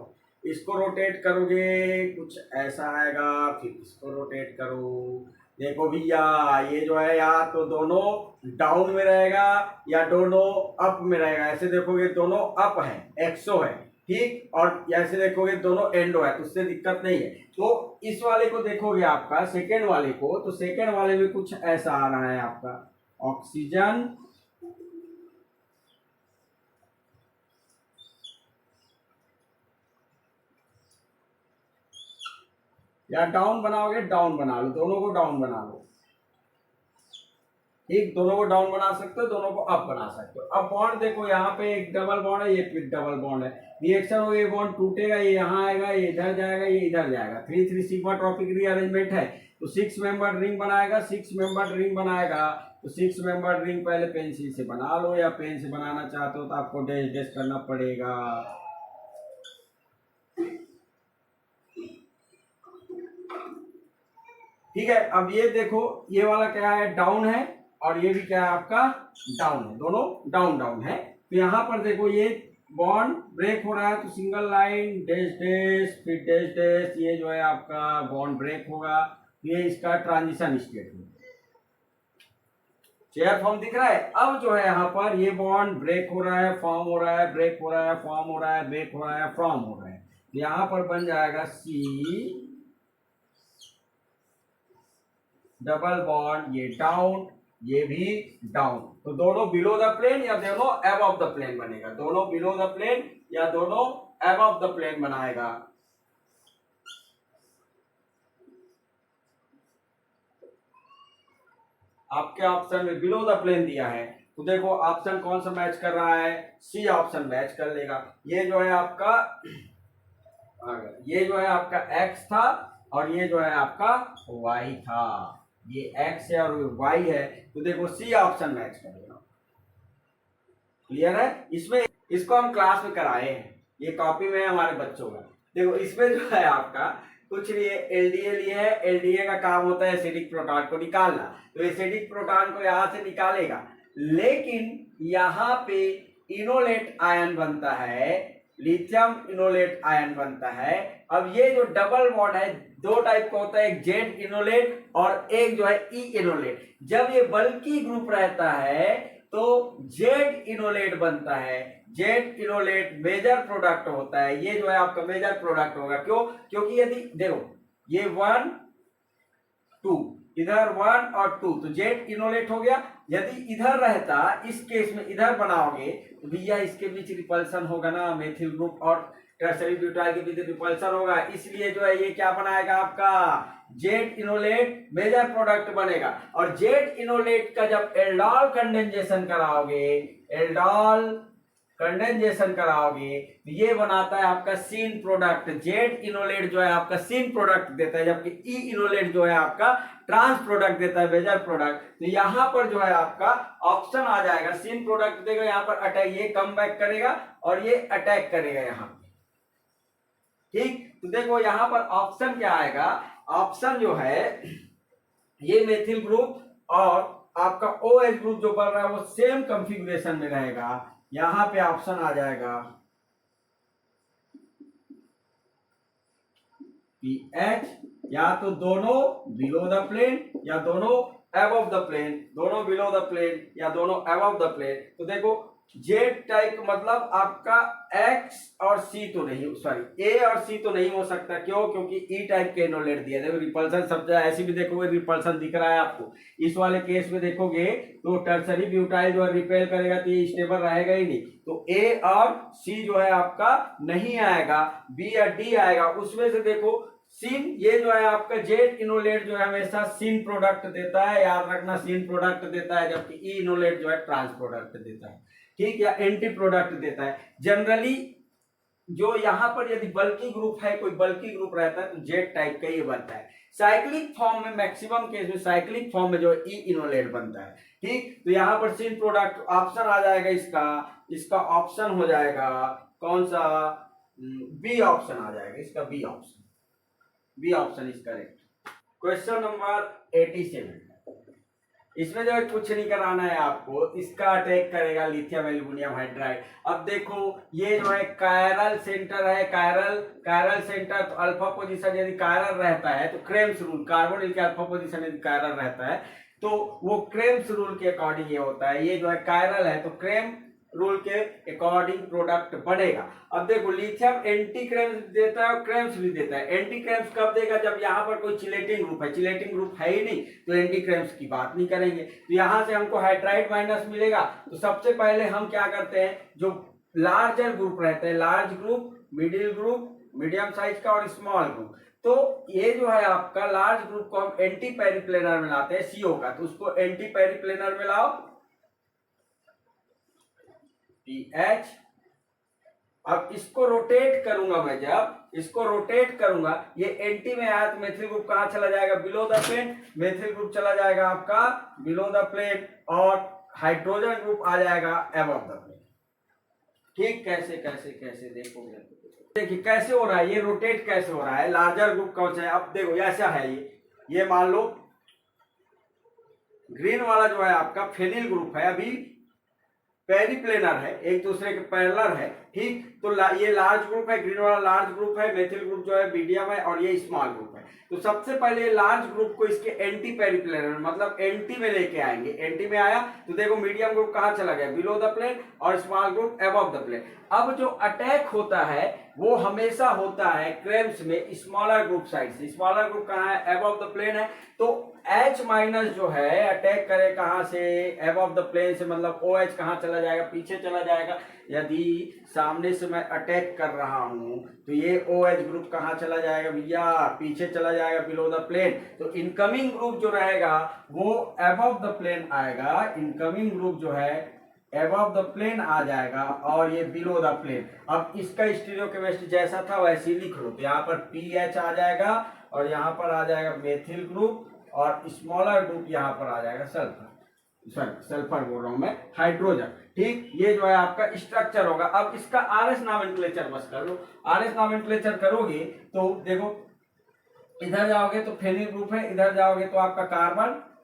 इसको रोटेट करोगे कुछ ऐसा आएगा, फिर इसको रोटेट करो, देखो भैया ये जो है या तो दोनों डाउन में रहेगा या दोनों अप में रहेगा, ऐसे देखोगे दोनों अप है, एक्सो है, ठीक, और ऐसे देखोगे दोनों एंडो है, तो उससे दिक्कत नहीं है। तो इस वाले को देखोगे आपका सेकेंड वाले को, तो सेकेंड वाले में कुछ ऐसा आ रहा है आपका ऑक्सीजन, या डाउन बनाओगे डाउन बना लो, दोनों को डाउन बना लो। ठीक, दोनों को डाउन बना सकते हो, दोनों को अप बना सकते हो। अब बॉन्ड देखो यहाँ पे एक डबल बॉन्ड है, ये फिर डबल बॉन्ड है, रिएक्शन हो, ये बॉन्ड टूटेगा, ये यहाँ आएगा, ये इधर जाएगा, ये इधर जाएगा, 3-3 सिग्मा ट्रॉपिक रीअरेंजमेंट है, तो 6 मेंबर रिंग बनाएगा, 6 मेंबर रिंग बनाएगा, तो 6 मेंबर रिंग पहले पेंसिल से बना लो, या पेन से बनाना चाहते हो तो आपको डैश डैश करना पड़ेगा। ठीक है, अब ये देखो ये वाला क्या है, डाउन है, और ये भी क्या है आपका डाउन है, दोनों डाउन डाउन है। तो यहाँ पर देखो ये बॉन्ड ब्रेक हो रहा है, तो सिंगल लाइन डैश डैश फिर डैश डैश, ये जो है आपका बॉन्ड ब्रेक होगा, ये इसका ट्रांजिशन स्टेट है, चेयर फॉर्म दिख रहा है। अब जो है यहाँ पर ये बॉन्ड ब्रेक हो रहा है, फॉर्म हो रहा है, ब्रेक हो रहा है, फॉर्म हो रहा है, ब्रेक हो रहा है, फॉर्म हो रहा है, यहाँ पर बन जाएगा सी डबल बॉन्ड, ये डाउन, ये भी डाउन, तो दोनों बिलो द प्लेन या दोनों अबव द प्लेन बनेगा, दोनों बिलो द प्लेन या दोनों अबव द प्लेन बनाएगा। आपके ऑप्शन में बिलो द प्लेन दिया है, तो देखो ऑप्शन कौन सा मैच कर रहा है, सी ऑप्शन मैच कर लेगा। ये जो है आपका ये जो है आपका एक्स था, और ये जो है आपका वाई था, ये एक्स है और वाई है, तो देखो सी ऑप्शन मैच करेगा। क्लियर है? इसमें इसको हम क्लास में कराए हैं, ये कॉपी में है हमारे बच्चों का। देखो इसमें जो है आपका कुछ नहीं है, एलडीए लिया है, एलडीए का काम होता है एसिडिक प्रोटॉन को निकालना, तो एसिडिक प्रोटॉन को यहाँ से निकालेगा, लेकिन यहाँ पे इनोलेट आयन बनता है, लिथियम इनोलेट आयन बनता है। अब ये जो डबल बॉन्ड है दो टाइप का होता है, एक जेड इनोलेट और एक जो है ई इनोलेट। जब ये बल्की ग्रुप रहता है तो जेड इनोलेट बनता है। जेड इनोलेट मेजर प्रोडक्ट होता है, ये जो है आपका मेजर प्रोडक्ट होगा। क्यों? क्योंकि यदि देखो ये 1 2 इधर 1 और 2 तो जेड इनोलेट हो गया। यदि इधर रहता, इस केस में इधर बनाओगे तो भैया इसके बीच रिपल्सन होगा ना, मेथिल ग्रुप और टर्सरी ब्यूटाइल के बीच रिपल्सन होगा, इसलिए जो है ये क्या बनाएगा आपका जेड इनोलेट मेजर प्रोडक्ट बनेगा। और जेड इनोलेट का जब एल्डोल कंडेंसेशन कराओगे, एल्डोल कंडेंसेशन कराओगे तो ये बनाता है आपका सीन प्रोडक्ट। जेड इनोलेट जो है आपका सीन प्रोडक्ट देता है, जबकि ई इनोलेट जो है आपका ट्रांस प्रोडक्ट देता है, मेजर प्रोडक्ट। तो यहाँ पर जो है आपका ऑप्शन आ जाएगा, सीन प्रोडक्ट देगा, यहाँ पर अटैक, ये कम बैक करेगा और ये अटैक करेगा यहाँ पे। ठीक, तो देखो यहाँ पर ऑप्शन क्या आएगा, ऑप्शन जो है ये मेथिल ग्रुप और आपका OH ग्रुप जो बन रहा है वो सेम कंफिगरेशन में रहेगा। यहां पे ऑप्शन आ जाएगा PH, या तो दोनों बिलो द प्लेन या दोनों अबव द प्लेन, दोनों बिलो द प्लेन या दोनों अबव द प्लेन। तो देखो जेड टाइप मतलब आपका X और C तो नहीं, सॉरी A और C तो नहीं हो सकता। क्यों? क्योंकि E टाइप के इनोलेट दिया। देखो रिपल्सन सब जगह ऐसे भी देखोगे रिपल्सन दिख रहा है आपको। इस वाले केस में देखोगे तो टर्सरी ब्यूटाइल जो है रिपेल करेगा तो ये स्टेबल रहेगा ही नहीं, तो A और C जो है आपका नहीं आएगा, B या D आएगा। उसमें से देखो सीन, ये जो है आपका जेड इनोलेट जो है हमेशा सीन प्रोडक्ट देता है, याद रखना सीन प्रोडक्ट देता है, जबकि ई इनोलेट जो है ट्रांस प्रोडक्ट देता है। ठीक, या एंटी प्रोडक्ट देता है जनरली। जो यहाँ पर यदि बल्की ग्रुप है, कोई बल्की ग्रुप रहता है तो जेड टाइप का ये बनता है। साइक्लिक फॉर्म में मैक्सिमम केस में साइक्लिक फॉर्म में जो ई इनोलेट बनता है। ठीक, तो यहाँ पर सीन प्रोडक्ट ऑप्शन आ जाएगा, इसका ऑप्शन हो जाएगा कौन सा, बी ऑप्शन आ जाएगा, इसका B option, B option is correct. Question number 87, इसमें जो है कुछ नहीं कराना है आपको, इसका अटैक करेगा लिथियम एल्युमिनियम हाइड्राइड। अब देखो ये जो है कायरल सेंटर है, कायरल सेंटर, तो अल्फा पोजीशन यदि कायरल रहता है तो क्रेम्स रूल, कार्बोनिल के अल्फा पोजीशन यदि कायरल रहता है तो वो क्रेम्स रूल के अकॉर्डिंग ये होता है। ये जो है कायरल है तो क्रेम रूल के अकॉर्डिंग प्रोडक्ट बनेगा। अब देखो लिथियम एंटी क्रेम्स देता है और क्रेम्स भी देता है। एंटी क्रेम्स कब देगा? जब यहाँ पर कोई चिलेटिंग ग्रुप है, चिलेटिंग ग्रुप है ही नहीं तो एंटी क्रेम्स की बात नहीं करेंगे। तो यहाँ से हमको हाइड्राइड माइनस मिलेगा, तो सबसे पहले हम क्या करते हैं, जो लार्जर ग्रुप रहते हैं, large group, middle group, medium size का और स्मॉल ग्रुप, तो ये जो है आपका लार्ज ग्रुप को हम एंटी पेरिप्लेनर में लाते हैं CO का, तो उसको एंटी पेरिप्लेनर में लाओ PH। अब इसको रोटेट करूंगा मैं, जब इसको रोटेट करूंगा ये एंटी में आया तो मेथिल ग्रुप कहां चला जाएगा, below the plane, methyl group चला जाएगा आपका बिलो द प्लेन और हाइड्रोजन ग्रुप आ जाएगा अबव द प्लेन। ठीक, कैसे कैसे कैसे देखोगे, देखिए कैसे हो रहा है, ये रोटेट कैसे हो रहा है, लार्जर ग्रुप कौन सा है। अब देखो ऐसा है, ये मान लो ग्रीन वाला जो है आपका फेनिल ग्रुप है, अभी पेरिप्लेनर है, एक दूसरे के पैरेलल है। ठीक, तो ये लार्ज ग्रुप है, ग्रीन वाला लार्ज ग्रुप है, मेथिल ग्रुप जो है मीडियम है और ये स्मॉल ग्रुप है। तो सबसे पहले लार्ज ग्रुप को इसके एंटी पेरिप्लेनर मतलब एंटी में लेके आएंगे। एंटी में आया तो देखो मीडियम ग्रुप कहां चला गया, बिलो द प्लेन, और small group above the plane. अब जो अटैक होता है वो हमेशा होता है क्रेम्स में स्मॉलर ग्रुप साइड से। स्मॉलर ग्रुप कहां है, अबव द प्लेन है, तो H माइनस जो है अटैक करे कहां से, अबव द प्लेन से, मतलब OH कहां चला जाएगा, पीछे चला जाएगा। यदि सामने से मैं अटैक कर रहा हूं तो ये OH ग्रुप कहां चला जाएगा भैया, पीछे चला जाएगा, बिलो द प्लेन। तो इनकमिंग ग्रुप जो रहेगा वो अबव द प्लेन आएगा, इनकमिंग ग्रुप जो है अबव द प्लेन आ जाएगा और ये बिलो द प्लेन। अब इसका स्टीरियोकेमिस्ट्री जैसा था वैसे ही लिख लो, तो यहाँ पर PH आ जाएगा और यहाँ पर आ जाएगा मेथिल ग्रुप और स्मॉलर ग्रुप यहाँ पर आ जाएगा सल्फर बोल रहा हूं मैं, हाइड्रोजन। ठीक, ये जो है आपका स्ट्रक्चर होगा। अब इसका RS नॉमेनक्लेचर बस कर लो, RS नॉमेनक्लेचर करोगे तो देखो इधर जाओगे तो फेनिल ग्रुप है, इधर जाओगे तो आपका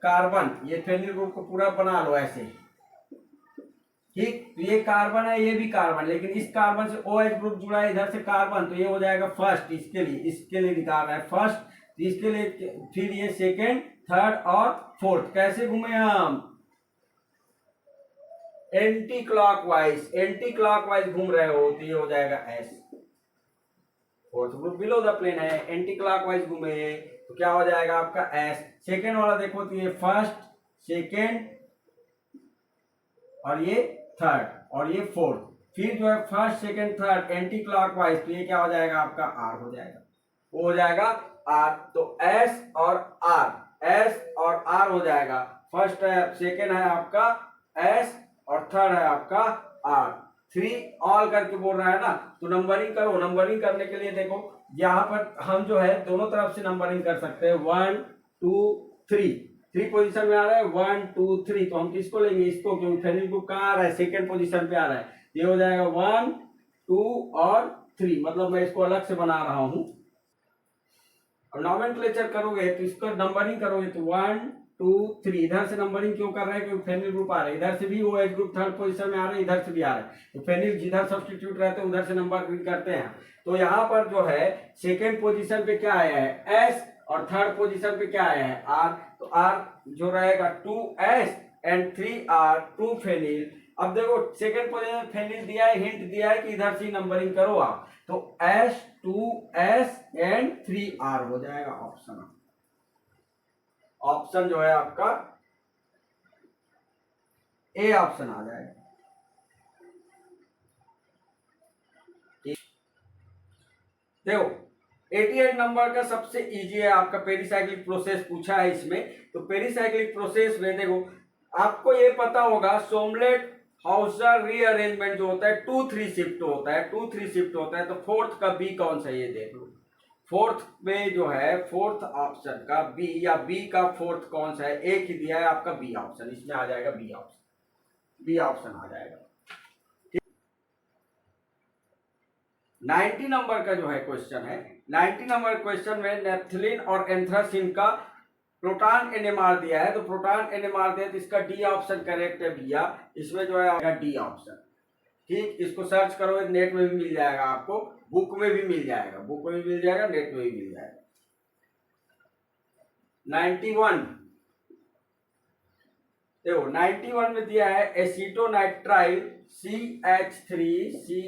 कार्बन, ये फेनिल ग्रुप को पूरा बना लो ऐसे, ठीक। तो ये कार्बन है, ये भी कार्बन, लेकिन इस कार्बन से OH ग्रुप जुड़ा है, इधर से कार्बन, तो ये हो जाएगा फर्स्ट। इसके लिए निकाल रहा है फर्स्ट, तो इसके लिए फिर ये सेकेंड, थर्ड और फोर्थ। कैसे घूमे हम? एंटी क्लॉकवाइज घूम रहे हो, तो ये हो जाएगा S। Fourth group below the plane है, एंटी क्लॉकवाइज घूमे, तो क्या हो जाएगा आपका S। सेकेंड वाला देखो, तो ये फर्स्ट, सेकेंड और ये थर्ड और ये फोर्थ। फिर जो है first, second, third anti clockwise, तो ये क्या हो जाएगा आपका R हो जाएगा, वो हो जाएगा R। तो S और R हो जाएगा। फर्स्ट है, सेकेंड है आपका S और थर्ड है आपका R। 3 ऑल करके बोल रहा है ना, तो नंबरिंग करो। नंबरिंग करने के लिए देखो, यहाँ पर हम जो है दोनों तरफ से नंबरिंग कर सकते हैं। 1 2 3, 3 पोजीशन में आ रहा है, 1 2 3, तो हम किसको लेंगे? इसको, क्योंकि फेनिल ग्रुप कहाँ आ रहा है? सेकेंड पोजीशन पे आ रहा है। ये हो जाएगा 1 2 और 3, मतलब मैं इसको अलग से बना रहा हूं। अब नॉमेनक्लेचर करोगे तो इसको नंबरिंग करोगे, तो 1 2 3, इधर से नंबरिंग क्यों कर रहे हैं? क्योंकि फेनिल ग्रुप आ रहा है, इधर से भी OH ग्रुप थर्ड पोजीशन में आ रहा है, इधर से भी आ रहा है, तो फेनिल जिधर सब्स्टिट्यूट रहते हैं उधर से नंबरिंग करते हैं। तो यहाँ पर जो है सेकेंड पोजीशन पे क्या आया है? S, और थर्ड पोजीशन पे क्या आया है? R। तो R जो रहेगा 2S एंड 3R, 2 फेनिल। अब देखो सेकेंड पोजीशन फेनिल दिया है, हिंट दिया है कि इधर से नंबरिंग करो आप, तो S 2S एंड 3R हो जाएगा ऑप्शन। ऑप्शन जो है आपका A ऑप्शन आ जाएगा। देखो 88 नंबर का सबसे इजी है आपका, पेरिसाइक्लिक प्रोसेस पूछा है इसमें। तो पेरिसाइक्लिक प्रोसेस में देखो, आपको ये पता होगा सोमलेट हाउसर रीअरेंजमेंट जो होता है 2-3 शिफ्ट होता है, 2-3 शिफ्ट होता है। तो फोर्थ का बी कौन सा, ये देख लो। फोर्थ में जो है फोर्थ ऑप्शन का बी, या बी का फोर्थ कौन सा है? एक ही दिया है आपका बी ऑप्शन, इसमें आ जाएगा बी ऑप्शन, बी ऑप्शन आ जाएगा। 90 नंबर का जो है क्वेश्चन है, 90 नंबर क्वेश्चन में नेप्थलीन और एंथ्रासिन का प्रोटॉन एनएमआर दिया है। तो प्रोटॉन एनएमआर दिया, तो इसका डी ऑप्शन करेक्ट है भैया। इसमें जो है डी ऑप्शन। ठीक, इसको सर्च करोगे नेट में भी मिल जाएगा आपको, बुक में भी मिल जाएगा, बुक में भी मिल जाएगा, नेट में भी मिल जाएगा। 91 देखो, 91 में दिया है acetonitrile CH3C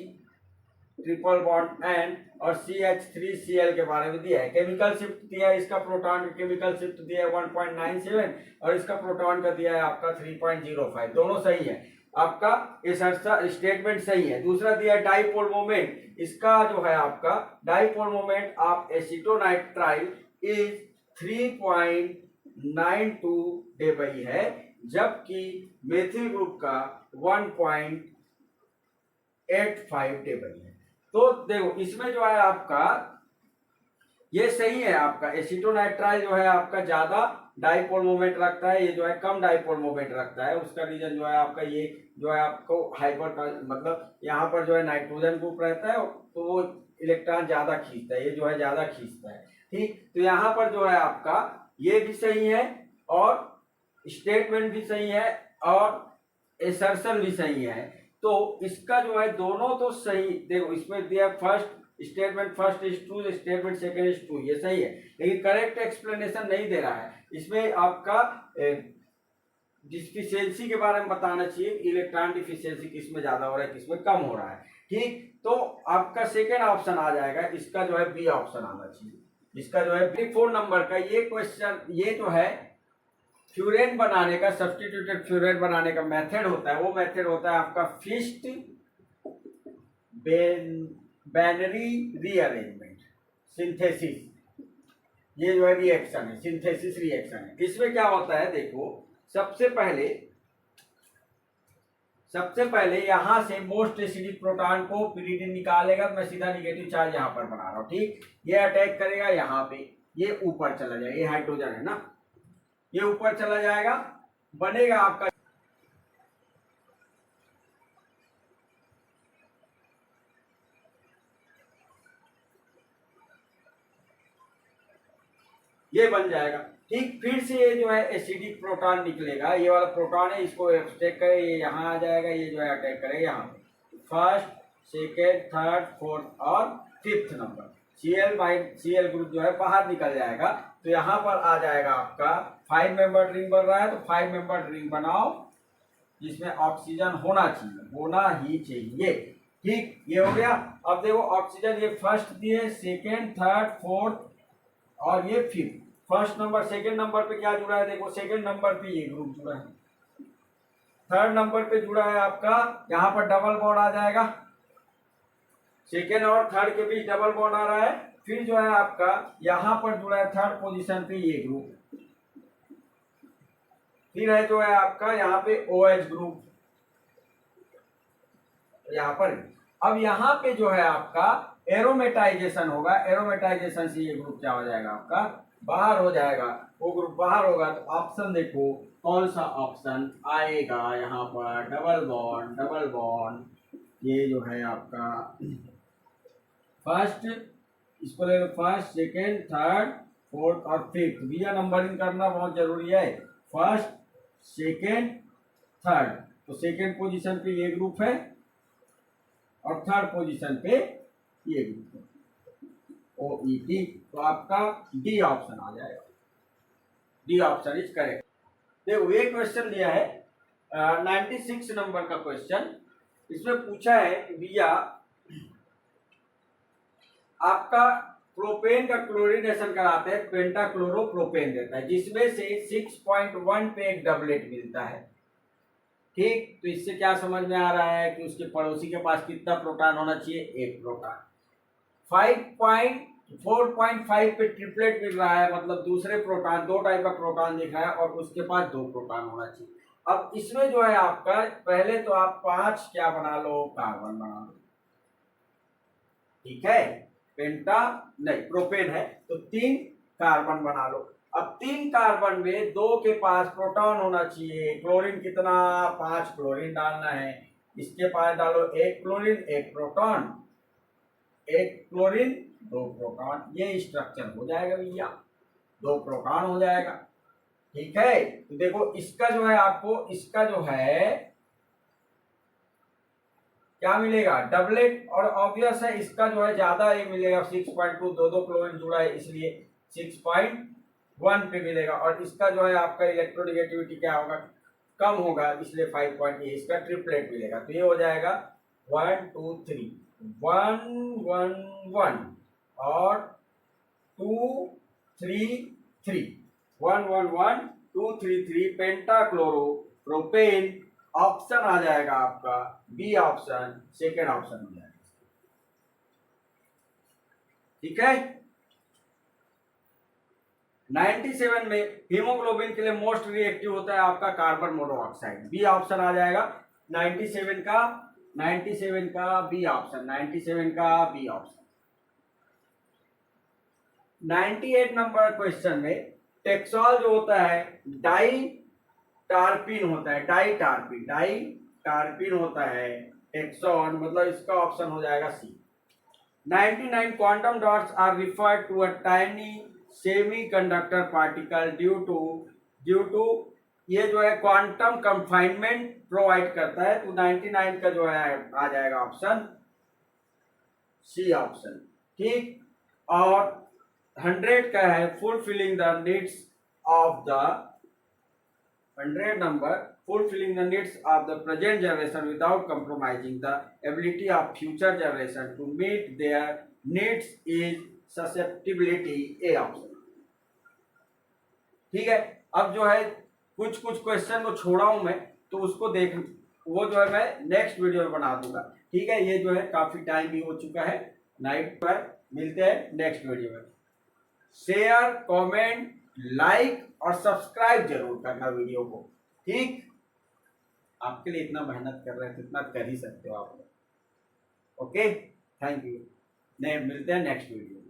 triple bond N और CH3Cl के बारे में दिया है। केमिकल शिफ्ट दिया है, इसका प्रोटॉन केमिकल शिफ्ट दिया है 1.97 और इसका प्रोटॉन का दिया है आपका 3.05, दोनों सही है। आपका ये स्टेटमेंट सही है। दूसरा दिया है डाइपोल मोमेंट, इसका जो है आपका dipole moment of acetonitrile is 3.92 डेबई है, जबकि मेथिल ग्रुप का 1.85 डेबई है। तो देखो इसमें जो है आपका ये सही है, आपका एसीटोनाइट्राइल जो है आपका ज्यादा डाइपोल मोमेंट रखता है, ये जो है कम डाइपोल मोमेंट रखता है। उसका रीजन जो है आपका ये जो है आपको हाइपर, मतलब यहाँ पर जो है नाइट्रोजन ग्रुप रहता है, तो वो इलेक्ट्रॉन ज्यादा खींचता है, ये जो है ज्यादा खींचता है। ठीक, तो यहाँ पर जो है आपका ये भी सही है और स्टेटमेंट भी सही है और एसर्शन भी सही है। तो इसका जो है दोनों तो सही। देखो इसमें दिया first statement first is true, statement second is true, ये सही है, लेकिन करेक्ट एक्सप्लेनेशन नहीं दे रहा है। इसमें आपका डिफिशियंसी के बारे में बताना चाहिए, इलेक्ट्रॉन डिफिशियंसी किसमें ज्यादा हो रहा है, किसमें कम हो रहा है। ठीक, तो आपका सेकेंड ऑप्शन आ जाएगा, इसका जो है बी ऑप्शन आना चाहिए। इसका जो है 4 नंबर का ये क्वेश्चन, ये जो है फ्यूरेन बनाने का, सब्स्टिट्यूटेड फ्यूरेन बनाने का मेथड होता है, वो मेथड होता है आपका फिस्ट बैनरी रीअरेंजमेंट सिंथेसिस। ये जो है रिएक्शन है, सिंथेसिस रिएक्शन है। इसमें क्या होता है देखो, सबसे पहले यहां से मोस्ट एसिडिक प्रोटॉन को पिरिडिन निकालेगा, तो मैं सीधा निगेटिव चार्ज यहां पर बना रहा हूं। ठीक, ये अटैक करेगा यहाँ पे, ये ऊपर चला जाएगा, ये हाइड्रोजन है ना, ये ऊपर चला जाएगा, बनेगा आपका ये बन जाएगा। ठीक फिर से ये जो है एसिडिक प्रोटॉन निकलेगा, ये वाला प्रोटॉन है, इसको अटैक करे, ये यहाँ आ जाएगा, ये जो है अटैक करेगा यहाँ पे, फर्स्ट सेकेंड थर्ड फोर्थ और फिफ्थ नंबर Cl ग्रुप जो है बाहर निकल जाएगा। तो यहाँ पर आ जाएगा आपका 5 मेंबर रिंग बन रहा है, तो 5 मेंबर रिंग बनाओ जिसमें ऑक्सीजन होना ही चाहिए। ठीक, ये हो गया। अब देखो ऑक्सीजन ये फर्स्ट दिए, सेकेंड थर्ड फोर्थ और ये fifth. First number second number पे क्या जुड़ा है, देखो सेकेंड नंबर पे ये ग्रुप जुड़ा है, थर्ड नंबर पे जुड़ा है आपका, यहाँ पर डबल बॉन्ड आ जाएगा, सेकेंड और थर्ड के बीच डबल बॉन्ड आ रहा है। फिर जो है आपका यहाँ पर जुड़ा है थर्ड पोजीशन पे ये ग्रुप, फिर है जो है आपका यहाँ पे OH ग्रुप यहाँ पर। अब यहाँ पे जो है आपका एरोमेटाइजेशन होगा, एरोमेटाइजेशन से ये ग्रुप क्या हो जाएगा आपका बाहर हो जाएगा। वो ग्रुप बाहर होगा तो ऑप्शन देखो कौन सा ऑप्शन आएगा यहाँ पर, डबल बॉन्ड ये जो है आपका फर्स्ट, इसको ले लो फर्स्ट सेकेंड थर्ड फोर्थ और फिफ्थ। भैया नंबरिंग करना बहुत जरूरी है, फर्स्ट सेकेंड थर्ड, तो सेकेंड पोजीशन पे ये ग्रुप है और थर्ड पोजीशन पे ये ग्रुप है OET। तो आपका डी ऑप्शन आ जाएगा, डी ऑप्शन इज करेक्ट। देखो ये क्वेश्चन दिया है 96 नंबर का क्वेश्चन। इसमें पूछा है कि भैया आपका प्रोपेन का क्लोरीनेशन कराते हैं, पेंटाक्लोरोप्रोपेन देता है जिसमें से 6.1 पे एक डबलेट मिलता है। ठीक, तो इससे क्या समझ में आ रहा है कि उसके पड़ोसी के पास कितना प्रोटॉन होना चाहिए, एक प्रोटॉन। 4.5 पे ट्रिपलेट मिल रहा है, मतलब दूसरे प्रोटॉन, दो टाइप का प्रोटॉन दिख रहा है और उसके पास 2 प्रोटॉन होना चाहिए। अब इसमें जो है आपका पहले तो आप 5 क्या बना लो, कार्बन बना लो। ठीक है, पेंटा नहीं प्रोपेन है तो 3 कार्बन बना लो। अब 3 कार्बन में 2 के पास प्रोटॉन होना चाहिए, क्लोरीन कितना 5 क्लोरीन डालना है, इसके पास डालो 1 क्लोरीन 1 प्रोटॉन, 1 क्लोरीन 2 प्रोटॉन, ये स्ट्रक्चर हो जाएगा भैया, 2 प्रोटॉन हो जाएगा। ठीक है, तो देखो इसका जो है आपको, इसका जो है क्या मिलेगा, डबलेट, और ऑब्वियस है इसका जो है ज्यादा ये मिलेगा 6.2, 2 क्लोरीन जुड़ा है इसलिए 6.1 पे मिलेगा। और इसका जो है आपका इलेक्ट्रोनेगेटिविटी क्या होगा, कम होगा, इसलिए 5.8 इसका ट्रिपलेट मिलेगा। तो ये हो जाएगा 1 2 3 1 1 1 और 2 3 3 1 1 1 2 3 3 पेंटाक्लोरोप्रोपेन। ऑप्शन आ जाएगा आपका बी ऑप्शन, सेकेंड ऑप्शन हो जाएगा। ठीक है, 97 में हीमोग्लोबिन के लिए मोस्ट रिएक्टिव होता है आपका कार्बन मोनोऑक्साइड, बी ऑप्शन आ जाएगा 97 का बी ऑप्शन, 97 का बी ऑप्शन। 98 नंबर क्वेश्चन में टेक्सॉल जो होता है डाई टार्पिन होता है, डाई टार्पिन होता है टेक्सॉन, मतलब इसका ऑप्शन हो जाएगा C. 99 quantum dots are referred to a tiny semiconductor particle due to ये जो है क्वांटम कंफाइनमेंट प्रोवाइड करता है। तो 99 का जो है आ जाएगा ऑप्शन सी ऑप्शन। ठीक, और 100 का है fulfilling the needs of the 100 number, fulfilling the needs of the present generation without compromising the ability of future generation to meet their needs is susceptibility, A option। ठीक है, अब जो है कुछ क्वेश्चन को छोड़ा हूं मैं, तो उसको देख, वो जो है मैं नेक्स्ट वीडियो में बना दूंगा। ठीक है, ये जो है काफी टाइम भी हो चुका है, नाइट पर मिलते हैं नेक्स्ट वीडियो में। शेयर कमेंट लाइक और सब्सक्राइब जरूर करना वीडियो को। ठीक, आपके लिए इतना मेहनत कर रहे हैं तो इतना कर ही सकते हो आप। ओके, थैंक यू, मिलते हैं नेक्स्ट वीडियो।